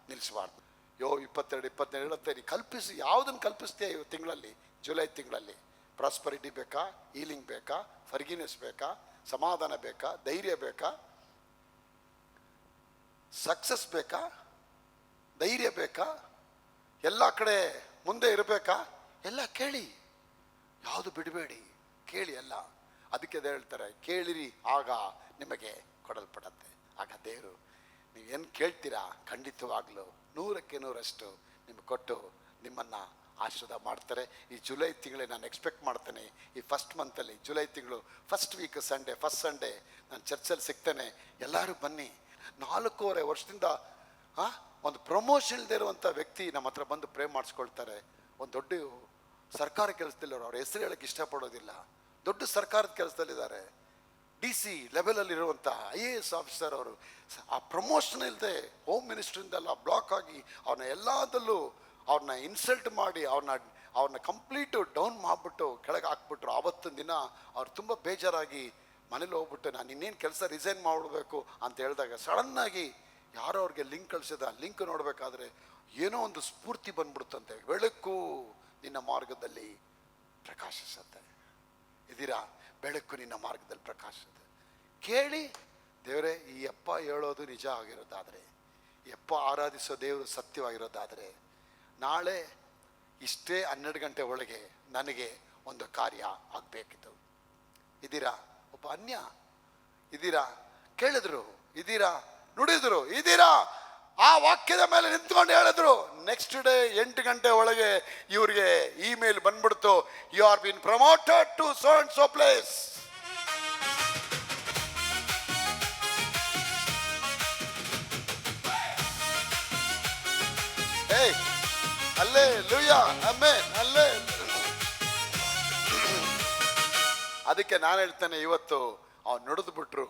ನಿಲ್ಲಿಸಬಾರ್ದು. 22-22 ಹೇಳುತ್ತೆ, ನೀ ಕಲ್ಪಿಸಿ. ಯಾವುದನ್ನು ಕಲ್ಪಿಸ್ತೀಯ ಈ ತಿಂಗಳಲ್ಲಿ, ಜುಲೈ ತಿಂಗಳಲ್ಲಿ? ಪ್ರಾಸ್ಪರಿಟಿ ಬೇಕಾ? ಹೀಲಿಂಗ್ ಬೇಕಾ? ಫರ್ಗಿನೆಸ್ ಬೇಕಾ? ಸಮಾಧಾನ ಬೇಕಾ? ಧೈರ್ಯ ಬೇಕಾ? ಸಕ್ಸಸ್ ಬೇಕಾ? ಧೈರ್ಯ ಬೇಕಾ? ಎಲ್ಲ ಕಡೆ ಮುಂದೆ ಇರಬೇಕಾ? ಎಲ್ಲ ಕೇಳಿ, ಯಾವುದು ಬಿಡಬೇಡಿ, ಕೇಳಿ ಎಲ್ಲ. ಅದಕ್ಕೆ ಹೇಳ್ತಾರೆ, ಕೇಳಿರಿ ಆಗ ನಿಮಗೆ ಕೊಡಲ್ಪಡತ್ತೆ. ಆಗ ದೇವರು ನೀವೇನು ಕೇಳ್ತೀರಾ ಖಂಡಿತವಾಗ್ಲೂ 100ಕ್ಕೆ 100ರಷ್ಟು ನಿಮಗೆ ಕೊಟ್ಟು ನಿಮ್ಮನ್ನು ಆಶೀರ್ವಾದ ಮಾಡ್ತಾರೆ. ಈ ಜುಲೈ ತಿಂಗಳೇ ನಾನು ಎಕ್ಸ್ಪೆಕ್ಟ್ ಮಾಡ್ತೇನೆ, ಈ ಫಸ್ಟ್ ಮಂತಲ್ಲಿ, ಜುಲೈ ತಿಂಗಳು first week Sunday, first Sunday ನಾನು ಚರ್ಚಲ್ಲಿ ಸಿಗ್ತೇನೆ. ಎಲ್ಲರೂ ಬನ್ನಿ. 4.5 ವರ್ಷದಿಂದ ಒಂದು ಪ್ರಮೋಷನ್ ಇಲ್ಲದೆ ಇರುವಂಥ ವ್ಯಕ್ತಿ ನಮ್ಮ ಹತ್ರ ಬಂದು ಪ್ರೇ ಮಾಡಿಸ್ಕೊಳ್ತಾರೆ. ಒಂದು ದೊಡ್ಡ ಸರ್ಕಾರಿ ಕೆಲಸದಲ್ಲಿರೋ, ಅವ್ರ ಹೆಸರು ಹೇಳೋಕ್ಕೆ ಇಷ್ಟಪಡೋದಿಲ್ಲ, ದೊಡ್ಡ ಸರ್ಕಾರದ ಕೆಲಸದಲ್ಲಿದ್ದಾರೆ. DC ಲೆವೆಲಲ್ಲಿರುವಂಥ IAS ಆಫೀಸರ್ ಅವರು. ಆ ಪ್ರಮೋಷನ್ ಇಲ್ಲದೆ ಹೋಮ್ ಮಿನಿಸ್ಟ್ರಿಂದೆಲ್ಲ ಬ್ಲಾಕ್ ಆಗಿ ಅವ್ರನ್ನ ಎಲ್ಲದಲ್ಲೂ ಅವ್ರನ್ನ ಇನ್ಸಲ್ಟ್ ಮಾಡಿ ಅವ್ರನ್ನ ಕಂಪ್ಲೀಟು ಡೌನ್ ಮಾಡಿಬಿಟ್ಟು ಕೆಳಗೆ ಹಾಕ್ಬಿಟ್ರು. ಆವತ್ತಿನ ದಿನ ಅವ್ರು ತುಂಬ ಬೇಜಾರಾಗಿ ಮನೇಲಿ ಹೋಗ್ಬಿಟ್ಟು ನಾನು ಇನ್ನೇನು ಕೆಲಸ ರಿಸೈನ್ ಮಾಡಬೇಕು ಅಂತ ಹೇಳಿದಾಗ ಸಡನ್ನಾಗಿ ಯಾರೋ ಅವ್ರಿಗೆ ಲಿಂಕ್ ಕಳಿಸಿದ. ಲಿಂಕ್ ನೋಡಬೇಕಾದ್ರೆ ಏನೋ ಒಂದು ಸ್ಫೂರ್ತಿ ಬಂದ್ಬಿಡುತ್ತಂತೆ, ಬೆಳಕು ನಿನ್ನ ಮಾರ್ಗದಲ್ಲಿ ಪ್ರಕಾಶಿಸುತ್ತೆ. ಇದೀರಾ? ಬೆಳಕು ನಿನ್ನ ಮಾರ್ಗದಲ್ಲಿ ಪ್ರಕಾಶಿಸುತ್ತೆ. ಕೇಳಿ, ದೇವರೇ ಈ ಅಪ್ಪ ಹೇಳೋದು ನಿಜ ಆಗಿರೋದಾದರೆ, ಈ ಅಪ್ಪ ಆರಾಧಿಸೋ ದೇವರು ಸತ್ಯವಾಗಿರೋದಾದರೆ, ನಾಳೆ ಇಷ್ಟೇ 12 ಗಂಟೆ ಒಳಗೆ ನನಗೆ ಒಂದು ಕಾರ್ಯ ಆಗಬೇಕಿತ್ತು. ಇದೀರಾ? ಒಬ್ಬ ಅನ್ಯ ಇದೀರಾ? ಕೇಳಿದ್ರು ಇದೀರಾ? ನುಡಿದ್ರು ಇದೀರಾ? ಆ ವಾಕ್ಯದ ಮೇಲೆ ನಿಂತ್ಕೊಂಡು ಹೇಳಿದ್ರು. ನೆಕ್ಸ್ಟ್ ಡೇ 8 ಗಂಟೆ ಒಳಗೆ ಇವ್ರಿಗೆ ಇಮೇಲ್ ಬಂದ್ಬಿಡ್ತು, you are been promoted to so and so place. Hallelujah, amen, ಅಲ್ಲೇ. ಅದಕ್ಕೆ ನಾನು ಹೇಳ್ತೇನೆ, ಇವತ್ತು ಅವ್ನು ನುಡಿದು ಬಿಟ್ರು,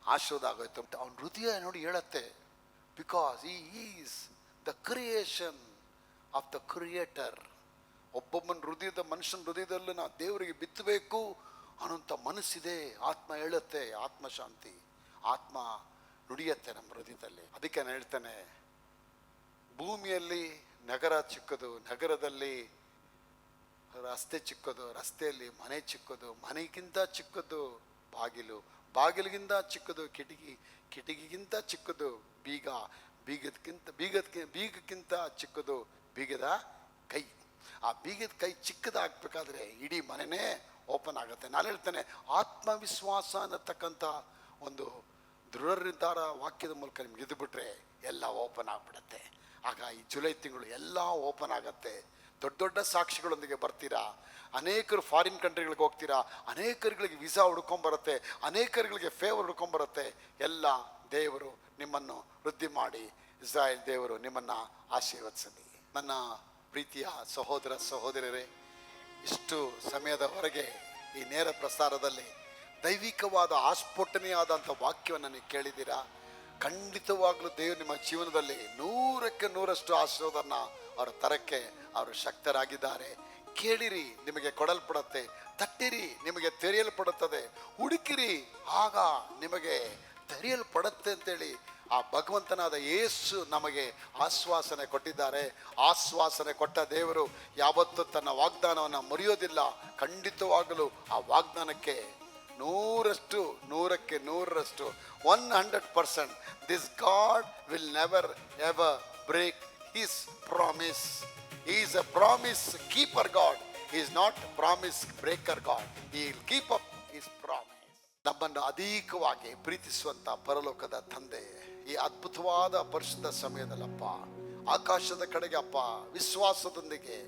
ಆಶೀರ್ವಾದ ಆಗೋಯ್ತು ಅಂತ ಅವನ ಹೃದಯ ನೋಡಿ ಹೇಳತ್ತೆ. Because he is the creation of the creator. ಒಬ್ಬೊಬ್ಬನ ಹೃದಯದ, ಮನುಷ್ಯನ ಹೃದಯದಲ್ಲೂ ನಾವು ದೇವರಿಗೆ ಬಿತ್ತಬೇಕು ಅನ್ನೋಂಥ ಮನಸ್ಸಿದೆ. ಆತ್ಮ ಹೇಳುತ್ತೆ, ಆತ್ಮ ಶಾಂತಿ, ಆತ್ಮ ನುಡಿಯತ್ತೆ ನಮ್ಮ ಹೃದಯದಲ್ಲಿ. ಅದಕ್ಕೆ ನಾನು ಹೇಳ್ತೇನೆ, ಭೂಮಿಯಲ್ಲಿ ನಗರ ಚಿಕ್ಕದು, ನಗರದಲ್ಲಿ ರಸ್ತೆ ಚಿಕ್ಕದು, ರಸ್ತೆಯಲ್ಲಿ ಮನೆ ಚಿಕ್ಕದು, ಮನೆಗಿಂತ ಚಿಕ್ಕದು ಬಾಗಿಲು, ಬಾಗಿಲಿಗಿಂತ ಚಿಕ್ಕದು ಕಿಟಕಿ, ಕಿಟಕಿಗಿಂತ ಚಿಕ್ಕದು ಬೀಗ, ಬೀಗಕ್ಕಿಂತ ಚಿಕ್ಕದು ಬೀಗದ ಕೈ. ಆ ಬೀಗದ ಕೈ ಚಿಕ್ಕದಾಗಬೇಕಾದ್ರೆ ಇಡೀ ಮನೆನೇ ಓಪನ್ ಆಗುತ್ತೆ. ನಾನು ಹೇಳ್ತೇನೆ, ಆತ್ಮವಿಶ್ವಾಸ ಅನ್ನತಕ್ಕಂಥ ಒಂದು ದೃಢ ನಿರ್ಧಾರ ವಾಕ್ಯದ ಮೂಲಕ ನಿಮ್ಗೆ ಇದ್ಬಿಟ್ರೆ ಎಲ್ಲ ಓಪನ್ ಆಗಿಬಿಡತ್ತೆ. ಆಗ ಈ ಜುಲೈ ತಿಂಗಳು ಎಲ್ಲ ಓಪನ್ ಆಗತ್ತೆ. ದೊಡ್ಡ ದೊಡ್ಡ ಸಾಕ್ಷಿಗಳೊಂದಿಗೆ ಬರ್ತೀರಾ. ಅನೇಕರು ಫಾರಿನ್ ಕಂಟ್ರಿಗಳಿಗೆ ಹೋಗ್ತೀರಾ. ಅನೇಕರುಗಳಿಗೆ ವೀಸಾ ಹುಡ್ಕೊಂಬರುತ್ತೆ, ಅನೇಕರುಗಳಿಗೆ ಫೇವರ್ ಹುಡ್ಕೊಂಬರುತ್ತೆ. ಎಲ್ಲ ದೇವರು ನಿಮ್ಮನ್ನು ವೃದ್ಧಿ ಮಾಡಿ, ಇಸ್ರಾಯೇಲ್ ದೇವರು ನಿಮ್ಮನ್ನು ಆಶೀರ್ವದಿಸಲಿ. ನನ್ನ ಪ್ರೀತಿಯ ಸಹೋದರ ಸಹೋದರರೇ, ಇಷ್ಟು ಸಮಯದವರೆಗೆ ಈ ನೇರ ಪ್ರಸಾರದಲ್ಲಿ ದೈವಿಕವಾದ ಆಸ್ಫೋಟನೆಯಾದಂಥ ವಾಕ್ಯವನ್ನು ನೀವು ಕೇಳಿದ್ದೀರಾ. ಖಂಡಿತವಾಗ್ಲೂ ದೇವರು ನಿಮ್ಮ ಜೀವನದಲ್ಲಿ 100ಕ್ಕೆ 100ರಷ್ಟು ಆಶೀರ್ವಾದನ ಅವರು ತರಕ್ಕೆ ಅವರು ಶಕ್ತರಾಗಿದ್ದಾರೆ. ಕೇಳಿರಿ, ನಿಮಗೆ ಕೊಡಲ್ಪಡುತ್ತೆ. ತಟ್ಟಿರಿ, ನಿಮಗೆ ತೆರೆಯಲ್ಪಡುತ್ತದೆ. ಹುಡುಕಿರಿ, ಆಗ ನಿಮಗೆ ತೆರೆಯಲ್ಪಡುತ್ತೆ ಅಂತೇಳಿ ಆ ಭಗವಂತನಾದ ಯೇಸು ನಮಗೆ ಆಶ್ವಾಸನೆ ಕೊಟ್ಟಿದ್ದಾರೆ. ಆಶ್ವಾಸನೆ ಕೊಟ್ಟ ದೇವರು ಯಾವತ್ತೂ ತನ್ನ ವಾಗ್ದಾನವನ್ನು ಮುರಿಯೋದಿಲ್ಲ. ಖಂಡಿತವಾಗಲೂ ಆ ವಾಗ್ದಾನಕ್ಕೆ 100ಕ್ಕೆ 100ರಷ್ಟು 100% this God will never ever break his promise. He is a promise keeper God. He is not promise breaker God. He will keep up his promise. ನಮ್ಮನ್ನು ಅಧಿಕವಾಗಿ ಪ್ರೀತಿಸುವಂತ ಪರಲೋಕದ ತಂದೆ, ಈ ಅದ್ಭುತವಾದ ಪರಿಶುದ್ಧ ಸಮಯದಲ್ಲಪ್ಪ, ಆಕಾಶದ ಕಡೆಗೆ ಅಪ್ಪ ವಿಶ್ವಾಸದೊಂದಿಗೆ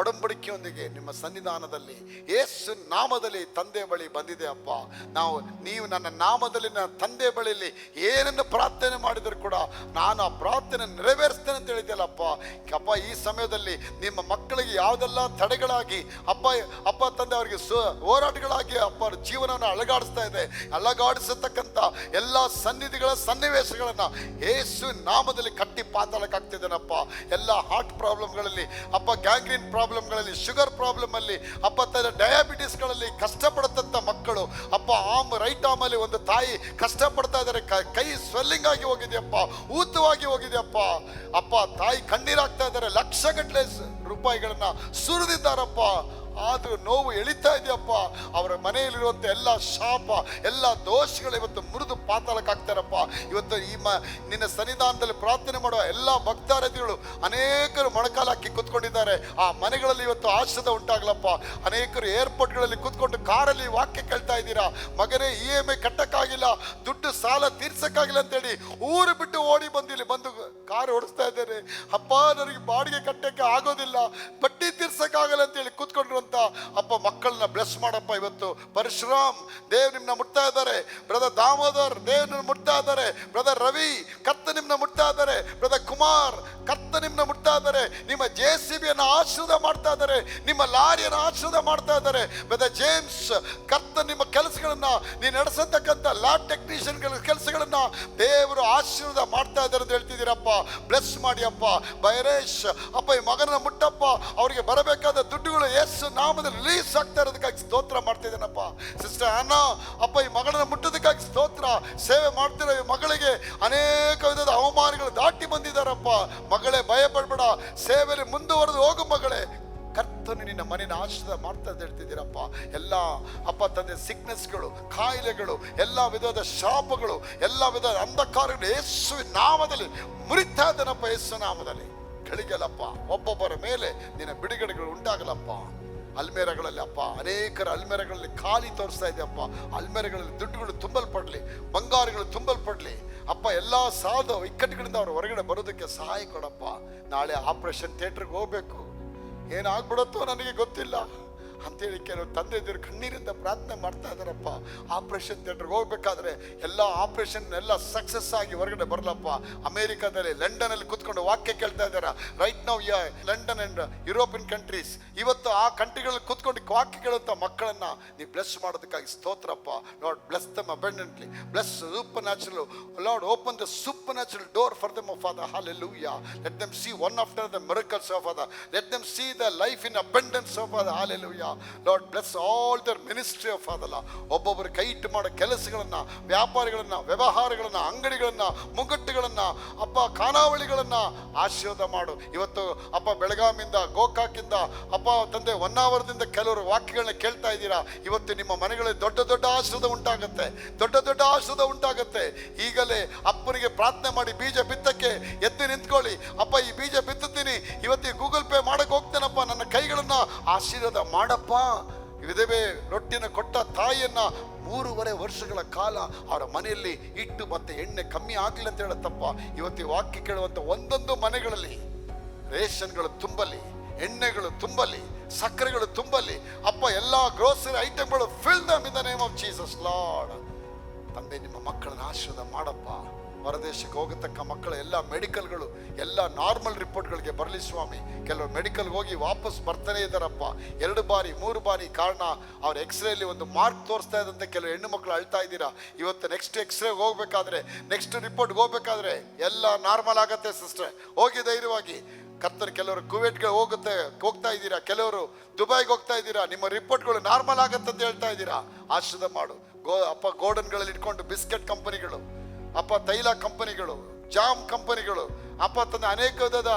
ಒಡಂಬಡಿಕೆಯೊಂದಿಗೆ ನಿಮ್ಮ ಸನ್ನಿಧಾನದಲ್ಲಿ ಯೇಸು ನಾಮದಲ್ಲಿ ತಂದೆ ಬಳಿ ಬಂದಿದೆ ಅಪ್ಪ. ನೀವು ನನ್ನ ನಾಮದಲ್ಲಿ ನನ್ನ ತಂದೆ ಬಳಿಯಲ್ಲಿ ಏನನ್ನು ಪ್ರಾರ್ಥನೆ ಮಾಡಿದರೂ ಕೂಡ ನಾನು ಆ ಪ್ರಾರ್ಥನೆ ನೆರವೇರಿಸ್ತೇನೆ ಅಂತ ಹೇಳಿದೆಯಲ್ಲಪ್ಪ. ಈ ಸಮಯದಲ್ಲಿ ನಿಮ್ಮ ಮಕ್ಕಳಿಗೆ ಯಾವುದೆಲ್ಲ ತಡೆಗಳಾಗಿ ಅಪ್ಪ ತಂದೆ ಅವರಿಗೆ ಹೋರಾಟಗಳಾಗಿ ಜೀವನವನ್ನು ಅಲಗಾಡಿಸತಕ್ಕಂಥ ಎಲ್ಲ ಸನ್ನಿವೇಶಗಳನ್ನ ಯೇಸು ನಾಮದಲ್ಲಿ ಕಟ್ಟಿ ಪಾತಾಳಕ್ಕಾಗ್ತಿದ್ದೇನಪ್ಪ. ಎಲ್ಲ ಹಾರ್ಟ್ ಪ್ರಾಬ್ಲಮ್ಗಳಲ್ಲಿ ಗ್ಯಾಂಗ್ರೀನ್ ಪ್ರಾಬ್ಲಮ್ಗಳಲ್ಲಿ, ಶುಗರ್ ಪ್ರಾಬ್ಲಮ್ ಅಲ್ಲಿ ಡಯಾಬಿಟಿಸ್ಗಳಲ್ಲಿ ಕಷ್ಟಪಡುತ್ತಂತ ಮಕ್ಕಳು ರೈಟ್ ಆರ್ಮಲ್ಲಿ ಒಂದು ತಾಯಿ ಕಷ್ಟಪಡ್ತಾ ಇದ್ದಾರೆ, ಕೈ ಸ್ವೆಲ್ಲಿಂಗ್ ಆಗಿ ಹೋಗಿದೆಯಪ್ಪ, ಊತವಾಗಿ ಹೋಗಿದೆಯಪ್ಪ. ತಾಯಿ ಕಣ್ಣೀರಾಗ್ತಾ ಇದ್ದಾರೆ, ಲಕ್ಷಗಟ್ಟಲೆ ರೂಪಾಯಿಗಳನ್ನ ಸುರಿದಿದ್ದಾರಪ್ಪ. ಆದ್ರೂ ನೋವು ಎಳಿತಾ ಇದೆಯಪ್ಪ. ಅವರ ಮನೆಯಲ್ಲಿರುವಂಥ ಎಲ್ಲ ಶಾಪ, ಎಲ್ಲ ದೋಷಗಳು ಇವತ್ತು ಮುರಿದು ಪಾತಾಳಕ್ಕಾಗ್ತಾರಪ್ಪ. ಇವತ್ತು ನಿನ್ನ ಸನ್ನಿಧಾನದಲ್ಲಿ ಪ್ರಾರ್ಥನೆ ಮಾಡುವ ಎಲ್ಲ ಭಕ್ತಾರತಿಗಳು ಅನೇಕರು ಮೊಣಕಾಲು ಹಾಕಿ ಕೂತ್ಕೊಂಡಿದ್ದಾರೆ. ಆ ಮನೆಗಳಲ್ಲಿ ಇವತ್ತು ಆಶ್ರದ ಉಂಟಾಗ್ಲಪ್ಪ. ಅನೇಕರು ಏರ್ಪೋರ್ಟ್ಗಳಲ್ಲಿ ಕೂತ್ಕೊಂಡು ಕಾರಲ್ಲಿ ವಾಕ್ಯ ಕೇಳ್ತಾ ಇದ್ದೀರಾ. ಮಗನೇ, EMI ಕಟ್ಟಕ್ಕಾಗಿಲ್ಲ, ದುಡ್ಡು ಸಾಲ ತೀರ್ಸಕ್ಕಾಗಿಲ್ಲ ಅಂತೇಳಿ ಊರು ಬಿಟ್ಟು ಓಡಿ ಬಂದಿಲ್ಲಿ ಬಂದು ಕಾರ್ ಓಡಿಸ್ತಾ ಇದ್ದಾರೆ. ನನಗೆ ಬಾಡಿಗೆ ಕಟ್ಟಕ್ಕೆ ಆಗೋದಿಲ್ಲ, ಬಡ್ಡಿ ತೀರ್ಸಕ್ಕಾಗಲ್ಲ ಅಂತೇಳಿ ಕೂತ್ಕೊಂಡ್ರು ಮಕ್ಕಳನ್ನ ಬ್ಲೆಸ್ ಮಾಡಪ್ಪ. ಇವತ್ತು ಪರಶುರಾಮ್ ದೇವ್ ನಿಮ್ನ ಮುಟ್ತಾ ಇದ್ದಾರೆ, ಬ್ರದರ್ ದಾಮೋದರ್ ದೇವ್ ನಿಮ್ನ ಮುಟ್ತಾ ಇದ್ದಾರೆ, ಬ್ರದರ್ ರವಿ ಕರ್ತ ನಿಮ್ನ ಮುಟ್ತಾ ಇದ್ದಾರೆ, ಬ್ರದರ್ ಕುಮಾರ್ ಕರ್ತ ನಿಮ್ನ ಮುಟ್ತಾ ಇದ್ದಾರೆ, ನಿಮ್ಮ JCBಯನ್ನು ಆಶೀರ್ವಾದ ಮಾಡ್ತಾ ಇದ್ದಾರೆ, ನಿಮ್ಮ ಲಾರಿಯನ್ನು ಆಶೀರ್ವಾದ ಮಾಡ್ತಾ ಇದ್ದಾರೆ. ಬ್ರದರ್ ಜೇಮ್ಸ್ ಕರ್ತ ನಿಮ್ಮ ಕೆಲಸಗಳನ್ನ ನೀವು ನಡೆಸತಕ್ಕಂಥ ಲ್ಯಾಬ್ ಟೆಕ್ನಿಷಿಯನ್ ಕೆಲಸಗಳನ್ನ ದೇವರು ಆಶೀರ್ವಾದ ಮಾಡ್ತಾ ಇದ್ದಾರೆ ಅಂತ ಹೇಳ್ತಿದ್ದೀರಪ್ಪ. ಬ್ಲೆಸ್ ಮಾಡಿ ಅಪ್ಪ. ಬೈರೇಶ್ ಈ ಮಗನ ಮುಟ್ಟಪ್ಪ, ಅವರಿಗೆ ಬರಬೇಕಾದ ದುಡ್ಡುಗಳು ಯೇಸು ನಾಮದಲ್ಲಿ ರಿಲೀಸ್ ಆಗ್ತಾ ಇರೋದಕ್ಕಾಗಿ ಸ್ತೋತ್ರ ಮಾಡ್ತಿದ್ದೇನಪ್ಪ. ಸಿಸ್ಟರ್ ಅನ್ನ ಈ ಮಗಳನ್ನ ಮುಟ್ಟೋದಕ್ಕಾಗಿ ಸ್ತೋತ್ರ. ಸೇವೆ ಮಾಡ್ತಿರೋ ಈ ಮಗಳಿಗೆ ಅನೇಕ ವಿಧದ ಅವಮಾನಗಳು ದಾಟಿ ಬಂದಿದ್ದಾರಪ್ಪ. ಮಗಳೇ, ಭಯ ಪಡ್ಬೇಡ, ಸೇವೆಯಲ್ಲಿ ಮುಂದುವರೆದು ಹೋಗು ಮಗಳೇ. ಕರ್ತನು ನಿನ್ನ ಮನೆಯ ಆಶೀರ್ವಾದ ಮಾಡ್ತಾ ಅಂತ ಹೇಳ್ತಿದ್ದೀರಪ್ಪ. ಎಲ್ಲ ತಂದೆ ಸಿಕ್ನೆಸ್ಗಳು, ಕಾಯಿಲೆಗಳು, ಎಲ್ಲ ವಿಧದ ಶಾಪಗಳು, ಎಲ್ಲ ವಿಧದ ಅಂಧಕಾರಗಳು ಯೇಸು ನಾಮದಲ್ಲಿ ಮುರಿತಾ ಇದ್ದಾನಪ್ಪ. ಯೇಸು ನಾಮದಲ್ಲಿ ಗಳಿಗೆಲ್ಲಪ್ಪ ಒಬ್ಬೊಬ್ಬರ ಮೇಲೆ ನಿನ್ನ ಬಿಡುಗಡೆಗಳು ಉಂಟಾಗಲಪ್ಪ. ಅಲ್ಮೇರಗಳಲ್ಲಿ ಅನೇಕರ ಅಲ್ಮೇರಗಳಲ್ಲಿ ಖಾಲಿ ತೋರಿಸ್ತಾ ಇದೆಯಪ್ಪ. ಅಲ್ಮೇರಗಳಲ್ಲಿ ದುಡ್ಡುಗಳು ತುಂಬಲ್ಪಡ್ಲಿ, ಬಂಗಾರಗಳು ತುಂಬಲ್ಪಡ್ಲಿ ಎಲ್ಲ ಸಾಧ ಇಕ್ಕಟ್ಟುಗಳಿಂದ ಅವರು ಹೊರಗಡೆ ಬರೋದಕ್ಕೆ ಸಹಾಯ ಕೊಡಪ್ಪ. ನಾಳೆ ಆಪರೇಷನ್ ಥಿಯೇಟರ್ಗೆ ಹೋಗ್ಬೇಕು, ಏನಾಗ್ಬಿಡುತ್ತೋ ನನಗೆ ಗೊತ್ತಿಲ್ಲ ಅಂತೇಳಿ ಕೆಲವು ತಂದೆದಿರು ಕಣ್ಣೀರಿಂದ ಪ್ರಾರ್ಥನೆ ಮಾಡ್ತಾ ಇದ್ದಾರಪ್ಪ. ಆಪರೇಷನ್ ಥಿಯೇಟರ್ಗೆ ಹೋಗ್ಬೇಕಾದ್ರೆ ಎಲ್ಲ ಆಪರೇಷನ್ ಎಲ್ಲ ಸಕ್ಸಸ್ ಆಗಿ ಹೊರಗಡೆ ಬರಲಪ್ಪ. ಅಮೇರಿಕಾದಲ್ಲಿ ಲಂಡನಲ್ಲಿ ಕೂತ್ಕೊಂಡು ವಾಕ್ಯ ಕೇಳ್ತಾ ಇದ್ದಾರೆ. Right now London and European countries, ಇವತ್ತು ಆ ಕಂಟ್ರಿಗಳಲ್ಲಿ ಕೂತ್ಕೊಂಡು ವಾಕ್ಯ ಕೇಳುವಂಥ ಮಕ್ಕಳನ್ನ ನೀವು ಬ್ಲೆಸ್ ಮಾಡೋದಕ್ಕಾಗಿ ಸ್ತೋತ್ರಪ್ಪ. Lord bless them abundantly, bless supernatural, Lord open the supernatural door for them, father. Hallelujah. Let them see one after the miracles of Father. Let them see the life in abundance of Father. Hallelujah. Lord, bless all their ministry of Father. ಒಬ್ಬೊಬ್ಬರು ಕೈ ಇಟ್ಟು ಮಾಡೋ ಕೆಲಸಗಳನ್ನ, ವ್ಯಾಪಾರಿಗಳನ್ನ, ವ್ಯವಹಾರಗಳನ್ನ, ಅಂಗಡಿಗಳನ್ನ, ಮುಗ್ಗಟ್ಟುಗಳನ್ನ ಖಾನಾವಳಿಗಳನ್ನ ಆಶೀರ್ವಾದ ಮಾಡು. ಇವತ್ತು ಬೆಳಗಾಮಿಂದ, ಗೋಕಾಕಿಂದ, ತಂದೆ ಹೊನ್ನಾವರದಿಂದ ಕೆಲವರು ವಾಕ್ಯಗಳನ್ನ ಕೇಳ್ತಾ ಇದ್ದೀರಾ. ಇವತ್ತು ನಿಮ್ಮ ಮನೆಗಳಲ್ಲಿ ದೊಡ್ಡ ದೊಡ್ಡ ಆಶೀರ್ವಾದ ಉಂಟಾಗುತ್ತೆ, ದೊಡ್ಡ ದೊಡ್ಡ ಆಶೀರ್ವಾದ ಉಂಟಾಗುತ್ತೆ. ಈಗಲೇ ಅಪ್ಪನಿಗೆ ಪ್ರಾರ್ಥನೆ ಮಾಡಿ ಬೀಜ ಬಿತ್ತಕ್ಕೆ ಎದ್ದು ನಿಂತ್ಕೊಳ್ಳಿ. ಈ ಬೀಜ ಬಿತ್ತುತ್ತೀನಿ, ಇವತ್ತಿಗೆ ಗೂಗಲ್ ಪೇ ಮಾಡಕ್ಕೆ ಹೋಗ್ತೇನಪ್ಪ, ನನ್ನ ಕೈಗಳನ್ನ ಆಶೀರ್ವಾದ ಮಾಡಪ್ಪ. ವಿಧವೆ ರೊಟ್ಟಿನ ಕೊಟ್ಟ ತಾಯಿಯನ್ನ 3.5 ವರ್ಷಗಳ ಕಾಲ ಅವರ ಮನೆಯಲ್ಲಿ ಇಟ್ಟು ಮತ್ತೆ ಎಣ್ಣೆ ಕಮ್ಮಿ ಆಗಲಿಲ್ಲ ಅಂತ ಹೇಳತ್ತಪ್ಪ. ಇವತ್ತು ವಾಕ್ಯ ಕೇಳುವಂತ ಒಂದೊಂದು ಮನೆಗಳಲ್ಲಿ ರೇಷನ್ಗಳು ತುಂಬಲಿ, ಎಣ್ಣೆಗಳು ತುಂಬಲಿ, ಸಕ್ಕರೆಗಳು ತುಂಬಲಿ ಎಲ್ಲ ಗ್ರೋಸರಿ ಐಟಮ್ಗಳು fill dum in the name of Jesus lord. ತಂದೆ, ನಿಮ್ಮ ಮಕ್ಕಳನ್ನ ಆಶೀರ್ವಾದ ಮಾಡಪ್ಪ. ಹೊರದೇಶಕ್ಕೆ ಹೋಗತಕ್ಕ ಮಕ್ಕಳ ಎಲ್ಲ ಮೆಡಿಕಲ್ಗಳು ಎಲ್ಲ ನಾರ್ಮಲ್ ರಿಪೋರ್ಟ್ಗಳಿಗೆ ಬರಲಿ ಸ್ವಾಮಿ. ಕೆಲವರು ಮೆಡಿಕಲ್ಗೆ ಹೋಗಿ ವಾಪಸ್ ಬರ್ತಾನೆ ಇದ್ದಾರಪ್ಪ, 2 ಬಾರಿ 3 ಬಾರಿ. ಕಾರಣ ಅವ್ರ ಎಕ್ಸ್ರೇಲಿ ಒಂದು ಮಾರ್ಕ್ ತೋರಿಸ್ತಾ ಇದ್ದಂತೆ ಕೆಲವು ಹೆಣ್ಣು ಮಕ್ಕಳು ಅಳ್ತಾ ಇದ್ದೀರಾ. ಇವತ್ತು ನೆಕ್ಸ್ಟ್ ಎಕ್ಸ್ರೇಗೆ ಹೋಗ್ಬೇಕಾದ್ರೆ, ನೆಕ್ಸ್ಟ್ ರಿಪೋರ್ಟ್ಗೆ ಹೋಗ್ಬೇಕಾದ್ರೆ ಎಲ್ಲ ನಾರ್ಮಲ್ ಆಗತ್ತೆ ಸಿಸ್ಟರ್, ಹೋಗಿ ಧೈರ್ಯವಾಗಿ. ಕೆಲವರು ಕುವೈಟ್ಗೆ ಹೋಗ್ತಾ ಇದ್ದೀರಾ, ಕೆಲವರು ದುಬೈಗೆ ಹೋಗ್ತಾ ಇದ್ದೀರಾ, ನಿಮ್ಮ ರಿಪೋರ್ಟ್ಗಳು ನಾರ್ಮಲ್ ಆಗತ್ತೆ ಅಂತ ಹೇಳ್ತಾ ಇದ್ದೀರಾ. ಆಶೀರ್ವಾದ ಮಾಡು. ಗೋಡನ್ಗಳಲ್ಲಿ ಇಟ್ಕೊಂಡು ಬಿಸ್ಕೆಟ್ ಕಂಪನಿಗಳು, ತೈಲ ಕಂಪನಿಗಳು, ಜಾಮ್ ಕಂಪನಿಗಳು, ತಂದೆ ಅನೇಕ ವಿಧದ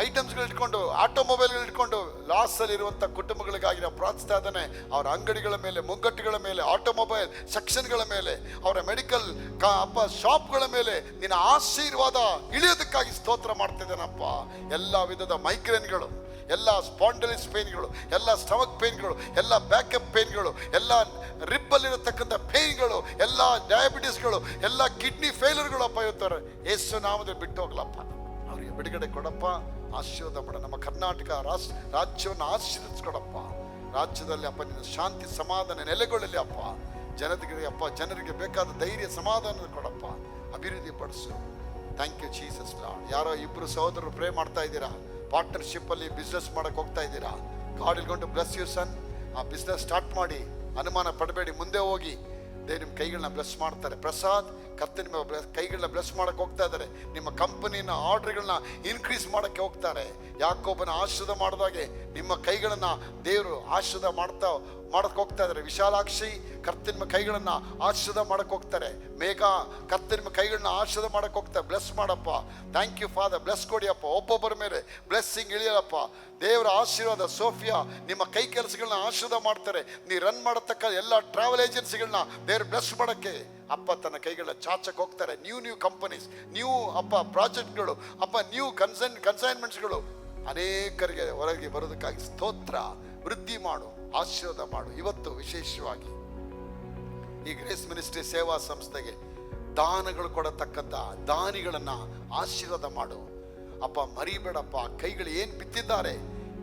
ಐಟಮ್ಸ್ಗಳು ಇಟ್ಕೊಂಡು, ಆಟೋಮೊಬೈಲ್ಗಳು ಇಟ್ಕೊಂಡು ಲಾಸಲ್ಲಿರುವಂಥ ಕುಟುಂಬಗಳಿಗಾಗಿ ನಾವು ಪ್ರಾರ್ಥಿಸ್ತಾ ಇದ್ದಾನೆ. ಅವರ ಅಂಗಡಿಗಳ ಮೇಲೆ, ಮುಗ್ಗಟ್ಟುಗಳ ಮೇಲೆ, ಆಟೋಮೊಬೈಲ್ ಸೆಕ್ಷನ್ಗಳ ಮೇಲೆ, ಅವರ ಮೆಡಿಕಲ್ ಶಾಪ್ಗಳ ಮೇಲೆ ನಿನ್ನ ಆಶೀರ್ವಾದ ಇಳಿಯೋದಕ್ಕಾಗಿ ಸ್ತೋತ್ರ ಮಾಡ್ತಿದ್ದೇನಪ್ಪ. ಎಲ್ಲ ವಿಧದ ಮೈಗ್ರೇನ್ಗಳು, ಎಲ್ಲ ಸ್ಪಾಂಡಲಿಸ್ ಪೇನ್ಗಳು, ಎಲ್ಲ ಸ್ಟಮಕ್ ಪೇನ್ಗಳು, ಎಲ್ಲ ಬ್ಯಾಕಪ್ ಪೇನ್ಗಳು, ಎಲ್ಲ ರಿಬ್ಬಲ್ಲಿರತಕ್ಕಂಥ ಪೇನ್ಗಳು, ಎಲ್ಲ ಡಯಾಬಿಟಿಸ್ಗಳು, ಎಲ್ಲ ಕಿಡ್ನಿ ಫೇಲ್ಯೂರ್ಗಳು ಇವತ್ತಾರೆ ಯೇಸು ನಾಮದಲ್ಲಿ ಬಿಟ್ಟು ಹೋಗ್ಲಪ್ಪ. ಅವರಿಗೆ ಬಿಡುಗಡೆ ಕೊಡಪ್ಪ, ಆಶೀರ್ವಾದ ಮಾಡ. ನಮ್ಮ ಕರ್ನಾಟಕ ರಾಜ್ಯವನ್ನು ಆಶೀರ್ವದಿಸ್ಕೊಡಪ್ಪ. ರಾಜ್ಯದಲ್ಲಿ ಅಪ್ಪ ನಿನ್ನ ಶಾಂತಿ ಸಮಾಧಾನ ನೆಲೆಗೊಳ್ಳಲಿ ಅಪ್ಪ. ಜನರಿಗೆ ಬೇಕಾದ ಧೈರ್ಯ ಸಮಾಧಾನ ಕೊಡಪ್ಪ, ಅಭಿವೃದ್ಧಿ ಪಡಿಸು. Thank you Jesus Lord. ಯಾರೋ ಇಬ್ಬರು ಸಹೋದರರು ಪ್ರೇ ಮಾಡ್ತಾ ಇದ್ದೀರಾ, ಪಾರ್ಟ್ನರ್ಶಿಪ್ ಅಲ್ಲಿ ಬಿಸ್ನೆಸ್ ಮಾಡಕ್ಕೆ ಹೋಗ್ತಾ ಇದ್ದೀರಾ. God will going to bless you son. ಆ ಬಿಸ್ನೆಸ್ ಸ್ಟಾರ್ಟ್ ಮಾಡಿ, ಅನುಮಾನ ಪಡಬೇಡಿ, ಮುಂದೆ ಹೋಗಿ. ದೇವ್ರು ನಿಮ್ಮ ಕೈಗಳನ್ನ ಬ್ಲೆಸ್ ಮಾಡ್ತಾರೆ. ಪ್ರಸಾದ್ ಕರ್ತನ ನಿಮ್ಮ ಕೈಗಳನ್ನ ಬ್ಲೆಸ್ ಮಾಡಕ್ಕೆ ಹೋಗ್ತಾ ಇದ್ದಾರೆ. ನಿಮ್ಮ ಕಂಪನಿನ ಆರ್ಡರ್ಗಳನ್ನ ಇನ್ಕ್ರೀಸ್ ಮಾಡೋಕ್ಕೆ ಹೋಗ್ತಾರೆ. ಯಾಕೋಬನ ಆಶೀರ್ವಾದ ಮಾಡಿದಾಗೆ ನಿಮ್ಮ ಕೈಗಳನ್ನ ದೇವರು ಆಶೀರ್ವಾದ ಮಾಡಕ್ಕೆ ಹೋಗ್ತಾ ಇದ್ದಾರೆ. ವಿಶಾಲಾಕ್ಷಿ ಕರ್ತನ ಕೈಗಳನ್ನ ಆಶೀರ್ವಾದ ಮಾಡಕ್ಕೆ ಹೋಗ್ತಾರೆ. ಮೇಘ ಕರ್ತನ ಕೈಗಳನ್ನ ಆಶೀರ್ವಾದ ಮಾಡಕ್ಕೆ ಹೋಗ್ತಾರೆ. ಬ್ಲೆಸ್ ಮಾಡಪ್ಪ. Thank you father. ಬ್ಲೆಸ್ ಕೊಡಿಯಪ್ಪ. ಒಬ್ಬೊಬ್ಬರ ಮೇಲೆ ಬ್ಲೆಸ್ಸಿಂಗ್ ಇಳಿಯಲಪ್ಪ. ದೇವರ ಆಶೀರ್ವಾದ. ಸೋಫಿಯಾ ನಿಮ್ಮ ಕೈ ಕೆಲಸಗಳನ್ನ ಆಶೀರ್ವಾದ ಮಾಡ್ತಾರೆ. ನೀ ರನ್ ಮಾಡತಕ್ಕ ಎಲ್ಲ ಟ್ರಾವೆಲ್ ಏಜೆನ್ಸಿಗಳನ್ನ ದೇವ್ರು ಬ್ಲೆಸ್ ಮಾಡೋಕ್ಕೆ ಅಪ್ಪ ತನ್ನ ಕೈಗಳನ್ನ ಚಾಚಕ್ಕೆ ಹೋಗ್ತಾರೆ. ನ್ಯೂ ಕಂಪನೀಸ್, ನ್ಯೂ ಅಪ್ಪ ಪ್ರಾಜೆಕ್ಟ್ಗಳು, ಅಪ್ಪ ನ್ಯೂ ಕನ್ಸೈನ್ಮೆಂಟ್ಸ್ಗಳು ಅನೇಕರಿಗೆ ಹೊರಗೆ ಬರೋದಕ್ಕಾಗಿ ಸ್ತೋತ್ರ. ವೃದ್ಧಿ ಮಾಡು, ಆಶೀರ್ವಾದ ಮಾಡು. ಇವತ್ತು ವಿಶೇಷವಾಗಿ ಈ ಗ್ರೇಸ್ ಮಿನಿಸ್ಟ್ರಿ ಸೇವಾ ಸಂಸ್ಥೆಗೆ ದಾನಗಳು ಕೊಡತಕ್ಕಂಥ ದಾನಿಗಳನ್ನ ಆಶೀರ್ವಾದ ಮಾಡು ಅಪ್ಪ. ಮರಿಬೇಡಪ್ಪ. ಕೈಗಳು ಏನು ಬಿತ್ತಿದ್ದಾರೆ,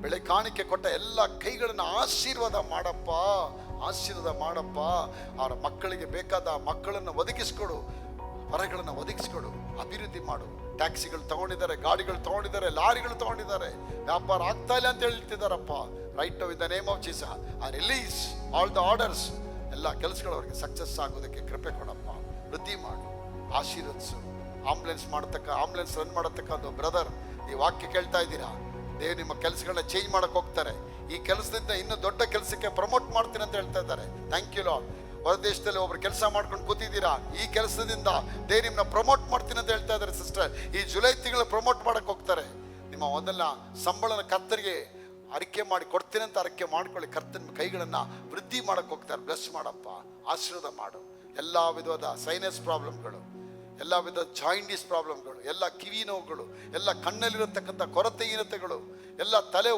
ಬೆಳೆ ಕಾಣಿಕೆ ಕೊಟ್ಟ ಎಲ್ಲ ಕೈಗಳನ್ನ ಆಶೀರ್ವಾದ ಮಾಡಪ್ಪ. ಆಶೀರ್ವಾದ ಮಾಡಪ್ಪ. ಅವರ ಮಕ್ಕಳಿಗೆ ಬೇಕಾದ ಮಕ್ಕಳನ್ನು ಒದಗಿಸ್ಕೊಡು, ಹೊರಗಳನ್ನು ಒದಗಿಸ್ಕೊಡು, ಅಭಿವೃದ್ಧಿ ಮಾಡು. ಟ್ಯಾಕ್ಸಿಗಳು ತಗೊಂಡಿದ್ದಾರೆ, ಗಾಡಿಗಳು ತಗೊಂಡಿದ್ದಾರೆ, ಲಾರಿಗಳು ತಗೊಂಡಿದ್ದಾರೆ, ವ್ಯಾಪಾರ ಆಗ್ತಾ ಇಲ್ಲ ಅಂತ ಹೇಳ್ತಿದ್ದಾರಪ್ಪ. Right now in the name of Jesus I release all the orders. ಎಲ್ಲ ಕೆಲಸಗಳು ಅವರಿಗೆ ಸಕ್ಸಸ್ ಆಗೋದಕ್ಕೆ ಕೃಪೆ ಕೊಡಪ್ಪ. ವೃದ್ಧಿ ಮಾಡು, ಆಶೀರ್ವದಿಸು. ಆಂಬುಲೆನ್ಸ್ ರನ್ ಮಾಡತಕ್ಕ ಒಂದು ಬ್ರದರ್ ಈ ವಾಕ್ಯ ಕೇಳ್ತಾ ಇದ್ದೀರಾ. ದೇವ್ ನಿಮ್ಮ ಕೆಲಸಗಳನ್ನ ಚೇಂಜ್ ಮಾಡಕ್ಕೆ ಹೋಗ್ತಾರೆ. ಈ ಕೆಲಸದಿಂದ ಇನ್ನೂ ದೊಡ್ಡ ಕೆಲಸಕ್ಕೆ ಪ್ರಮೋಟ್ ಮಾಡ್ತೀನಿ ಅಂತ ಹೇಳ್ತಾ ಇದ್ದಾರೆ. Thank you lord. ಹೊರದೇಶದಲ್ಲಿ ಒಬ್ರು ಕೆಲಸ ಮಾಡ್ಕೊಂಡು ಕೂತಿದ್ದೀರಾ, ಈ ಕೆಲಸದಿಂದ ದೇವ್ ನಿಮ್ಮನ್ನ ಪ್ರಮೋಟ್ ಮಾಡ್ತೀನಿ ಅಂತ ಹೇಳ್ತಾ ಇದ್ದಾರೆ ಸಿಸ್ಟರ್. ಈ ಜುಲೈ ತಿಂಗಳು ಪ್ರಮೋಟ್ ಮಾಡಕ್ಕೆ ಹೋಗ್ತಾರೆ. ನಿಮ್ಮ ಮೊದಲ ಸಂಬಳನ ಕರ್ತರಿಗೆ ಅರಿಕೆ ಮಾಡಿ ಕೊಡ್ತೀನಿ ಅಂತ ಅರಿಕೆ ಮಾಡ್ಕೊಳ್ಳಿ. ಕರ್ತನ ಕೈಗಳನ್ನ ವೃದ್ಧಿ ಮಾಡಕ್ಕೆ ಹೋಗ್ತಾರೆ. ಬ್ಲೆಸ್ ಮಾಡಪ್ಪ, ಆಶೀರ್ವಾದ ಮಾಡು. ಎಲ್ಲ ವಿಧವಾದ ಸೈನಸ್ ಪ್ರಾಬ್ಲಮ್ಗಳು, ಎಲ್ಲ ವಿಧದ ಜಾಯಿಂಡೀಸ್ ಪ್ರಾಬ್ಲಮ್ಗಳು, ಎಲ್ಲ ಕಿವಿ ನೋವುಗಳು, ಎಲ್ಲ ಕಣ್ಣಲ್ಲಿರತಕ್ಕಂಥ ಕೊರತೆಹೀನತೆಗಳು, ಎಲ್ಲ ತಲೆ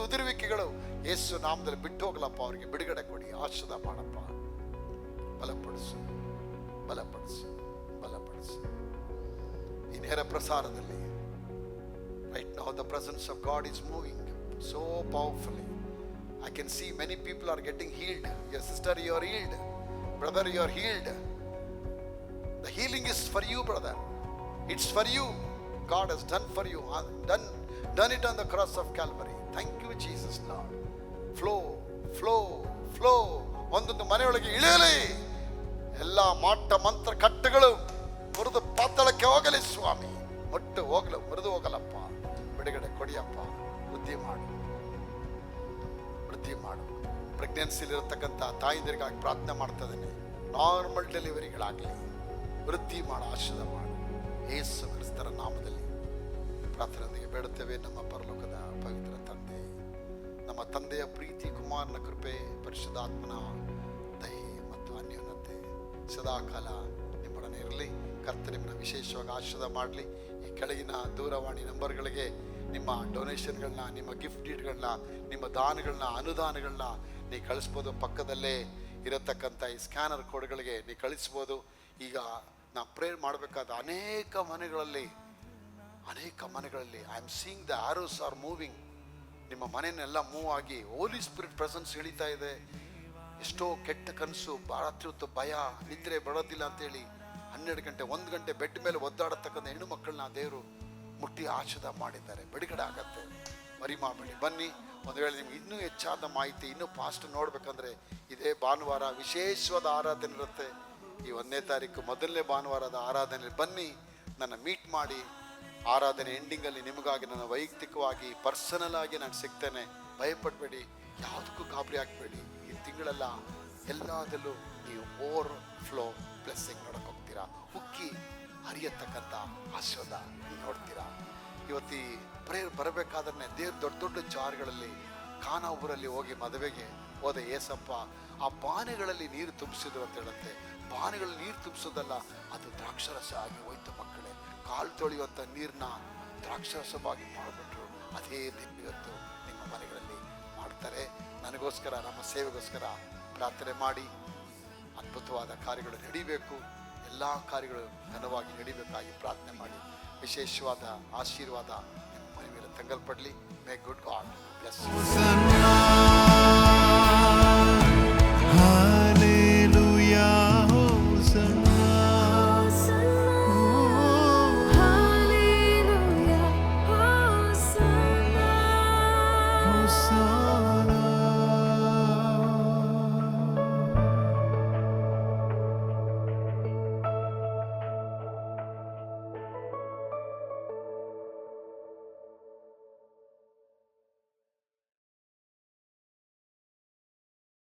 ಉದುರುವಿಕೆಗಳು ಯೇಸು ನಾಮದಲ್ಲಿ ಬಿಟ್ಟು ಹೋಗಲಪ್ಪ. ಅವರಿಗೆ ಬಿಡುಗಡೆ ಕೊಡಿ, ಆಶೀರ್ವಾದ ಮಾಡಪ್ಪ. ಬಲಪಡಿಸು, ಬಲಪಡಿಸು, ಬಲಪಡಿಸು. ಈ ನೇರ ಪ್ರಸಾರದಲ್ಲಿ right now the presence of God is moving so powerfully. I can see many people are getting healed. Your sister, you are healed. Brother, you are healed. The healing is for you, brother. It's for you. God has done for you. Done it on the cross of Calvary. Thank you, Jesus, Lord. Flow, flow, flow. ಒಂದೊಂದು ಮನೆಯೊಳಗೆ ಇಳಿಯಲಿ. ಎಲ್ಲ ಮಾಟ ಮಂತ್ರ ಕಟ್ಟುಗಳು ಮುರಿದು ಪಾತಾಳಕ್ಕೆ ಹೋಗಲಿ ಸ್ವಾಮಿ. ಒಟ್ಟು ಹೋಗಲು ಮುರಿದು ಹೋಗಲಪ್ಪ. ಬಿಡುಗಡೆ ಕೊಡಿಯಪ್ಪ. ವೃದ್ಧಿ ಮಾಡು, ವೃದ್ಧಿ ಮಾಡು. ಪ್ರೆಗ್ನೆನ್ಸಿಲಿರತಕ್ಕಂಥ ತಾಯಿಂದರಿಗಾಗಿ ಪ್ರಾರ್ಥನೆ ಮಾಡ್ತಾ ಇದ್ದೇನೆ. ನಾರ್ಮಲ್ ಡೆಲಿವರಿಗಳಾಗಲಿ. ವೃದ್ಧಿ ಮಾಡು, ಆಶೀರ್ವಾದ ಮಾಡು. ಯೇಸು ಕ್ರಿಸ್ತರ ನಾಮದಲ್ಲಿ ಪ್ರಾರ್ಥನೆಯೊಂದಿಗೆ ಬೇಡುತ್ತೇವೆ. ನಮ್ಮ ಪರಲೋಕದ ಪವಿತ್ರ ತಂದೆ, ನಮ್ಮ ತಂದೆಯ ಪ್ರೀತಿ, ಕುಮಾರನ ಕೃಪೆ, ಪರಿಶುದ್ಧಾತ್ಮನ ದಯೆ ಮತ್ತು ಅನ್ಯೋನ್ಯತೆ ಸದಾಕಾಲ ನಿಮ್ಮೊಡನೆ ಇರಲಿ. ಕರ್ತನೆ ನಿಮ್ಮನ್ನು ವಿಶೇಷವಾಗಿ ಆಶೀರ್ವಾದ ಮಾಡಲಿ. ಈ ಕೆಳಗಿನ ದೂರವಾಣಿ ನಂಬರ್ಗಳಿಗೆ ನಿಮ್ಮ ಡೊನೇಷನ್ಗಳನ್ನ, ನಿಮ್ಮ ಗಿಫ್ಟ್ ಡೀಡ್ಗಳನ್ನ, ನಿಮ್ಮ ದಾನಗಳನ್ನ, ಅನುದಾನಗಳನ್ನ ನೀವು ಕಳಿಸ್ಬೋದು. ಪಕ್ಕದಲ್ಲೇ ಇರತಕ್ಕಂಥ ಈ ಸ್ಕ್ಯಾನರ್ ಕೋಡ್ಗಳಿಗೆ ನೀವು ಕಳಿಸ್ಬೋದು. ಈಗ ನಾವು ಪ್ರೇಯರ್ ಮಾಡಬೇಕಾದ ಅನೇಕ ಮನೆಗಳಲ್ಲಿ I am seeing the arrows are moving. ನಿಮ್ಮ ಮನೆಯನ್ನೆಲ್ಲ ಮೂವ್ ಆಗಿ ಹೋಲಿ ಸ್ಪಿರಿಟ್ ಪ್ರೆಸೆನ್ಸ್ ಇಳಿತಾ ಇದೆ. ಎಷ್ಟೋ ಕೆಟ್ಟ ಕನಸು, ರಾತ್ರಿ ಹೊತ್ತು ಭಯ, ನಿದ್ರೆ ಬರೋದಿಲ್ಲ ಅಂತೇಳಿ 12 ಗಂಟೆ 1 ಗಂಟೆ ಬೆಡ್ ಮೇಲೆ ಒದ್ದಾಡತಕ್ಕಂಥ ಹೆಣ್ಣು ಮಕ್ಕಳನ್ನ ದೇವರು ಮುಟ್ಟಿ ಆಶೀರ್ವಾದ ಮಾಡಿದ್ದಾರೆ. ಬಿಡುಗಡೆ ಆಗತ್ತೆ. ಮರಿ ಮಾಡಬೇಡಿ, ಬನ್ನಿ. ಒಂದು ವೇಳೆ ನಿಮ್ಗೆ ಇನ್ನೂ ಹೆಚ್ಚಾದ ಮಾಹಿತಿ, ಇನ್ನೂ ಫಾಸ್ಟ್ ನೋಡ್ಬೇಕಂದ್ರೆ ಇದೇ ಭಾನುವಾರ ವಿಶೇಷವಾದ ಆರಾಧನೆ ಇರುತ್ತೆ. ಈ 1ನೇ ತಾರೀಕು ಮೊದಲನೇ ಭಾನುವಾರದ ಆರಾಧನೆ ಬನ್ನಿ, ನನ್ನ ಮೀಟ್ ಮಾಡಿ. ಆರಾಧನೆ ಎಂಡಿಂಗಲ್ಲಿ ನಿಮಗಾಗಿ ನನ್ನ ವೈಯಕ್ತಿಕವಾಗಿ ಪರ್ಸನಲ್ ಆಗಿ ನಾನು ಸಿಗ್ತೇನೆ. ಭಯಪಡಬೇಡಿ, ಯಾವುದಕ್ಕೂ ಗಾಬರಿ ಆಗಬೇಡಿ. ಈ ತಿಂಗಳೆಲ್ಲ ಎಲ್ಲದಲ್ಲೂ ನೀವು ಓವರ್ ಫ್ಲೋ ಬ್ಲೆಸ್ಸಿಂಗ್ ನೋಡಕ್ಕೆ ಹೋಗ್ತೀರಾ. ಉಕ್ಕಿ ಹರಿಯತಕ್ಕಂಥ ಆಶೀರ್ವಾದ ನೋಡ್ತೀರಾ. ಇವತ್ತು ಈ ಪ್ರೇಯರ್ ಬರಬೇಕಾದ್ರೆ ದೇವ್ರ ದೊಡ್ಡ ದೊಡ್ಡ ಜಾರ್ಗಳಲ್ಲಿ, ಖಾನಾ ಊರಲ್ಲಿ ಹೋಗಿ ಮದುವೆಗೆ ಹೋದ ಏಸಪ್ಪ ಆ ಬಾನೆಗಳಲ್ಲಿ ನೀರು ತುಂಬಿಸಿದ್ರು ಅಂತ ಹೇಳುತ್ತೆ. ಬಾನೆಗಳಲ್ಲಿ ನೀರು ತುಂಬಿಸೋದಲ್ಲ, ಅದು ದ್ರಾಕ್ಷರಸ ಆಗಿ ಹೋಯ್ತು ಮಕ್ಕಳೇ. ಕಾಲು ತೊಳೆಯುವಂಥ ನೀರನ್ನ ದ್ರಾಕ್ಷರಸವಾಗಿ ಮಾಡಿಬಿಟ್ರು. ಅದೇ ಇವತ್ತು ನಿಮ್ಮ ಮನೆಗಳಲ್ಲಿ ಮಾಡ್ತಾರೆ. ನನಗೋಸ್ಕರ, ನಮ್ಮ ಸೇವೆಗೋಸ್ಕರ ಪ್ರಾರ್ಥನೆ ಮಾಡಿ. ಅದ್ಭುತವಾದ ಕಾರ್ಯಗಳು ನಡೀಬೇಕು. ಎಲ್ಲ ಕಾರ್ಯಗಳು ಘನವಾಗಿ ನಡೀಬೇಕಾಗಿ ಪ್ರಾರ್ಥನೆ ಮಾಡಿ. ವಿಶೇಷವಾದ ಆಶೀರ್ವಾದ ನಿಮ್ಮ ಮನೆ ಮೇಲೆ ತಂಗಲ್ಪಡಲಿ. May good God bless you. ಹೋಸನ್ನ